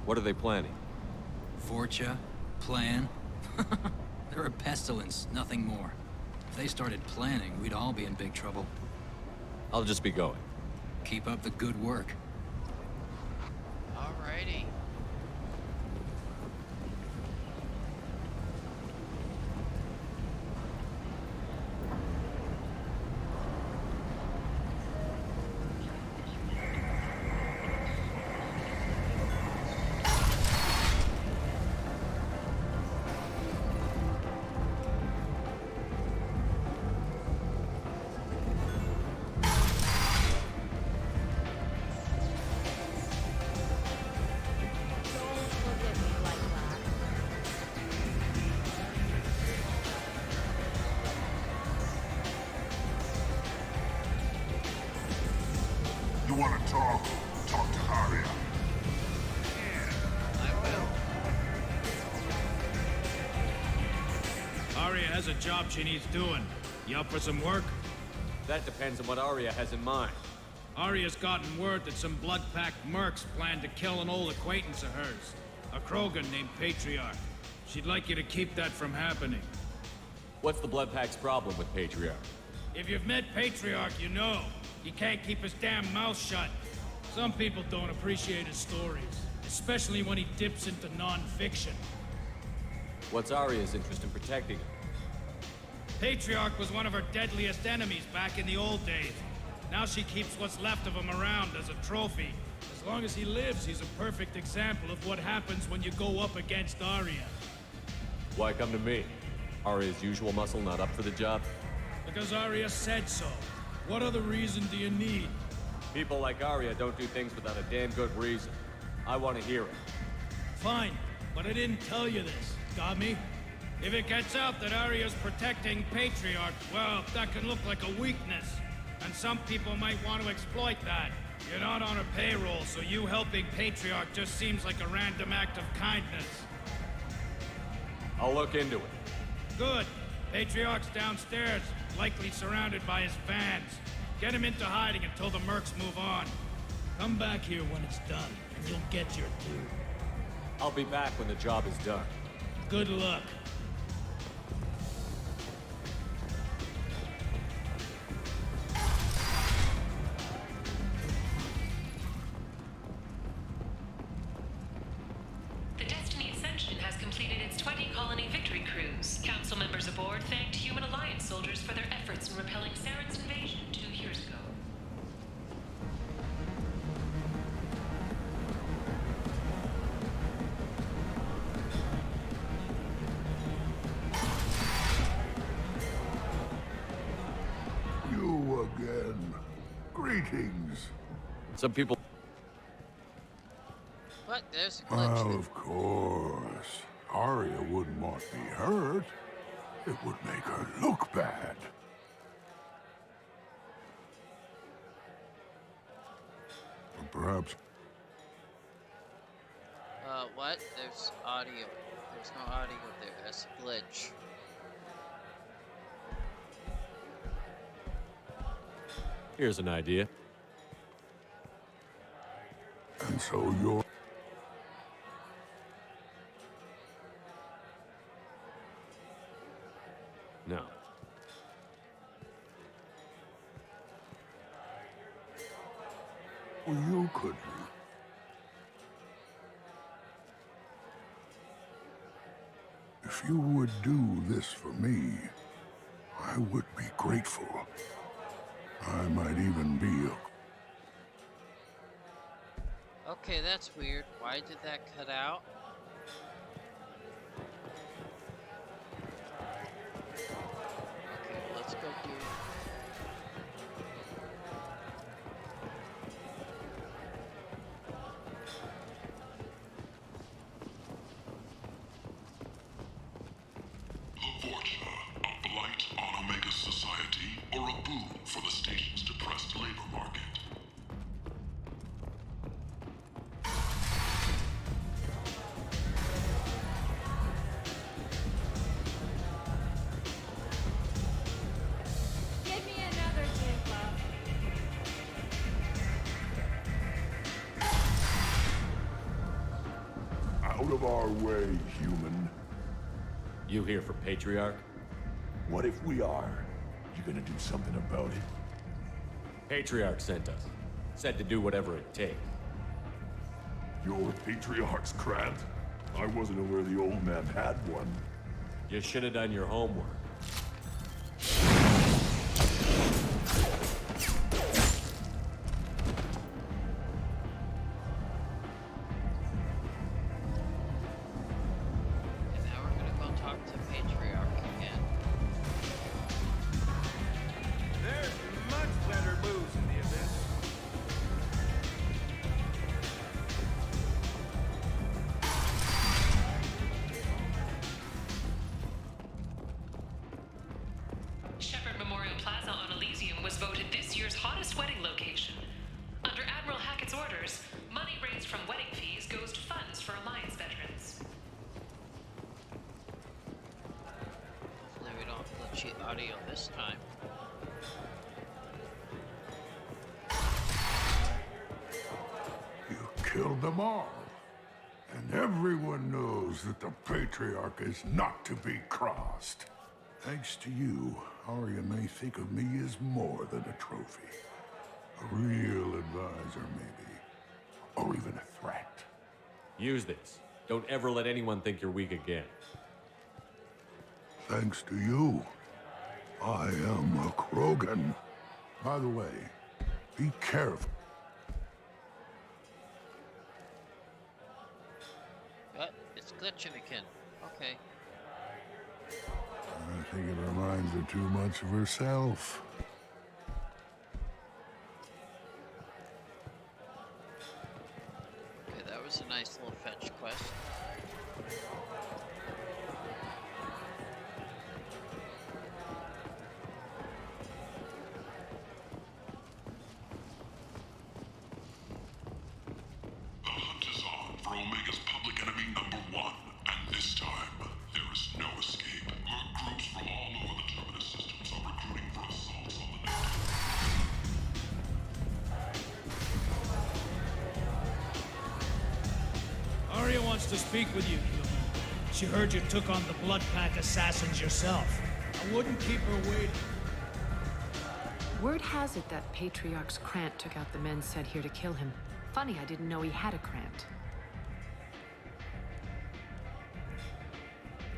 What are they planning? Vorcha? Plan? They're a pestilence, nothing more. If they started planning, we'd all be in big trouble. I'll just be going. Keep up the good work. Alrighty. You want to talk? Talk to Arya. Arya has a job she needs doing. You up for some work? That depends on what Arya has in mind. Arya's gotten word that some blood-packed mercs plan to kill an old acquaintance of hers. A Krogan named Patriarch. She'd like you to keep that from happening. What's the Bloodpack's problem with Patriarch? If you've met Patriarch, you know. He can't keep his damn mouth shut. Some people don't appreciate his stories, especially when he dips into non-fiction. What's Arya's interest in protecting him? Patriarch was one of her deadliest enemies back in the old days. Now she keeps what's left of him around as a trophy. As long as he lives, he's a perfect example of what happens when you go up against Arya. Why come to me? Arya's usual muscle not up for the job? Because Arya said so. What other reason do you need? People like Arya don't do things without a damn good reason. I want to hear it. Fine, but I didn't tell you this. Got me? If it gets out that Arya's protecting Patriarch, well, that can look like a weakness. And some people might want to exploit that. You're not on her payroll, so you helping Patriarch just seems like a random act of kindness. I'll look into it. Good. Patriarch's downstairs, likely surrounded by his fans. Get him into hiding until the mercs move on. Come back here when it's done, and you'll get your due. I'll be back when the job is done. Good luck. The Destiny Ascension has completed its 20-colony victory cruise. Council members aboard thanked Human Alliance soldiers for their efforts in repelling Saren's invasion 2 years ago. You again. Greetings. Some people... What? There's a glitch. Well, of course. Arya wouldn't want me hurt. It would make her look bad. Or perhaps... What? There's audio. There's no audio there. That's a glitch. Here's an idea. And so you're... No. Well, you couldn't. If you would do this for me, I would be grateful. I might even be a... Okay, that's weird. Why did that cut out? Okay, let's go here. The Vorcha, a blight on Omega's society, or a boon for the station's depressed labor market. Give me another drink, love. Out of our way, human. You here for Patriarch? What if we are? You gonna do something about it? Patriarch sent us. Said to do whatever it takes. Your Patriarch's Grant? I wasn't aware the old man had one. You should have done your homework. And now we're gonna go talk to Patriarch again. There's much better moves in the event. Shepard Memorial Plaza on Elysium was voted this year's hottest wedding location. Under Admiral Hackett's orders, money raised from wedding fees goes to funds for Alliance veterans. Hopefully we don't have glitchy audio this time. You killed them all. And everyone knows that the Patriarch is not to be crossed. Thanks to you, Arya may think of me as more than a trophy. A real advisor, maybe. Or even a threat. Use this. Don't ever let anyone think you're weak again. Thanks to you, I am a Krogan. By the way, be careful. But it's glitching again. Okay. I think it reminds her too much of herself. Okay, that was a nice little fetch quest. The hunt is on for Omega's public enemy #1, and this time, there is no escape. Merc groups from all over the Terminus systems are recruiting for assaults on the network. Arya wants to speak with you, human. She heard you took on the Blood Pack assassins yourself. I wouldn't keep her waiting. Word has it that Patriarch's Krant took out the men sent here to kill him. Funny, I didn't know he had a Krant.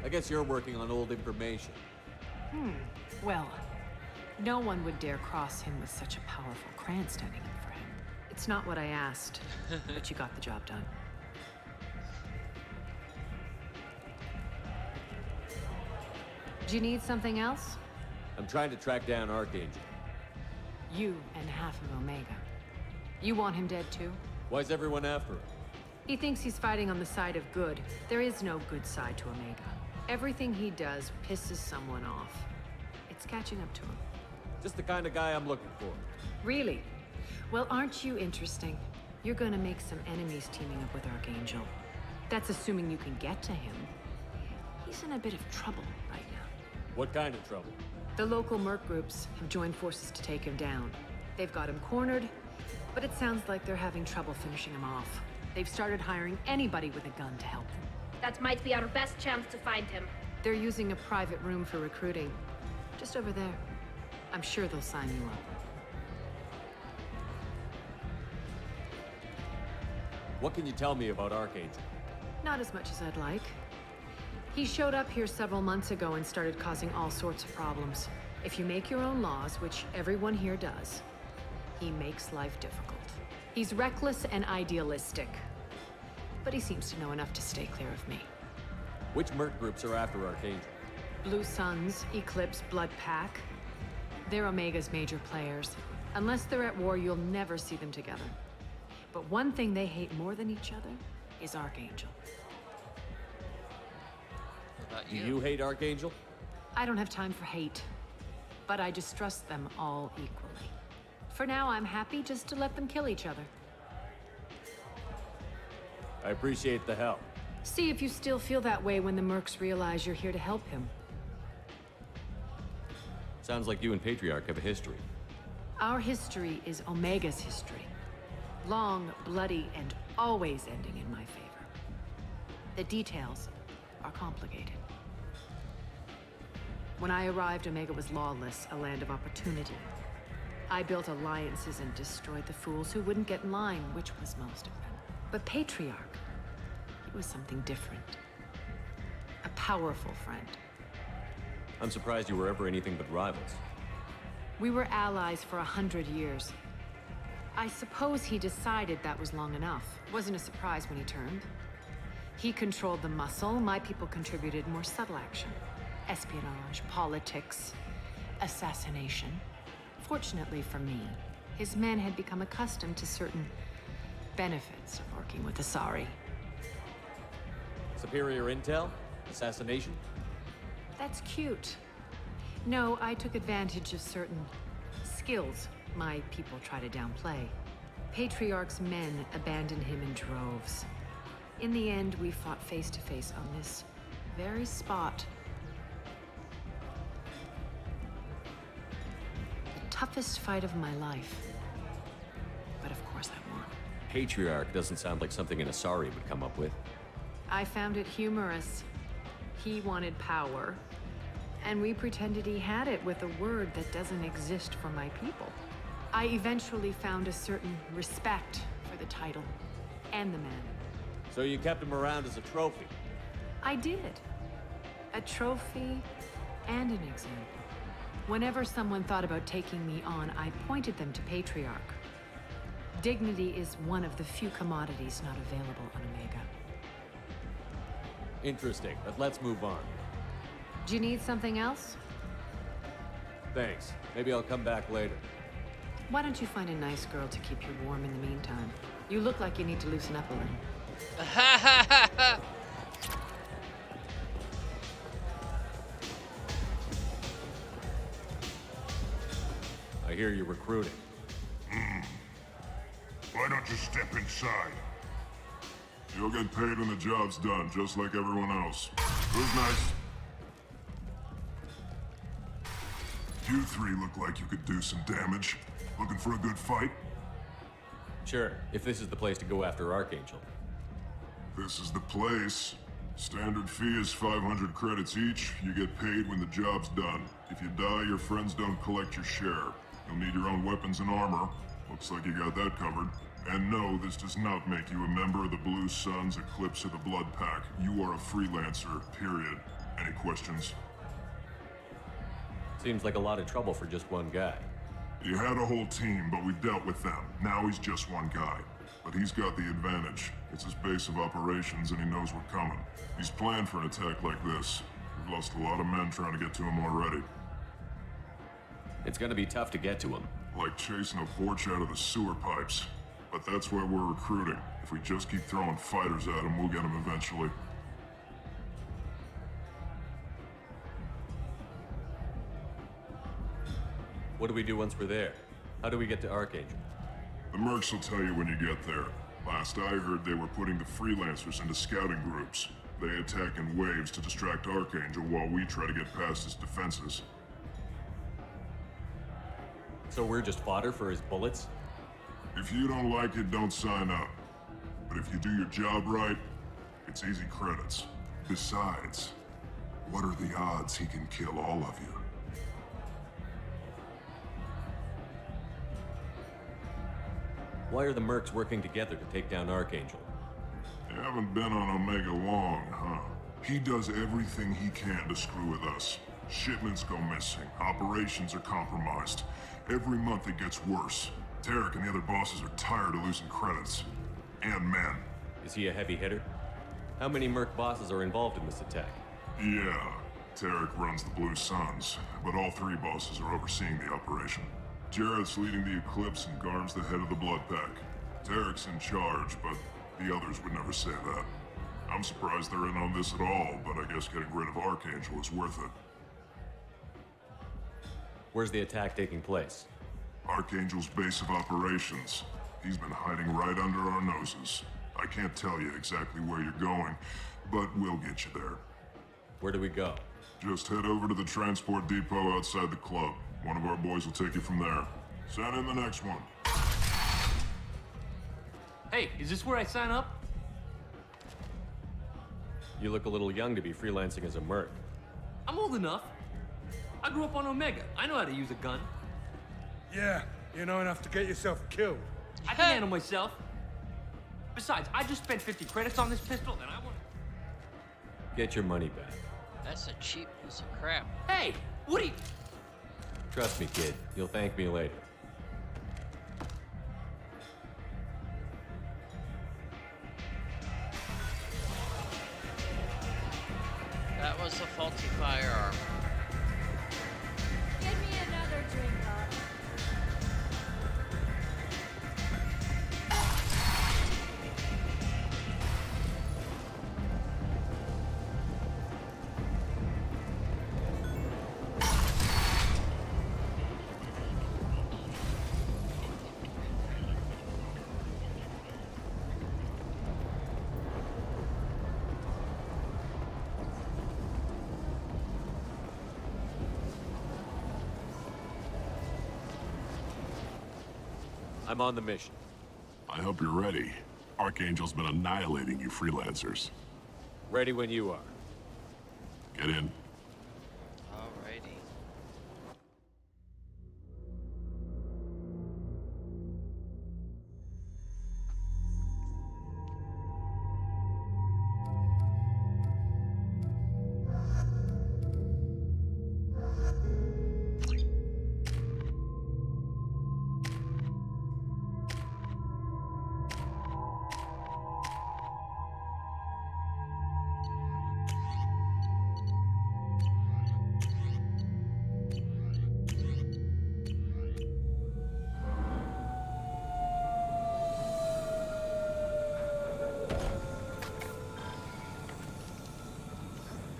I guess you're working on old information. Well, no one would dare cross him with such a powerful Krant standing up for him. It's not what I asked, but you got the job done. Do you need something else? I'm trying to track down Archangel. You and half of Omega. You want him dead too? Why's everyone after him? He thinks he's fighting on the side of good. There is no good side to Omega. Everything he does pisses someone off. It's catching up to him. Just the kind of guy I'm looking for. Really? Well, aren't you interesting? You're gonna make some enemies teaming up with Archangel. That's assuming you can get to him. He's in a bit of trouble right now. What kind of trouble? The local merc groups have joined forces to take him down. They've got him cornered, but it sounds like they're having trouble finishing him off. They've started hiring anybody with a gun to help them. That might be our best chance to find him. They're using a private room for recruiting. Just over there. I'm sure they'll sign you up. What can you tell me about Archangel? Not as much as I'd like. He showed up here several months ago and started causing all sorts of problems. If you make your own laws, which everyone here does, he makes life difficult. He's reckless and idealistic. But he seems to know enough to stay clear of me. Which merc groups are after Archangel? Blue Suns, Eclipse, Blood Pack. They're Omega's major players. Unless they're at war, you'll never see them together. But one thing they hate more than each other is Archangel. Do you hate Archangel? I don't have time for hate, but I distrust them all equally. For now, I'm happy just to let them kill each other. I appreciate the help. See if you still feel that way when the mercs realize you're here to help him. Sounds like you and Patriarch have a history. Our history is Omega's history. Long, bloody, and always ending in my favor. The details are complicated. When I arrived, Omega was lawless, a land of opportunity. I built alliances and destroyed the fools who wouldn't get in line, which was most of them. But Patriarch, it was something different. A powerful friend. I'm surprised you were ever anything but rivals. We were allies for 100 years. I suppose he decided that was long enough. Wasn't a surprise when he turned. He controlled the muscle, my people contributed more subtle action. Espionage, politics, assassination. Fortunately for me, his men had become accustomed to certain benefits of working with Asari. Superior intel? Assassination? That's cute. No, I took advantage of certain skills my people try to downplay. Patriarch's men abandoned him in droves. In the end, we fought face to face on this very spot. The toughest fight of my life. But of course I won. Patriarch doesn't sound like something an Asari would come up with. I found it humorous. He wanted power, and we pretended he had it with a word that doesn't exist for my people. I eventually found a certain respect for the title and the man. So you kept him around as a trophy? I did. A trophy and an example. Whenever someone thought about taking me on, I pointed them to Patriarch. Dignity is one of the few commodities not available on Omega. Interesting, but let's move on. Do you need something else? Thanks. Maybe I'll come back later. Why don't you find a nice girl to keep you warm in the meantime? You look like you need to loosen up a little. I hear you're recruiting. Why don't you step inside? You'll get paid when the job's done, just like everyone else. Who's nice? You three look like you could do some damage. Looking for a good fight? Sure, if this is the place to go after Archangel. This is the place. Standard fee is 500 credits each. You get paid when the job's done. If you die, your friends don't collect your share. You'll need your own weapons and armor. Looks like you got that covered. And no, this does not make you a member of the Blue Suns, Eclipse, or the Blood Pack. You are a freelancer, period. Any questions? Seems like a lot of trouble for just one guy. You had a whole team, but we dealt with them. Now he's just one guy. But he's got the advantage. It's his base of operations and he knows we're coming. He's planned for an attack like this. We've lost a lot of men trying to get to him already. It's gonna be tough to get to him. Like chasing a porch out of the sewer pipes. But that's why we're recruiting. If we just keep throwing fighters at him, we'll get him eventually. What do we do once we're there? How do we get to Archangel? The mercs will tell you when you get there. Last I heard, they were putting the freelancers into scouting groups. They attack in waves to distract Archangel while we try to get past his defenses. So we're just fodder for his bullets? If you don't like it, don't sign up. But if you do your job right, it's easy credits. Besides, what are the odds he can kill all of you? Why are the mercs working together to take down Archangel? You haven't been on Omega long, huh? He does everything he can to screw with us. Shipments go missing, operations are compromised. Every month it gets worse. Tarek and the other bosses are tired of losing credits. And men. Is he a heavy hitter? How many merc bosses are involved in this attack? Yeah, Tarek runs the Blue Suns, but all three bosses are overseeing the operation. Jarrett's leading the Eclipse and Garm's the head of the Blood Pack. Tarek's in charge, but the others would never say that. I'm surprised they're in on this at all, but I guess getting rid of Archangel is worth it. Where's the attack taking place? Archangel's base of operations. He's been hiding right under our noses. I can't tell you exactly where you're going, but we'll get you there. Where do we go? Just head over to the transport depot outside the club. One of our boys will take you from there. Send in the next one. Hey, is this where I sign up? You look a little young to be freelancing as a merc. I'm old enough. I grew up on Omega. I know how to use a gun. Yeah, you know enough to get yourself killed. I can handle myself. Besides, I just spent 50 credits on this pistol, and I want... Get your money back. That's a cheap piece of crap. Hey, what are you... Trust me, kid. You'll thank me later. That was a faulty firearm. Give me another drink, Bob. I'm on the mission. I hope you're ready. Archangel's been annihilating you freelancers. Ready when you are. Get in. Alrighty.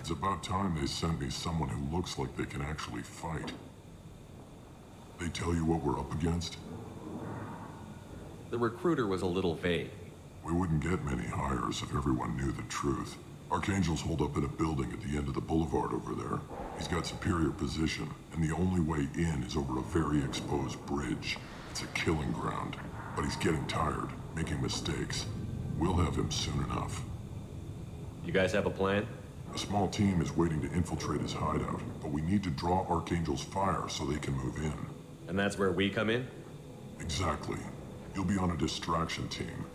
It's about time they sent me someone who looks like they can actually fight. They tell you what we're up against? The recruiter was a little vague. We wouldn't get many hires if everyone knew the truth. Archangel's holed up in a building at the end of the boulevard over there. He's got superior position, and the only way in is over a very exposed bridge. It's a killing ground, but he's getting tired, making mistakes. We'll have him soon enough. You guys have a plan? A small team is waiting to infiltrate his hideout, but we need to draw Archangel's fire so they can move in. And that's where we come in? Exactly. You'll be on a distraction team.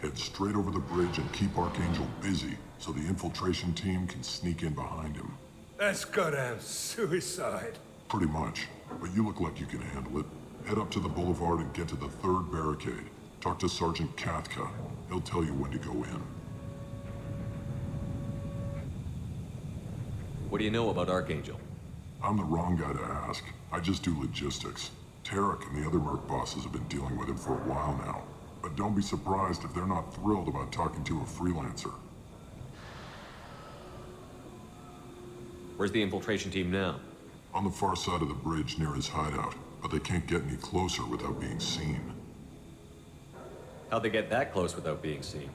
Head straight over the bridge and keep Archangel busy so the infiltration team can sneak in behind him. That's goddamn suicide. Pretty much, but you look like you can handle it. Head up to the boulevard and get to the third barricade. Talk to Sergeant Katka. He'll tell you when to go in. What do you know about Archangel? I'm the wrong guy to ask. I just do logistics. Tarek and the other merc bosses have been dealing with him for a while now. But don't be surprised if they're not thrilled about talking to a freelancer. Where's the infiltration team now? On the far side of the bridge near his hideout, but they can't get any closer without being seen. How'd they get that close without being seen?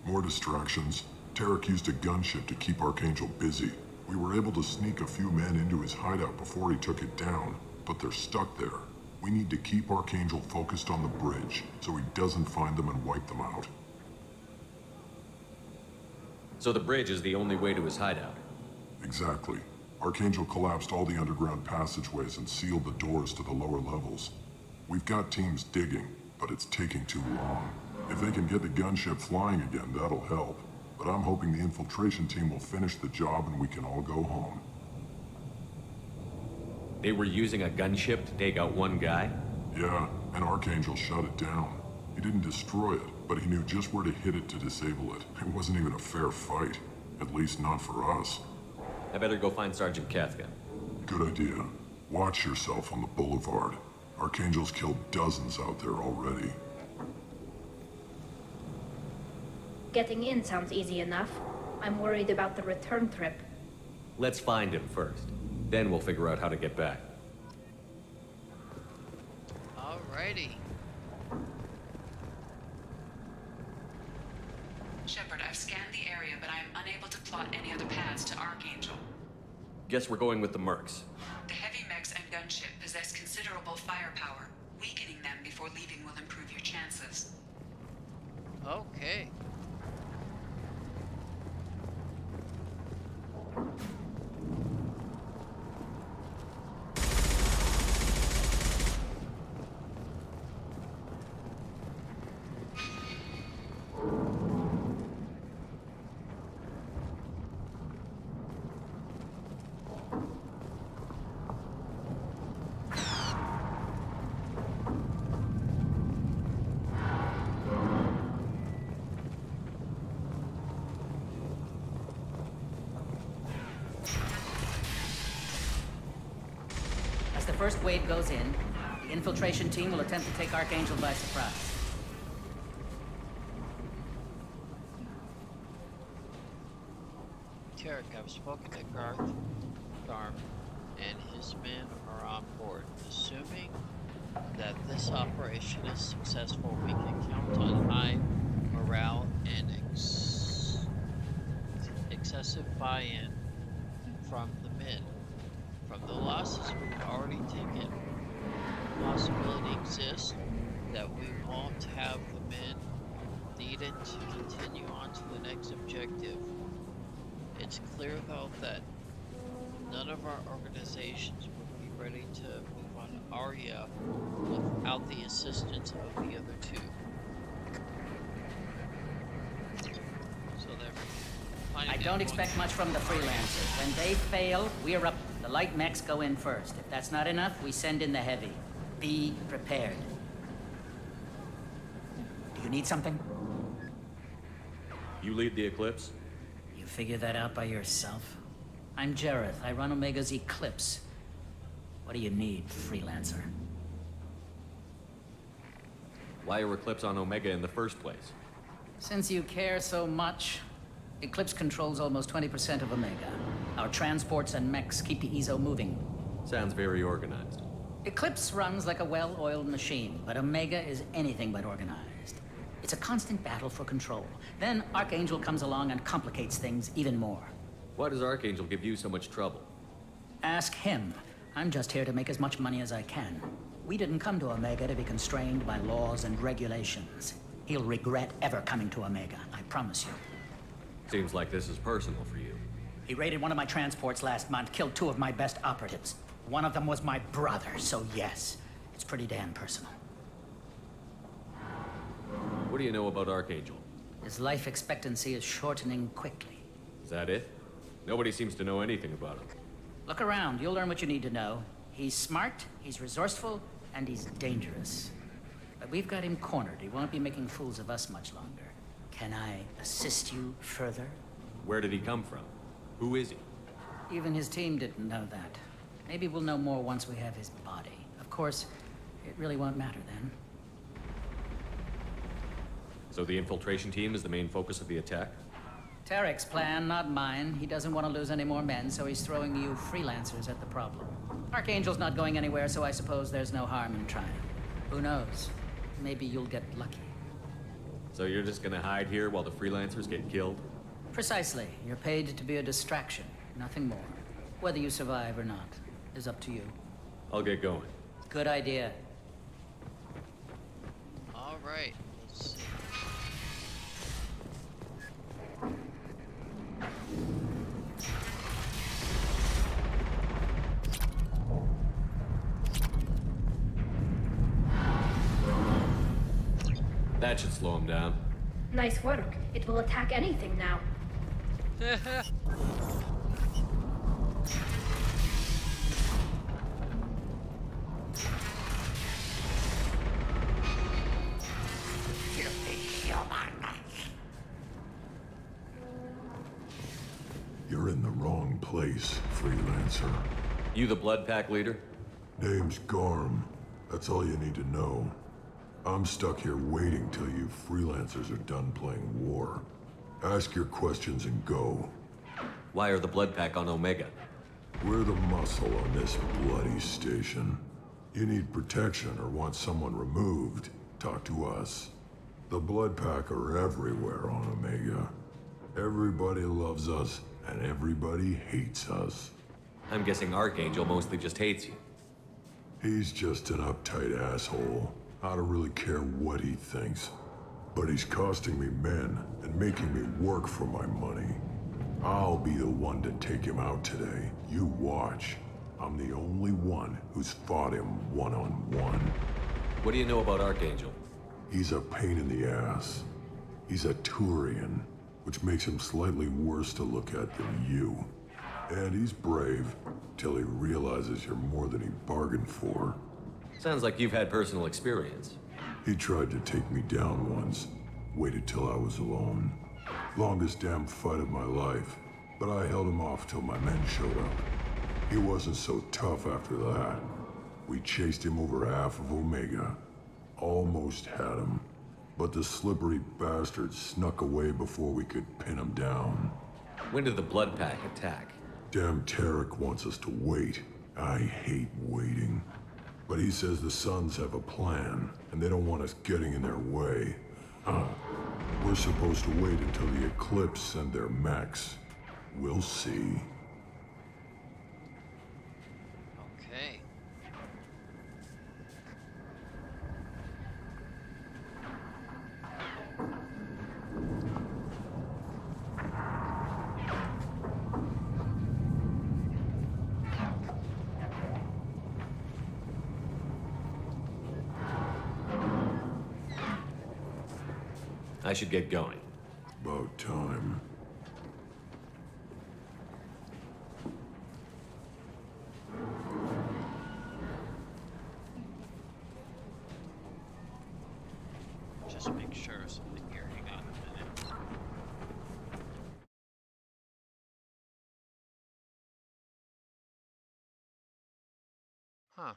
More distractions. Tarek used a gunship to keep Archangel busy. We were able to sneak a few men into his hideout before he took it down, but they're stuck there. We need to keep Archangel focused on the bridge, so he doesn't find them and wipe them out. So the bridge is the only way to his hideout? Exactly. Archangel collapsed all the underground passageways and sealed the doors to the lower levels. We've got teams digging, but it's taking too long. If they can get the gunship flying again, that'll help. But I'm hoping the infiltration team will finish the job and we can all go home. They were using a gunship to take out one guy? Yeah, and Archangel shut it down. He didn't destroy it, but he knew just where to hit it to disable it. It wasn't even a fair fight. At least not for us. I better go find Sergeant Katka. Good idea. Watch yourself on the boulevard. Archangel's killed dozens out there already. Getting in sounds easy enough. I'm worried about the return trip. Let's find him first. Then we'll figure out how to get back. Alrighty. Shepard, I've scanned the area, but I am unable to plot any other paths to Archangel. Guess we're going with the mercs. The heavy mechs and gunship possess considerable firepower. Weakening them before leaving will improve your chances. Okay. first wave goes in, the infiltration team will attempt to take Archangel by surprise. Tarek, I've spoken to Garth, Garm, and his men are on board. Assuming that this operation is successful, we can count on high morale and excessive buy-in from the men. From the losses we've already taken, the possibility exists that we won't have the men needed to continue on to the next objective. It's clear, though, that none of our organizations would be ready to move on Arya without the assistance of the other two. So I don't expect much from the freelancers. When they fail, we erupt. The light mechs go in first. If that's not enough, we send in the heavy. Be prepared. Do you need something? You lead the Eclipse? You figure that out by yourself? I'm Jareth. I run Omega's Eclipse. What do you need, freelancer? Why are Eclipse on Omega in the first place? Since you care so much, Eclipse controls almost 20% of Omega. Our transports and mechs keep the EZO moving. Sounds very organized. Eclipse runs like a well-oiled machine, but Omega is anything but organized. It's a constant battle for control. Then Archangel comes along and complicates things even more. Why does Archangel give you so much trouble? Ask him. I'm just here to make as much money as I can. We didn't come to Omega to be constrained by laws and regulations. He'll regret ever coming to Omega, I promise you. Seems like this is personal for you. He raided one of my transports last month, killed 2 of my best operatives. One of them was my brother, so yes, it's pretty damn personal. What do you know about Archangel? His life expectancy is shortening quickly. Is that it? Nobody seems to know anything about him. Look around, you'll learn what you need to know. He's smart, he's resourceful, and he's dangerous. But we've got him cornered. He won't be making fools of us much longer. Can I assist you further? Where did he come from? Who is he? Even his team didn't know that. Maybe we'll know more once we have his body. Of course, it really won't matter then. So the infiltration team is the main focus of the attack? Tarek's plan, not mine. He doesn't want to lose any more men, so he's throwing you freelancers at the problem. Archangel's not going anywhere, so I suppose there's no harm in trying. Who knows? Maybe you'll get lucky. So you're just gonna hide here while the freelancers get killed? Precisely. You're paid to be a distraction, nothing more. Whether you survive or not is up to you. I'll get going. Good idea. All right, let's see. That should slow him down. Nice work. It will attack anything now. You're in the wrong place, freelancer. You the Blood Pack leader? Name's Garm. That's all you need to know. I'm stuck here waiting till you freelancers are done playing war. Ask your questions and go. Why are the Blood Pack on Omega? We're the muscle on this bloody station. You need protection or want someone removed, talk to us. The Blood Pack are everywhere on Omega. Everybody loves us, and everybody hates us. I'm guessing Archangel mostly just hates you. He's just an uptight asshole. I don't really care what he thinks. But he's costing me men and making me work for my money. I'll be the one to take him out today. You watch. I'm the only one who's fought him one-on-one. What do you know about Archangel? He's a pain in the ass. He's a Turian, which makes him slightly worse to look at than you. And he's brave, till he realizes you're more than he bargained for. Sounds like you've had personal experience. He tried to take me down once. Waited till I was alone. Longest damn fight of my life. But I held him off till my men showed up. He wasn't so tough after that. We chased him over half of Omega. Almost had him. But the slippery bastard snuck away before we could pin him down. When did the Blood Pack attack? Damn Tarek wants us to wait. I hate waiting. But he says the Suns have a plan, and they don't want us getting in their way. We're supposed to wait until the Eclipse send their mechs. We'll see. Okay. I should get going. About time. Just make sure of something here. Hang on a minute. Huh.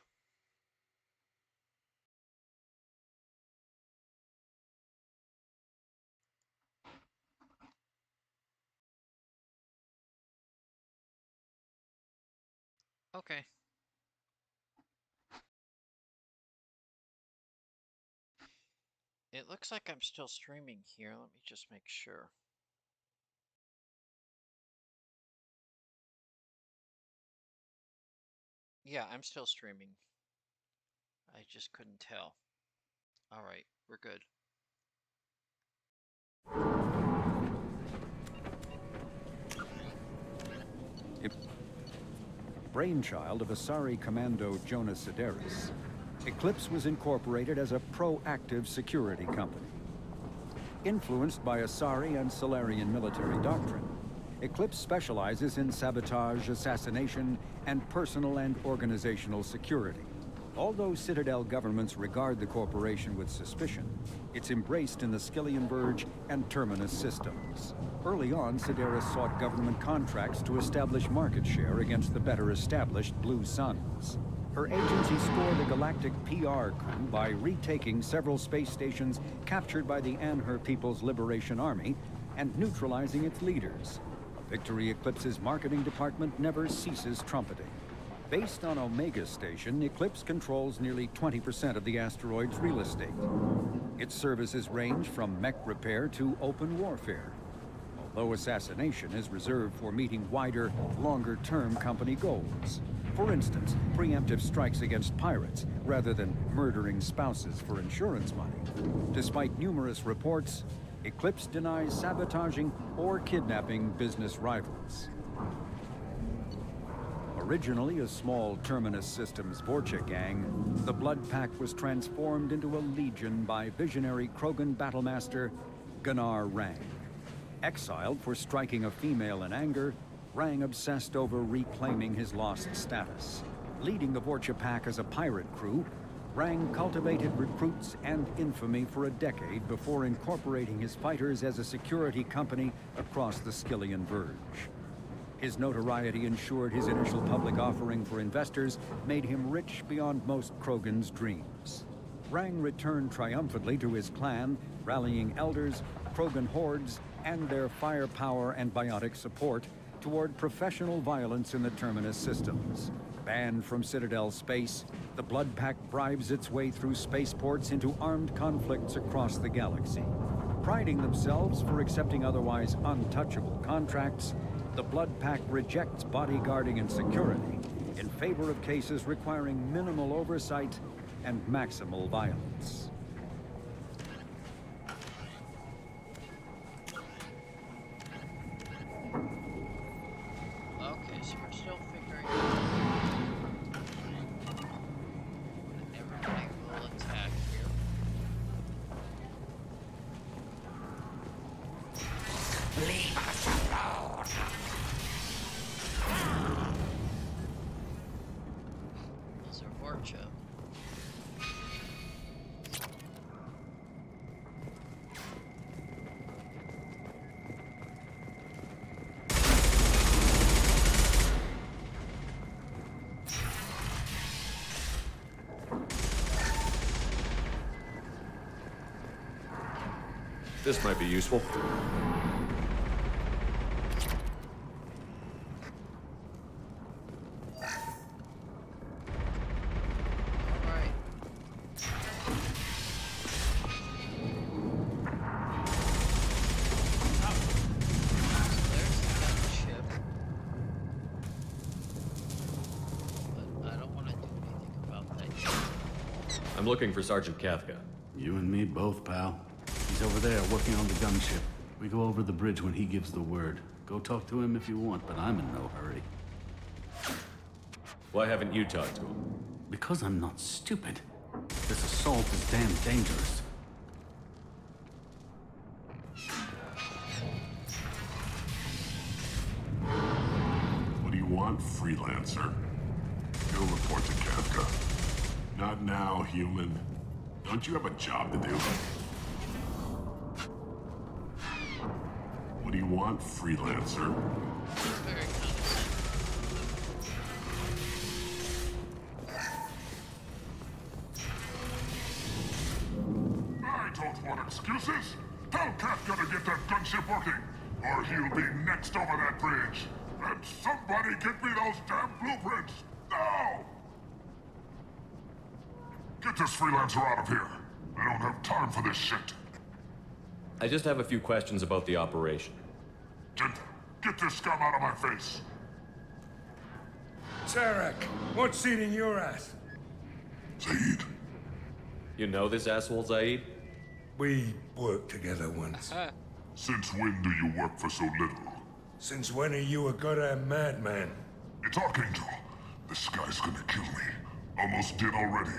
Okay. It looks like I'm still streaming here. Let me just make sure. Yeah, I'm still streaming. I just couldn't tell. All right, we're good. Brainchild of Asari Commando Jonas Sedaris, Eclipse was incorporated as a proactive security company. Influenced by Asari and Solarian military doctrine, Eclipse specializes in sabotage, assassination, and personal and organizational security. Although Citadel governments regard the corporation with suspicion, it's embraced in the Skillian Verge and Terminus systems. Early on, Sedaris sought government contracts to establish market share against the better-established Blue Suns. Her agency scored a galactic PR coup by retaking several space stations captured by the Anhur People's Liberation Army and neutralizing its leaders. A victory Eclipse's marketing department never ceases trumpeting. Based on Omega Station, Eclipse controls nearly 20% of the asteroid's real estate. Its services range from mech repair to open warfare, although assassination is reserved for meeting wider, longer-term company goals. For instance, preemptive strikes against pirates, rather than murdering spouses for insurance money. Despite numerous reports, Eclipse denies sabotaging or kidnapping business rivals. Originally a small Terminus Systems Vorcha gang, the Blood Pack was transformed into a legion by visionary Krogan battlemaster Gunnar Rang. Exiled for striking a female in anger, Rang obsessed over reclaiming his lost status. Leading the Vorcha Pack as a pirate crew, Rang cultivated recruits and infamy for a decade before incorporating his fighters as a security company across the Skillian Verge. His notoriety ensured his initial public offering for investors made him rich beyond most Krogan's dreams. Rang returned triumphantly to his clan, rallying elders, Krogan hordes, and their firepower and biotic support toward professional violence in the Terminus systems. Banned from Citadel space, the Blood Pack bribes its way through spaceports into armed conflicts across the galaxy. Priding themselves for accepting otherwise untouchable contracts, the Blood Pack rejects bodyguarding and security in favor of cases requiring minimal oversight and maximal violence. Okay, so we're still figuring out when everybody will attack here. Leave us alone! Those are Vorcha. This might be useful. I'm looking for Sergeant Kafka. You and me both, pal. He's over there working on the gunship. We go over the bridge when he gives the word. Go talk to him if you want, but I'm in no hurry. Why haven't you talked to him? Because I'm not stupid. This assault is damn dangerous. What do you want, freelancer? You'll report to Kafka. Not now, human. Don't you have a job to do? What do you want, freelancer? I don't want excuses. Tell Kafka to get that gunship working, or he'll be next over that bridge. And somebody get me those damn blueprints, now! Get this freelancer out of here. I don't have time for this shit. I just have a few questions about the operation. Genta, get this scum out of my face. Tarek, what's eating your ass? Zaid. You know this asshole, Zaid? We worked together once. Since when do you work for so little? Since when are you a goddamn madman? It's Archangel. This guy's gonna kill me. Almost did already.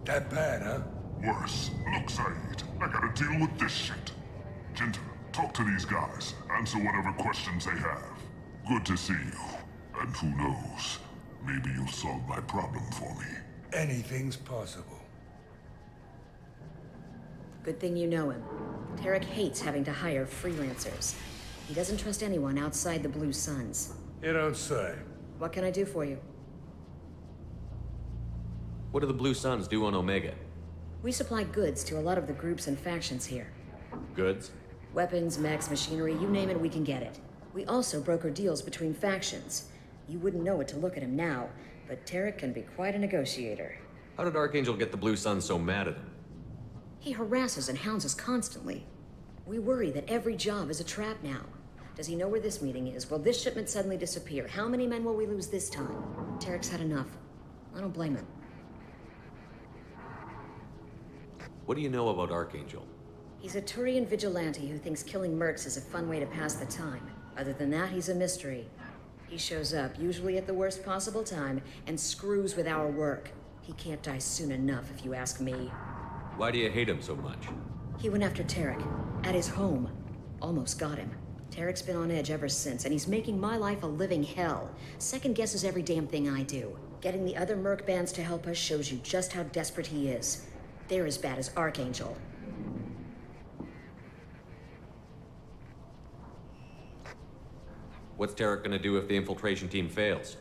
That bad, huh? Worse. Look, Zaid, I gotta deal with this shit. Genta, talk to these guys. Answer whatever questions they have. Good to see you. And who knows, maybe you'll solve my problem for me. Anything's possible. Good thing you know him. Tarek hates having to hire freelancers. He doesn't trust anyone outside the Blue Suns. You don't say. What can I do for you? What do the Blue Suns do on Omega? We supply goods to a lot of the groups and factions here. Goods? Weapons, mechs, machinery, you name it, we can get it. We also broker deals between factions. You wouldn't know it to look at him now, but Tarek can be quite a negotiator. How did Archangel get the Blue Suns so mad at him? He harasses and hounds us constantly. We worry that every job is a trap now. Does he know where this meeting is? Will this shipment suddenly disappear? How many men will we lose this time? Tarek's had enough. I don't blame him. What do you know about Archangel? He's a Turian vigilante who thinks killing mercs is a fun way to pass the time. Other than that, he's a mystery. He shows up, usually at the worst possible time, and screws with our work. He can't die soon enough, if you ask me. Why do you hate him so much? He went after Tarek, at his home. Almost got him. Tarek's been on edge ever since, and he's making my life a living hell. Second guesses every damn thing I do. Getting the other merc bands to help us shows you just how desperate he is. They're as bad as Archangel. What's Tarek gonna do if the infiltration team fails?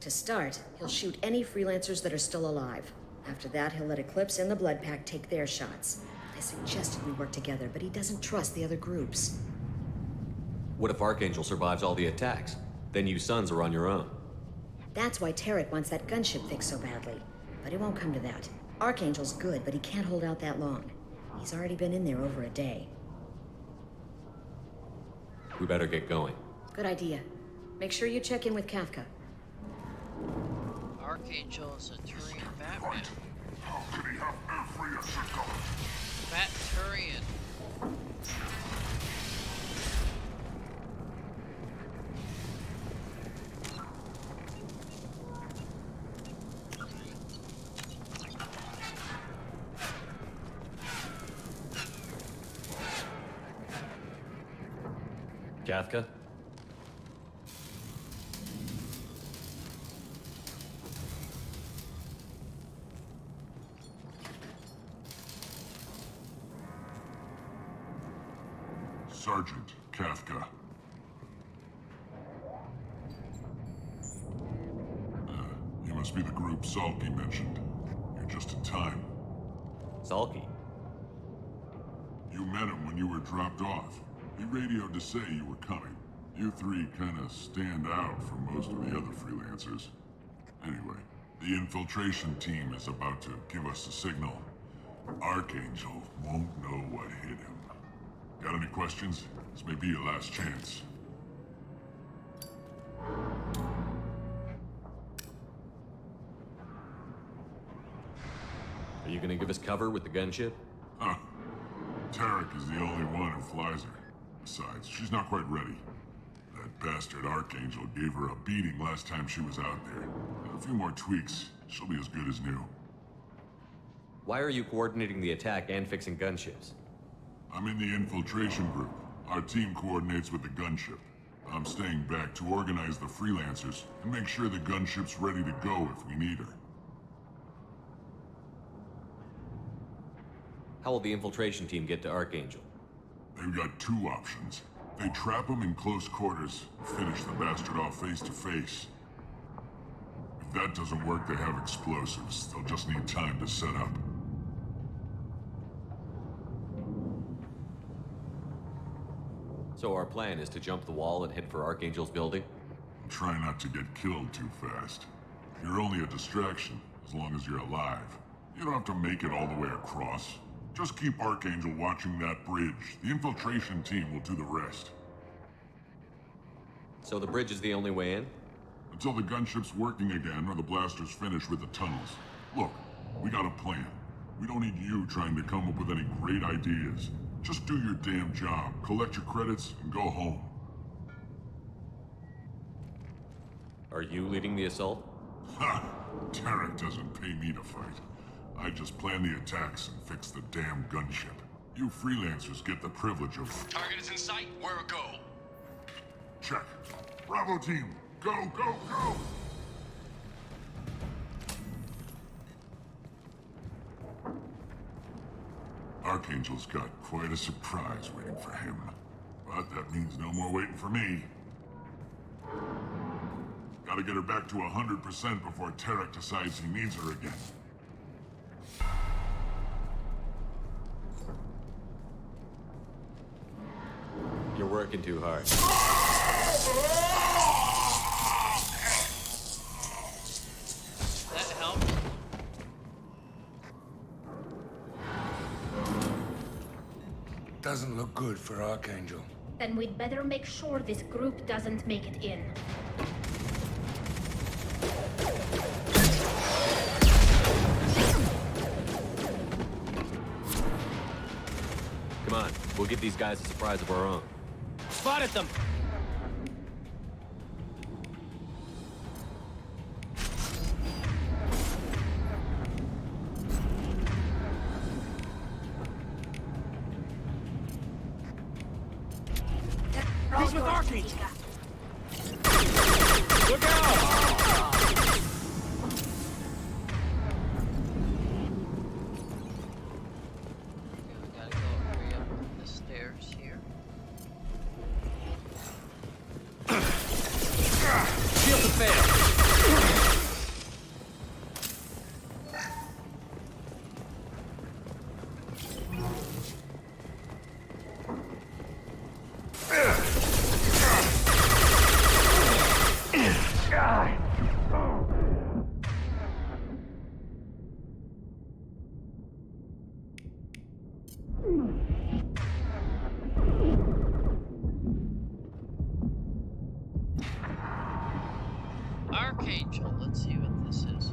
To start, he'll shoot any freelancers that are still alive. After that, he'll let Eclipse and the Blood Pack take their shots. I suggested we work together, but he doesn't trust the other groups. What if Archangel survives all the attacks? Then you Suns are on your own. That's why Tarek wants that gunship fixed so badly. But it won't come to that. Archangel's good, but he can't hold out that long. He's already been in there over a day. We better get going. Good idea. Make sure you check in with Kafka. Archangel is a Turian Batman. How could he have every extra gun? Bat Turian. Kafka? Sergeant Kafka. You must be the group Salky mentioned. You're just in time. Salky? You met him when you were dropped off. He radioed to say you were coming. You three kind of stand out from most of the other freelancers. Anyway, the infiltration team is about to give us a signal. Archangel won't know what hit him. Got any questions? This may be your last chance. Are you gonna give us cover with the gunship? Huh. Tarek is the only one who flies her. Besides, she's not quite ready. That bastard Archangel gave her a beating last time she was out there. A few more tweaks, she'll be as good as new. Why are you coordinating the attack and fixing gunships? I'm in the infiltration group. Our team coordinates with the gunship. I'm staying back to organize the freelancers and make sure the gunship's ready to go if we need her. How will the infiltration team get to Archangel? They've got two options. They trap him in close quarters, finish the bastard off face to face. If that doesn't work, they have explosives. They'll just need time to set up. So our plan is to jump the wall and head for Archangel's building? Try not to get killed too fast. You're only a distraction, as long as you're alive. You don't have to make it all the way across. Just keep Archangel watching that bridge. The infiltration team will do the rest. So the bridge is the only way in? Until the gunship's working again or the blasters finish with the tunnels. Look, we got a plan. We don't need you trying to come up with any great ideas. Just do your damn job, collect your credits, and go home. Are you leading the assault? Ha! Tarek doesn't pay me to fight. I just plan the attacks and fix the damn gunship. You freelancers get the privilege of... Target is in sight. Where a go? Check. Bravo team, go, go, go! Archangel's got quite a surprise waiting for him. But that means no more waiting for me. Gotta get her back to 100% before Tarek decides he needs her again. You're working too hard. That helps. Doesn't look good for Archangel. Then we'd better make sure this group doesn't make it in. Come on, we'll give these guys a surprise of our own. Spotted them! He's with Archangel! Look out! Gotta go hurry up the stairs here. Shield to fail! Archangel, let's see what this is.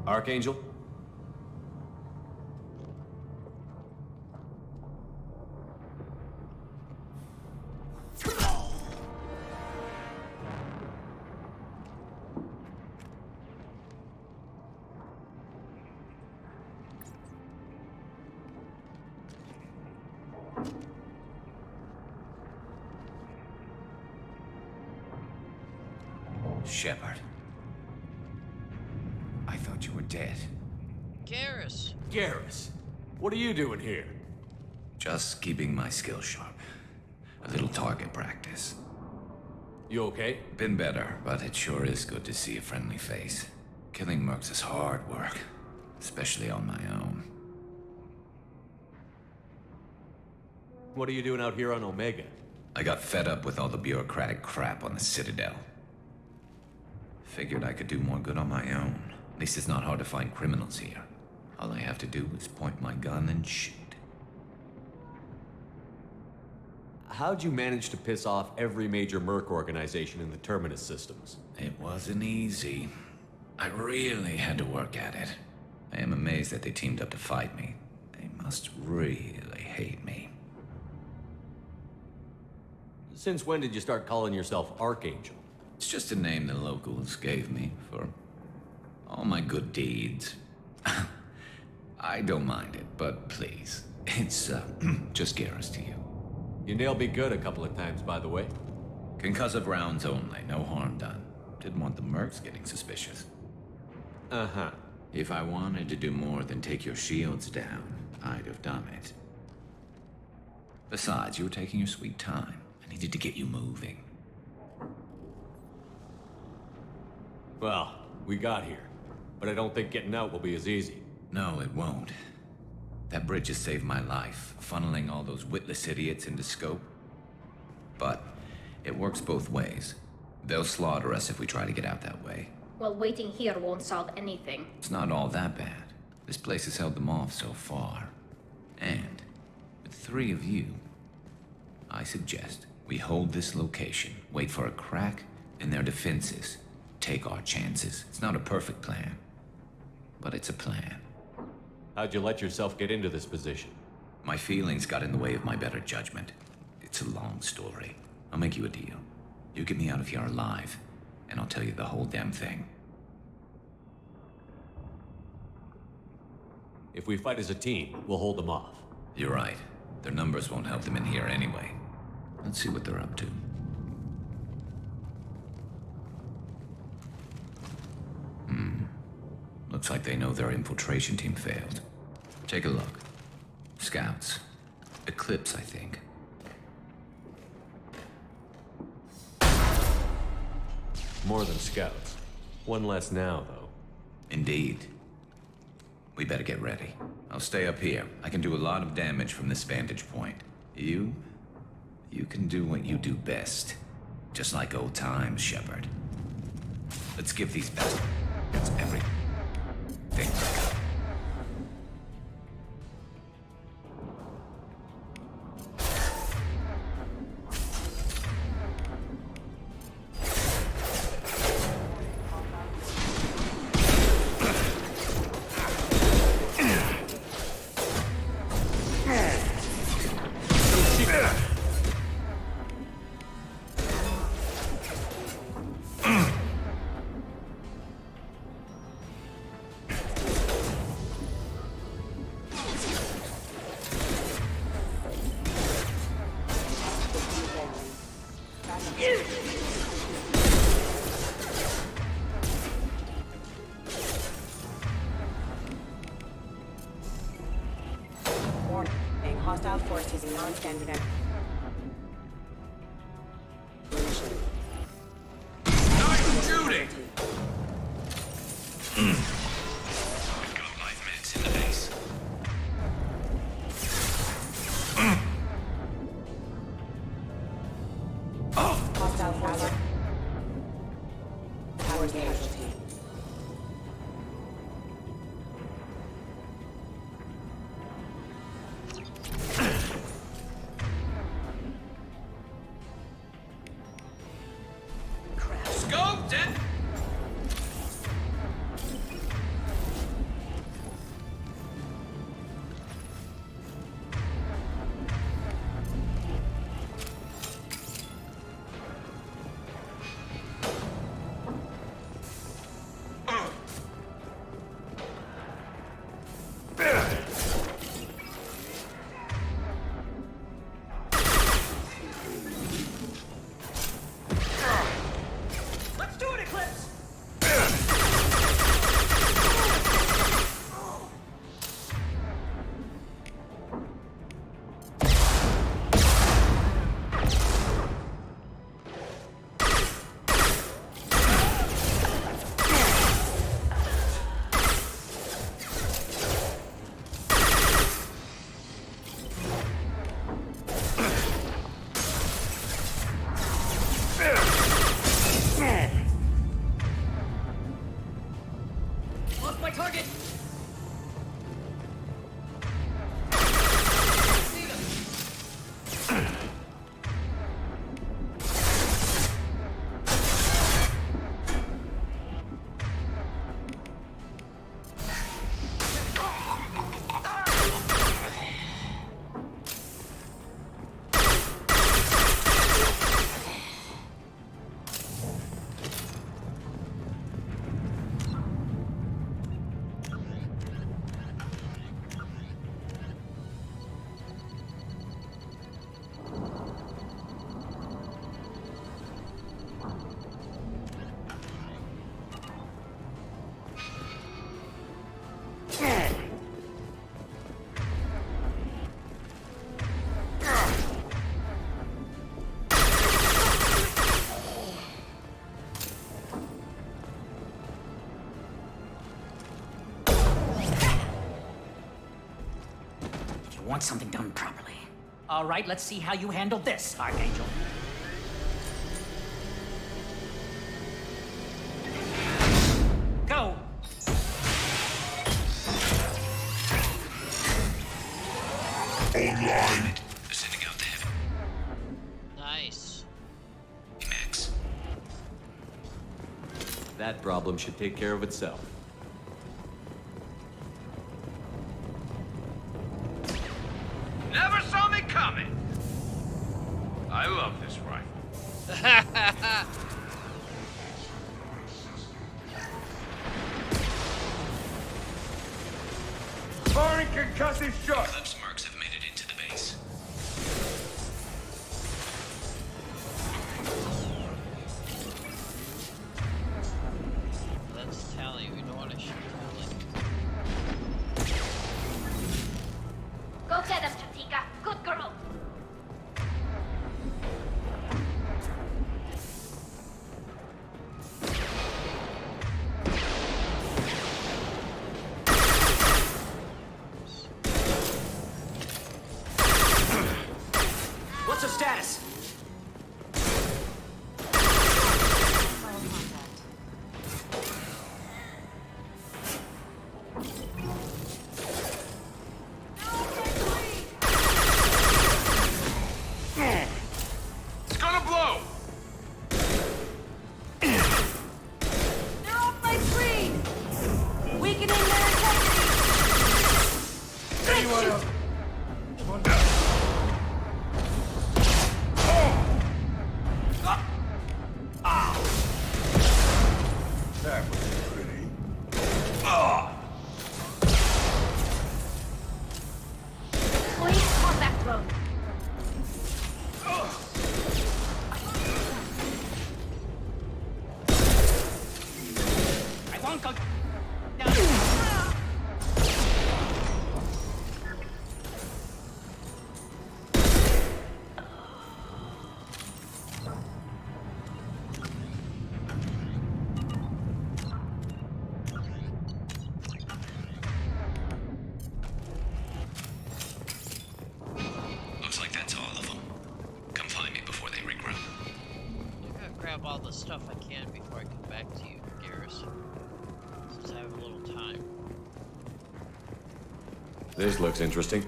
Archangel? Shepard. I thought you were dead. Garrus. Garrus, what are you doing here? Just keeping my skills sharp. A little target practice. You okay? Been better, but it sure is good to see a friendly face. Killing mercs is hard work, especially on my own. What are you doing out here on Omega? I got fed up with all the bureaucratic crap on the Citadel. Figured I could do more good on my own. At least it's not hard to find criminals here. All I have to do is point my gun and shoot. How'd you manage to piss off every major merc organization in the Terminus systems? It wasn't easy. I really had to work at it. I am amazed that they teamed up to fight me. They must really hate me. Since when did you start calling yourself Archangel? It's just a name the locals gave me for all my good deeds. I don't mind it, but please, it's just Garrus to you. You nailed me good a couple of times, by the way. Concussive rounds only, no harm done. Didn't want the mercs getting suspicious. Uh-huh. If I wanted to do more than take your shields down, I'd have done it. Besides, you were taking your sweet time. I needed to get you moving. Well, we got here. But I don't think getting out will be as easy. No, it won't. That bridge has saved my life, funneling all those witless idiots into scope. But it works both ways. They'll slaughter us if we try to get out that way. Well, waiting here won't solve anything. It's not all that bad. This place has held them off so far. And with 3 of you, I suggest we hold this location, wait for a crack in their defenses, take our chances. It's not a perfect plan, but it's a plan. How'd you let yourself get into this position? My feelings got in the way of my better judgment. It's a long story. I'll make you a deal. You get me out of here alive, and I'll tell you the whole damn thing. If we fight as a team, we'll hold them off. You're right. Their numbers won't help them in here anyway. Let's see what they're up to. Looks like they know their infiltration team failed. Take a look. Scouts. Eclipse, I think. More than scouts. One less now, though. Indeed. We better get ready. I'll stay up here. I can do a lot of damage from this vantage point. You can do what you do best. Just like old times, Shepard. Let's give these bastards everything. Hostile force using non-standard energy. Nice shooting! We've got live meds in the base. Hostile force. Power casualty. Scoped it! want something done properly. All right, let's see how you handle this, Archangel. Go! Online. Sending out the heavy. Nice. Max. That problem should take care of itself. Never saw me coming. I love this rifle. Firing concussive shot. Eclipse marks have made it into the base. Let's tally. We don't want to shoot Helen. Go get him, Chatika. Good girl. What's her status? It's gonna blow. They're off my screen! Weakening their integrity! Anyone Shoot. else? One down. That was pretty. Please contact drone. I won't go. Looks like that's all of them. Come find me before they regroup. I'm gonna grab all the stuff I can before I come back to you, Garrus. Since I have a little time. This looks interesting.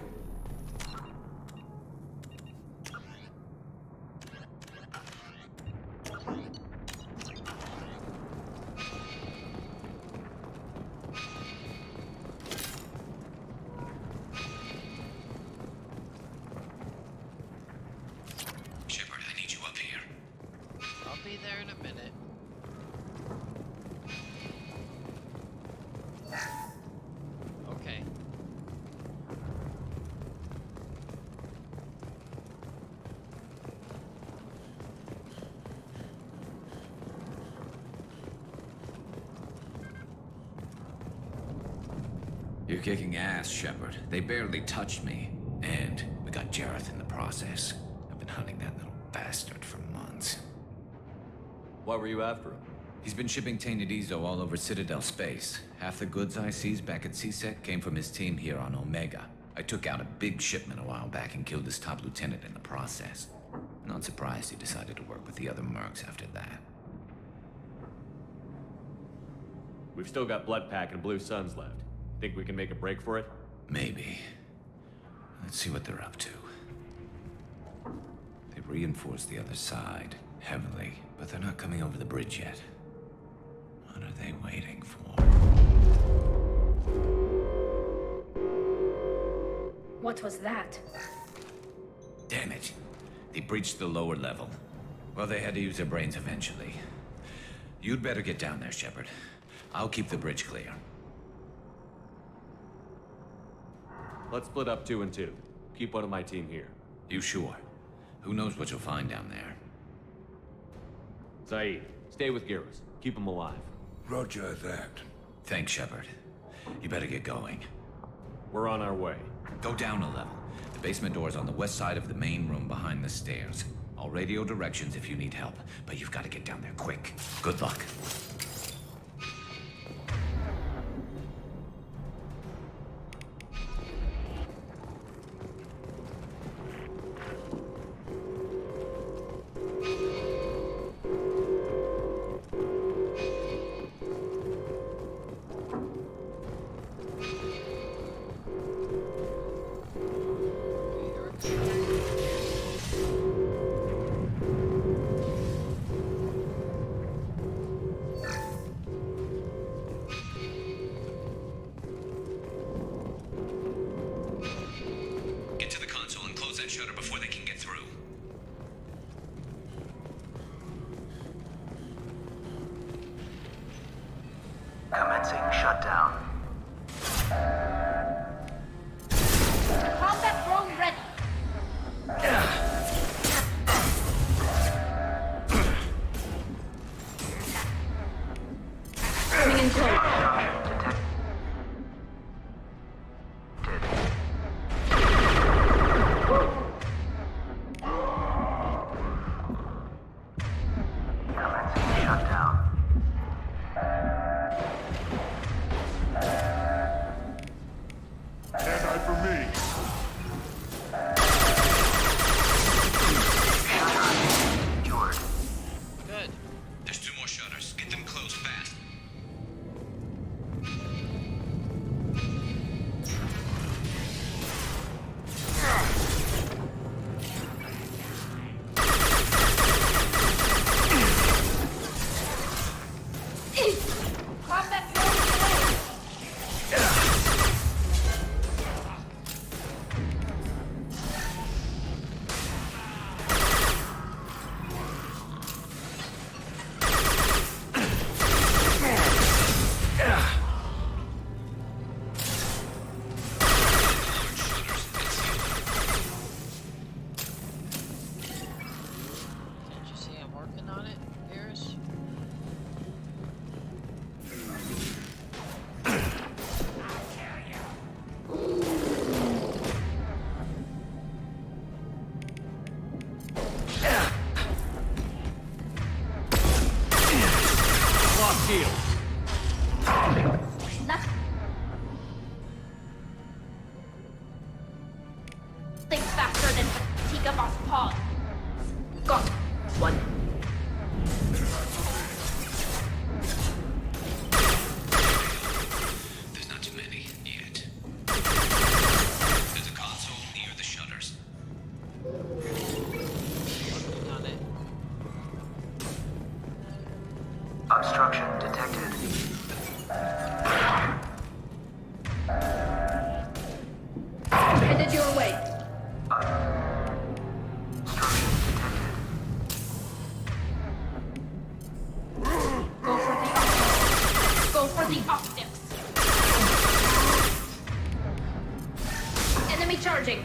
Shepard, I need you up here. I'll be there in a minute. Okay. You're kicking ass, Shepard. They barely touched me. And we got Jareth in the process. I've been hunting that little bastard for months. Why were you after him? He's been shipping tainted Ezo all over Citadel space. Half the goods I seized back at CSEC came from his team here on Omega. I took out a big shipment a while back and killed his top lieutenant in the process. Not surprised he decided to work with the other mercs after that. We've still got Bloodpack and Blue Suns left. Think we can make a break for it? Maybe. Let's see what they're up to. They've reinforced the other side, heavily, but they're not coming over the bridge yet. What are they waiting for? What was that? Damn it. They breached the lower level. Well, they had to use their brains eventually. You'd better get down there, Shepard. I'll keep the bridge clear. Let's split up 2 and 2. Keep one of my team here. You sure? Who knows what you'll find down there? Zaid, stay with Garrus. Keep him alive. Roger that. Thanks, Shepard. You better get going. We're on our way. Go down a level. The basement door's on the west side of the main room behind the stairs. I'll radio directions if you need help, but you've got to get down there quick. Good luck. Commencing shutdown. Combat drone ready. Coming in close. Think faster than Tika Boss Paul. Got one. There's not too many yet. There's a console near the shutters. Got it. Obstruction detected. Headed your way. Go for the optics. Enemy charging.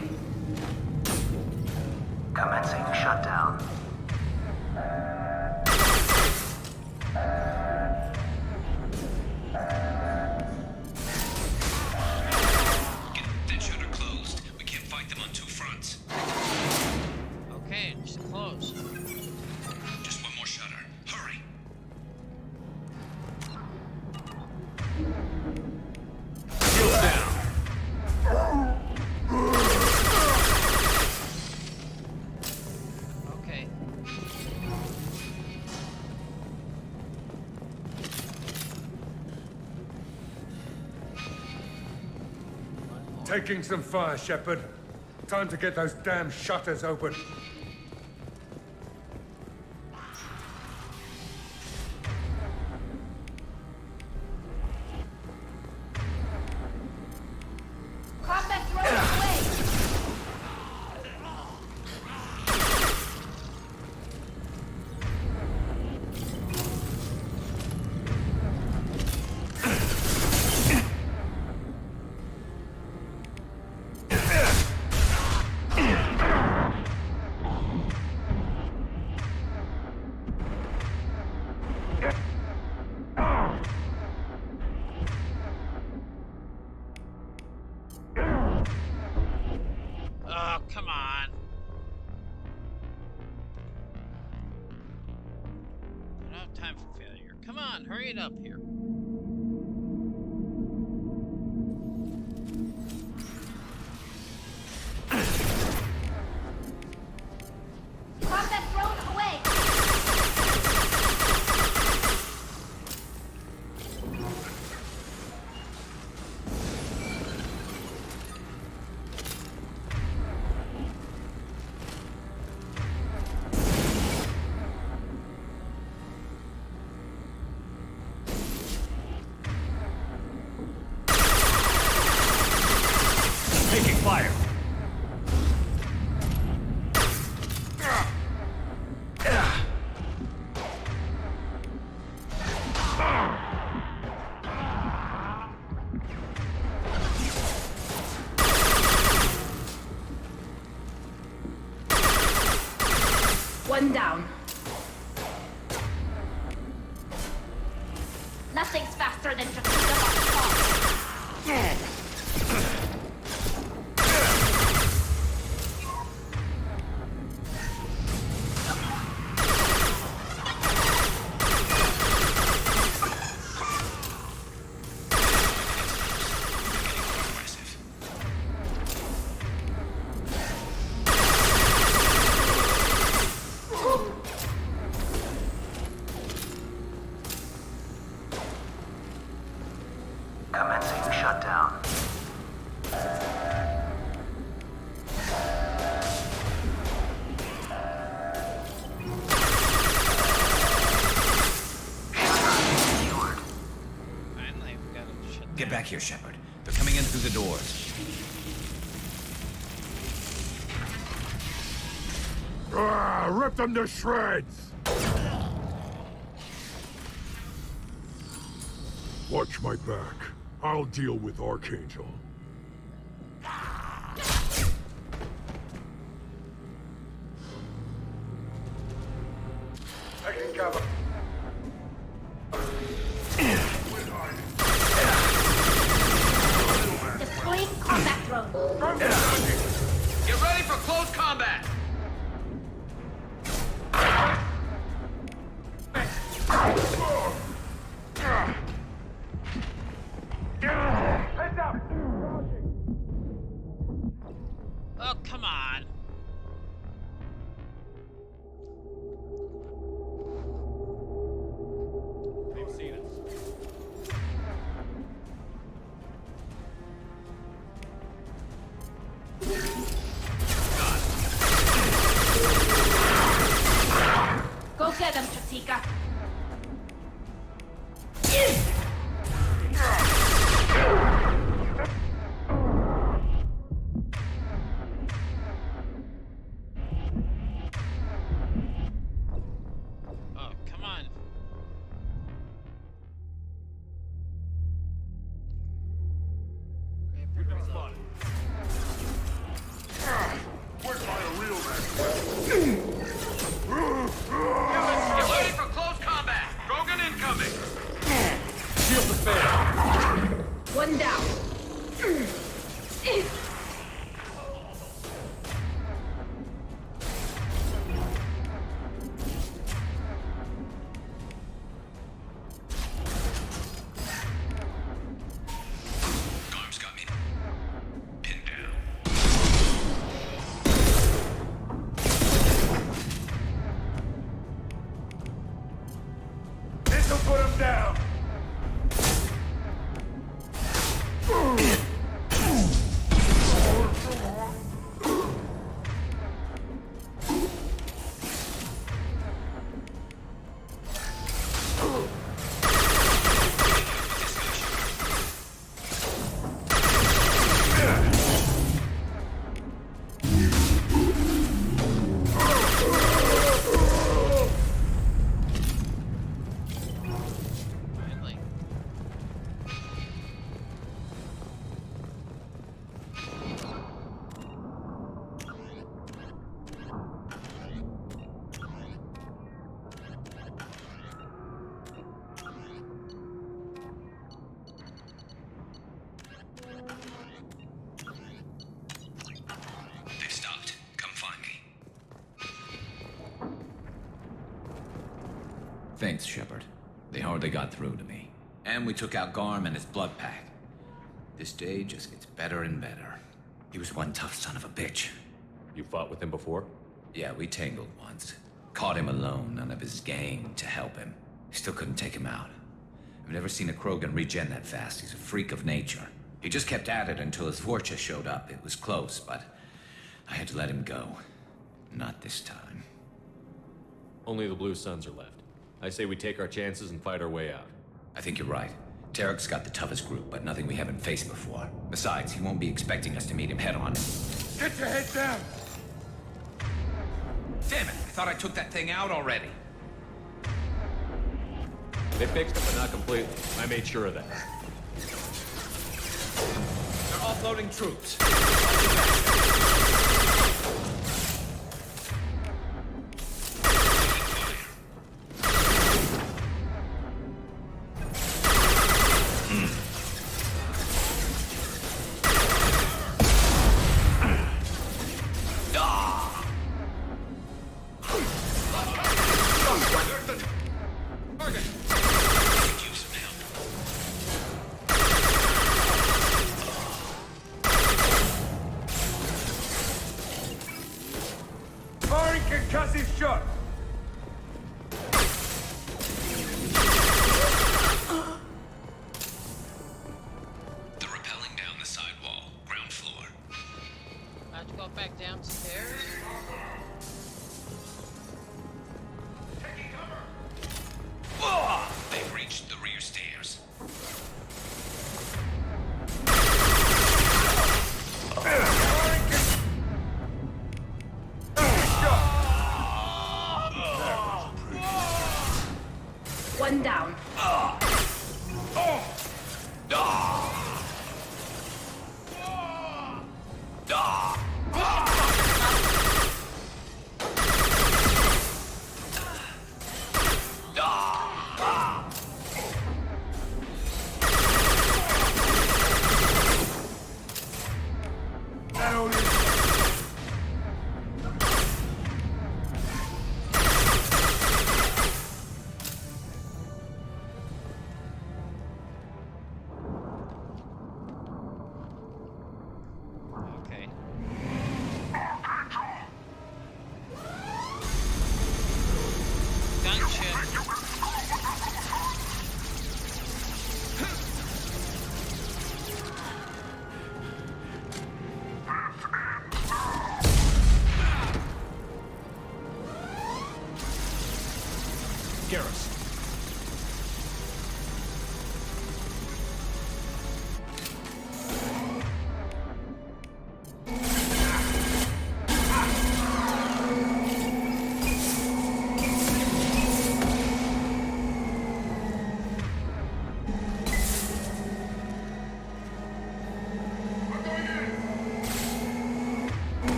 Commencing shutdown. That shutter closed. We can't fight them on two fronts. Okay, just close. Just one more shutter. Hurry. Shields down. Okay. Taking some fire, Shepard. Time to get those damn shutters open. Combat drone away. Oh, come on. I don't have time for failure. Come on, hurry it up here. Combat drone away. Nothing's faster than just the Commencing shutdown. Finally, we got to shut Get back here, Shepard. They're coming in through the doors. Rip them to shreds! Watch my back. I'll deal with Archangel. Taking cover. deploying combat drone. Get ready for close combat! Heads up! Oh, come on. They've seen us. Go get them, Chatika. Oh, come on. We've been spotted. Where's my real man? Get ready for close combat! Krogan incoming! Shield the fan. One down. Garm's got me. Pinned down. This'll put him down! Finally. They've stopped. Come find me. Thanks, Shepard. They hardly got through to me. And we took out Garm and his blood pack. This day just gets better and better. He was one tough son of a bitch. You fought with him before? Yeah, we tangled once. Caught him alone, none of his gang to help him. Still couldn't take him out. I've never seen a Krogan regen that fast. He's a freak of nature. He just kept at it until his Vorcha showed up. It was close, but I had to let him go. Not this time. Only the Blue Suns are left. I say we take our chances and fight our way out. I think you're right. Tarek's got the toughest group, but nothing we haven't faced before. Besides, he won't be expecting us to meet him head-on. Get your head down! Damn it! I thought I took that thing out already. They fixed it, but not completely. I made sure of that. They're offloading troops.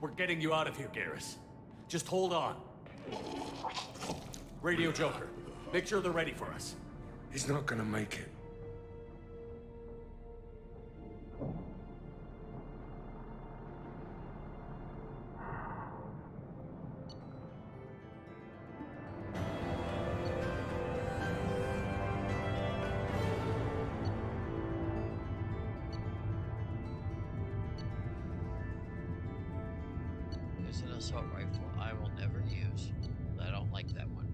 We're getting you out of here, Garrus. Just hold on. Radio Joker, make sure they're ready for us. He's not gonna make it. There's an assault rifle I will never use. I don't like that one.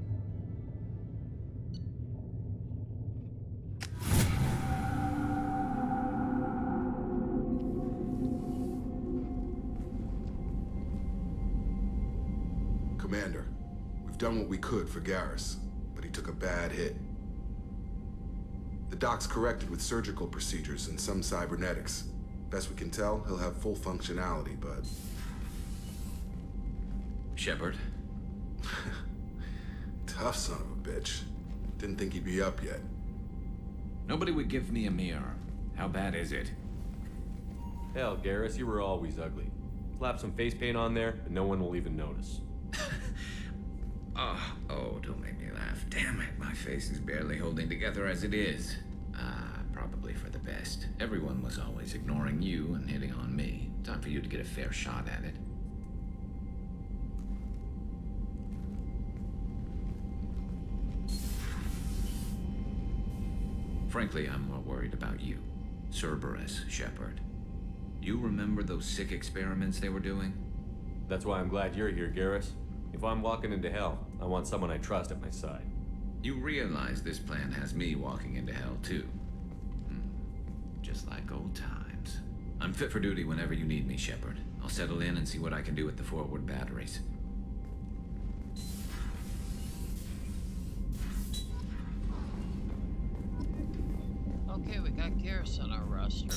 Commander, we've done what we could for Garrus, but he took a bad hit. The doc's corrected with surgical procedures and some cybernetics. Best we can tell, he'll have full functionality, but... Shepard? Tough son of a bitch. Didn't think he'd be up yet. Nobody would give me a mirror. How bad is it? Hell, Garrus, you were always ugly. Slap some face paint on there, and no one will even notice. Oh, don't make me laugh. Damn it, my face is barely holding together as it is. Probably for the best. Everyone was always ignoring you and hitting on me. Time for you to get a fair shot at it. Frankly, I'm more worried about you. Cerberus, Shepard. You remember those sick experiments they were doing? That's why I'm glad you're here, Garrus. If I'm walking into hell, I want someone I trust at my side. You realize this plan has me walking into hell, too. Just like old times. I'm fit for duty whenever you need me, Shepard. I'll settle in and see what I can do with the forward batteries. Okay, we got Garrus on our roster.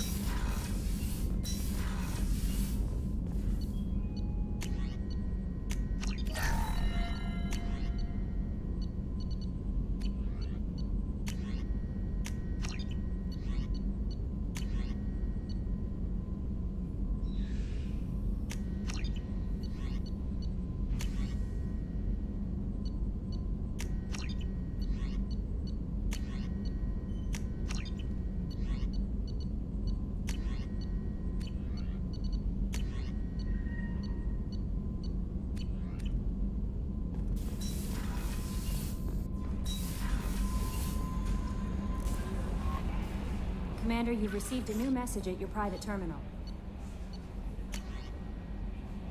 Commander, you've received a new message at your private terminal.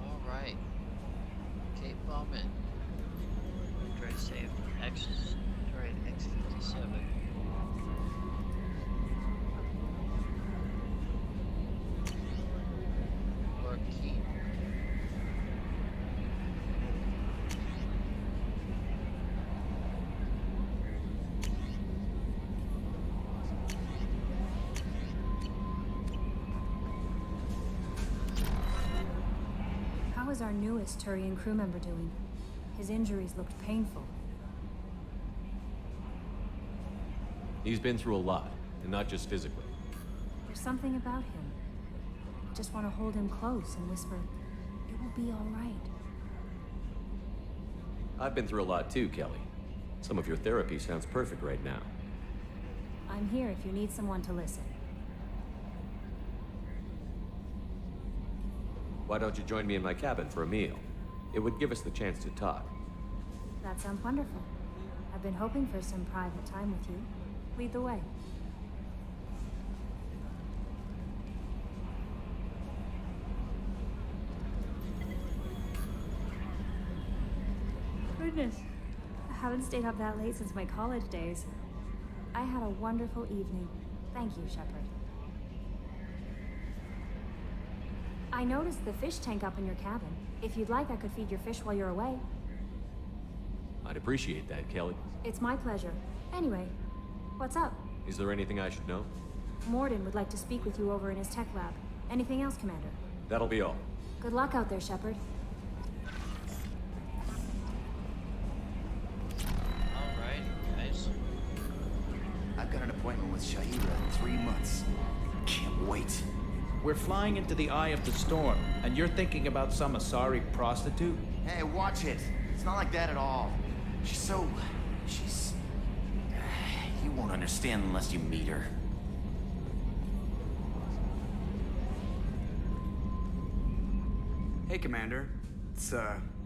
Alright. Cape Bowman. Droid saved. Droid X-57. Lord Key. How is our newest Turian crew member doing? His injuries looked painful. He's been through a lot, and not just physically. There's something about him. I just want to hold him close and whisper, "It will be all right." I've been through a lot too, Kelly. Some of your therapy sounds perfect right now. I'm here if you need someone to listen. Why don't you join me in my cabin for a meal? It would give us the chance to talk. That sounds wonderful. I've been hoping for some private time with you. Lead the way. Goodness. I haven't stayed up that late since my college days. I had a wonderful evening. Thank you, Shepard. I noticed the fish tank up in your cabin. If you'd like, I could feed your fish while you're away. I'd appreciate that, Kelly. It's my pleasure. Anyway, what's up? Is there anything I should know? Morden would like to speak with you over in his tech lab. Anything else, Commander? That'll be all. Good luck out there, Shepard. Alright, guys. I've got an appointment with Shahira in 3 months. Can't wait. We're flying into the eye of the storm, and you're thinking about some Asari prostitute? Hey, watch it. It's not like that at all. She's... You won't understand unless you meet her. Hey, Commander. It's,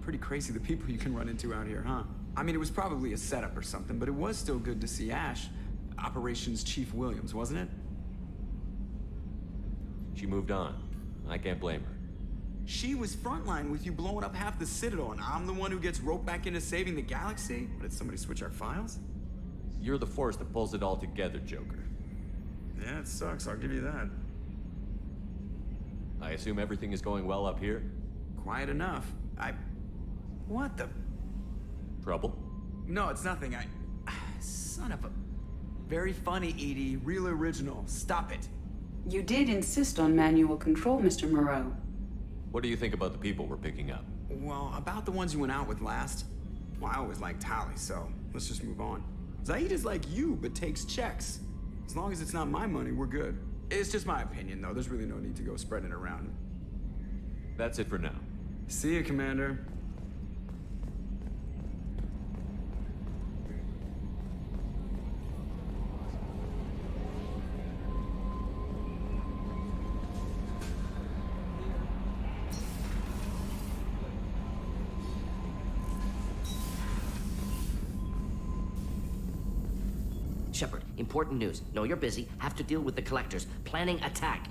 pretty crazy the people you can run into out here, huh? I mean, it was probably a setup or something, but it was still good to see Ash. Operations Chief Williams, wasn't it? She moved on. I can't blame her. She was frontline with you blowing up half the Citadel, and I'm the one who gets roped back into saving the galaxy? What, did somebody switch our files? You're the force that pulls it all together, Joker. Yeah, it sucks, I'll give you that. I assume everything is going well up here? Quiet enough. What the... Trouble? No, it's nothing. Son of a... Very funny, Edie. Real original. Stop it. You did insist on manual control, Mr. Moreau. What do you think about the people we're picking up? Well, about the ones you went out with last. Well, I always liked Tally, so let's just move on. Zaid is like you, but takes checks. As long as it's not my money, we're good. It's just my opinion, though. There's really no need to go spreading it around. That's it for now. See you, Commander. Shepard, important news. Know you're busy. Have to deal with the collectors. Planning attack.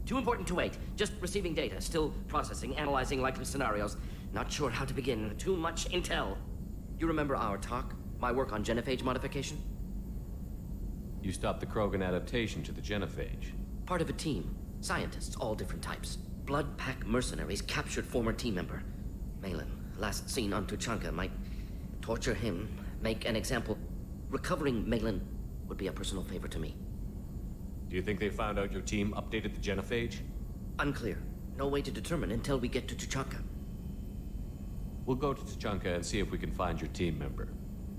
Too important to wait. Just receiving data. Still processing, analyzing likely scenarios. Not sure how to begin. Too much intel. You remember our talk? My work on genophage modification? You stopped the Krogan adaptation to the genophage. Part of a team. Scientists, all different types. Blood Pack mercenaries captured former team member. Malin, last seen on Tuchanka, might torture him, make an example. Recovering Malin would be a personal favor to me. Do you think they found out your team updated the genophage? Unclear. No way to determine until we get to Tuchanka. We'll go to Tuchanka and see if we can find your team member.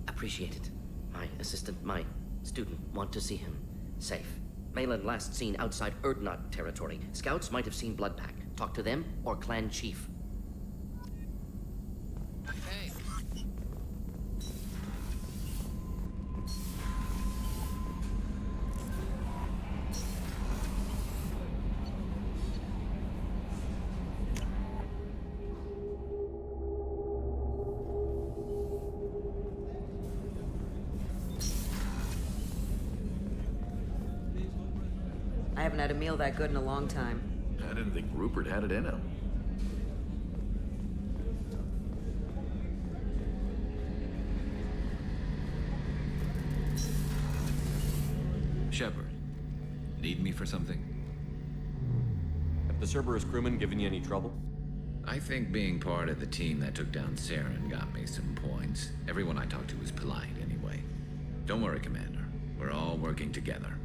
Appreciate it. My assistant, my student, want to see him. Safe. Malin last seen outside Erdnot territory. Scouts might have seen Blood Pack. Talk to them or clan chief. Okay. I haven't had a meal that good in a long time. I didn't think Rupert had it in him. Shepard, need me for something? Have the Cerberus crewmen given you any trouble? I think being part of the team that took down Saren got me some points. Everyone I talked to was polite anyway. Don't worry, Commander. We're all working together.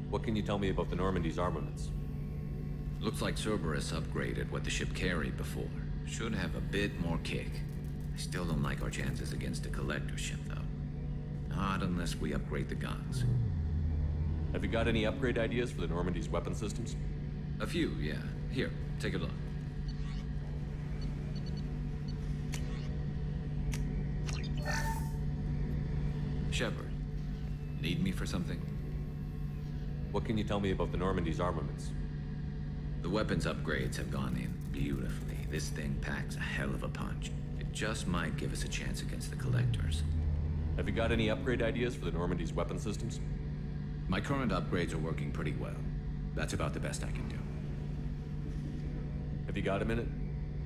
What can you tell me about the Normandy's armaments? Looks like Cerberus upgraded what the ship carried before. Should have a bit more kick. I still don't like our chances against a collector ship, though. Not unless we upgrade the guns. Have you got any upgrade ideas for the Normandy's weapon systems? A few, yeah. Here, take a look. Shepard, need me for something? What can you tell me about the Normandy's armaments? The weapons upgrades have gone in beautifully. This thing packs a hell of a punch. It just might give us a chance against the collectors. Have you got any upgrade ideas for the Normandy's weapon systems? My current upgrades are working pretty well. That's about the best I can do. Have you got a minute?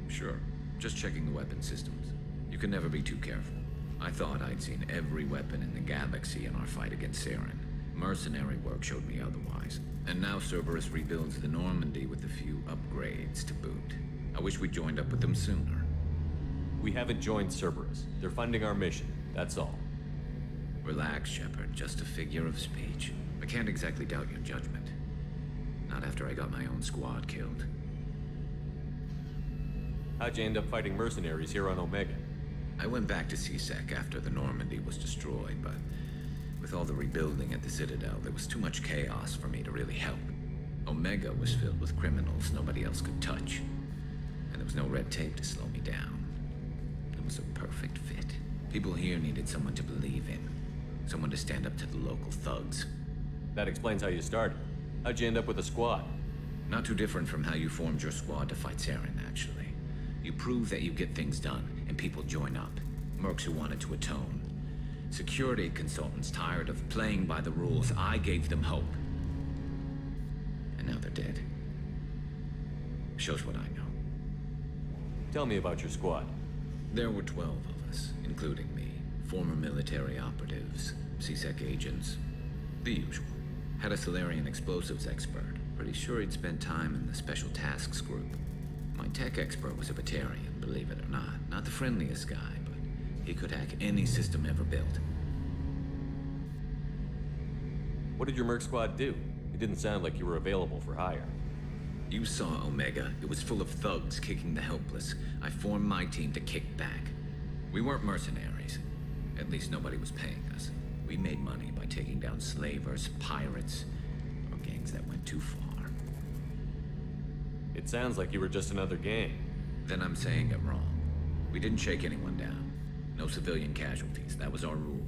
Sure. Just checking the weapon systems. You can never be too careful. I thought I'd seen every weapon in the galaxy in our fight against Saren. Mercenary work showed me otherwise. And now Cerberus rebuilds the Normandy with a few upgrades to boot. I wish we'd joined up with them sooner. We haven't joined Cerberus. They're funding our mission, that's all. Relax, Shepard. Just a figure of speech. I can't exactly doubt your judgment. Not after I got my own squad killed. How'd you end up fighting mercenaries here on Omega? I went back to C-Sec after the Normandy was destroyed, but with all the rebuilding at the Citadel, there was too much chaos for me to really help. Omega was filled with criminals nobody else could touch. And there was no red tape to slow me down. It was a perfect fit. People here needed someone to believe in. Someone to stand up to the local thugs. That explains how you started. How'd you end up with a squad? Not too different from how you formed your squad to fight Saren, actually. You prove that you get things done, and people join up. Mercs who wanted to atone. Security consultants tired of playing by the rules. I gave them hope. And now they're dead. Shows what I know. Tell me about your squad. There were 12 of us, including me. Former military operatives, CSEC agents, the usual. Had a Solarian explosives expert. Pretty sure he'd spent time in the Special Tasks Group. My tech expert was a Batarian, believe it or not. Not the friendliest guy, but he could hack any system ever built. What did your merc squad do? It didn't sound like you were available for hire. You saw Omega. It was full of thugs kicking the helpless. I formed my team to kick back. We weren't mercenaries. At least nobody was paying us. We made money by taking down slavers, pirates, or gangs that went too far. It sounds like you were just another gang. Then I'm saying it wrong. We didn't shake anyone down. No civilian casualties. That was our rule.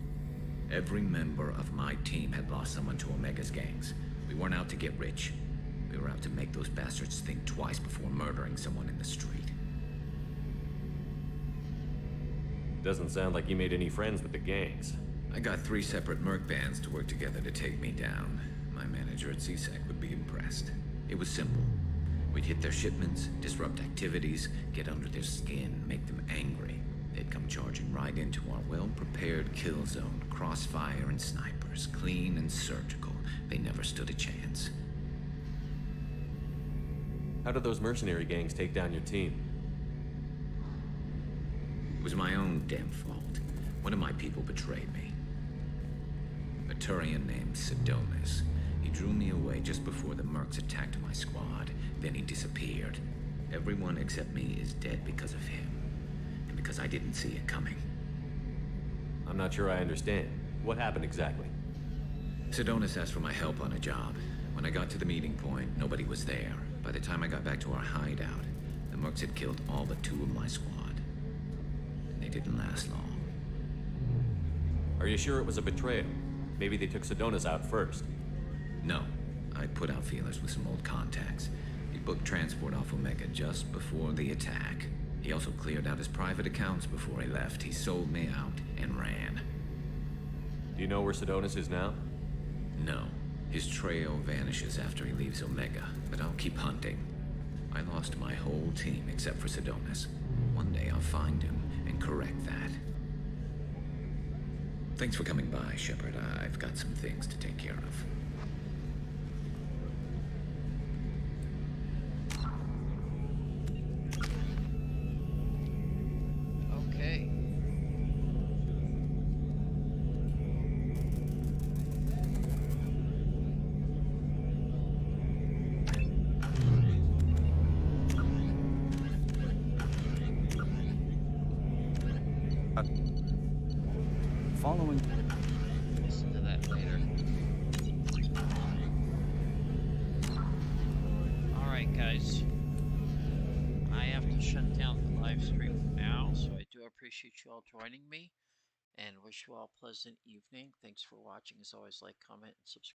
Every member of my team had lost someone to Omega's gangs. We weren't out to get rich. We were out to make those bastards think twice before murdering someone in the street. Doesn't sound like you made any friends with the gangs. I got 3 separate merc bands to work together to take me down. My manager at CSEC would be impressed. It was simple. We'd hit their shipments, disrupt activities, get under their skin, make them angry. They'd come charging right into our well-prepared kill zone. Crossfire and snipers, clean and surgical. They never stood a chance. How did those mercenary gangs take down your team? It was my own damn fault. One of my people betrayed me. A Turian named Sidonis. He drew me away just before the mercs attacked my squad. Then he disappeared. Everyone except me is dead because of him. And because I didn't see it coming. I'm not sure I understand. What happened exactly? Sidonis asked for my help on a job. When I got to the meeting point, nobody was there. By the time I got back to our hideout, the mercs had killed all but 2 of my squad. And they didn't last long. Are you sure it was a betrayal? Maybe they took Sidonis out first. No. I put out feelers with some old contacts. He booked transport off Omega just before the attack. He also cleared out his private accounts before he left. He sold me out and ran. Do you know where Sidonis is now? No. His trail vanishes after he leaves Omega, but I'll keep hunting. I lost my whole team except for Sidonis. One day I'll find him and correct that. Thanks for coming by, Shepard. I've got some things to take care of. Okay. Following. Listen to that later. Alright, guys. I have to shut down the live stream now, so I do appreciate you all joining me and wish you all a pleasant evening. Thanks for watching. As always, like, comment, and subscribe.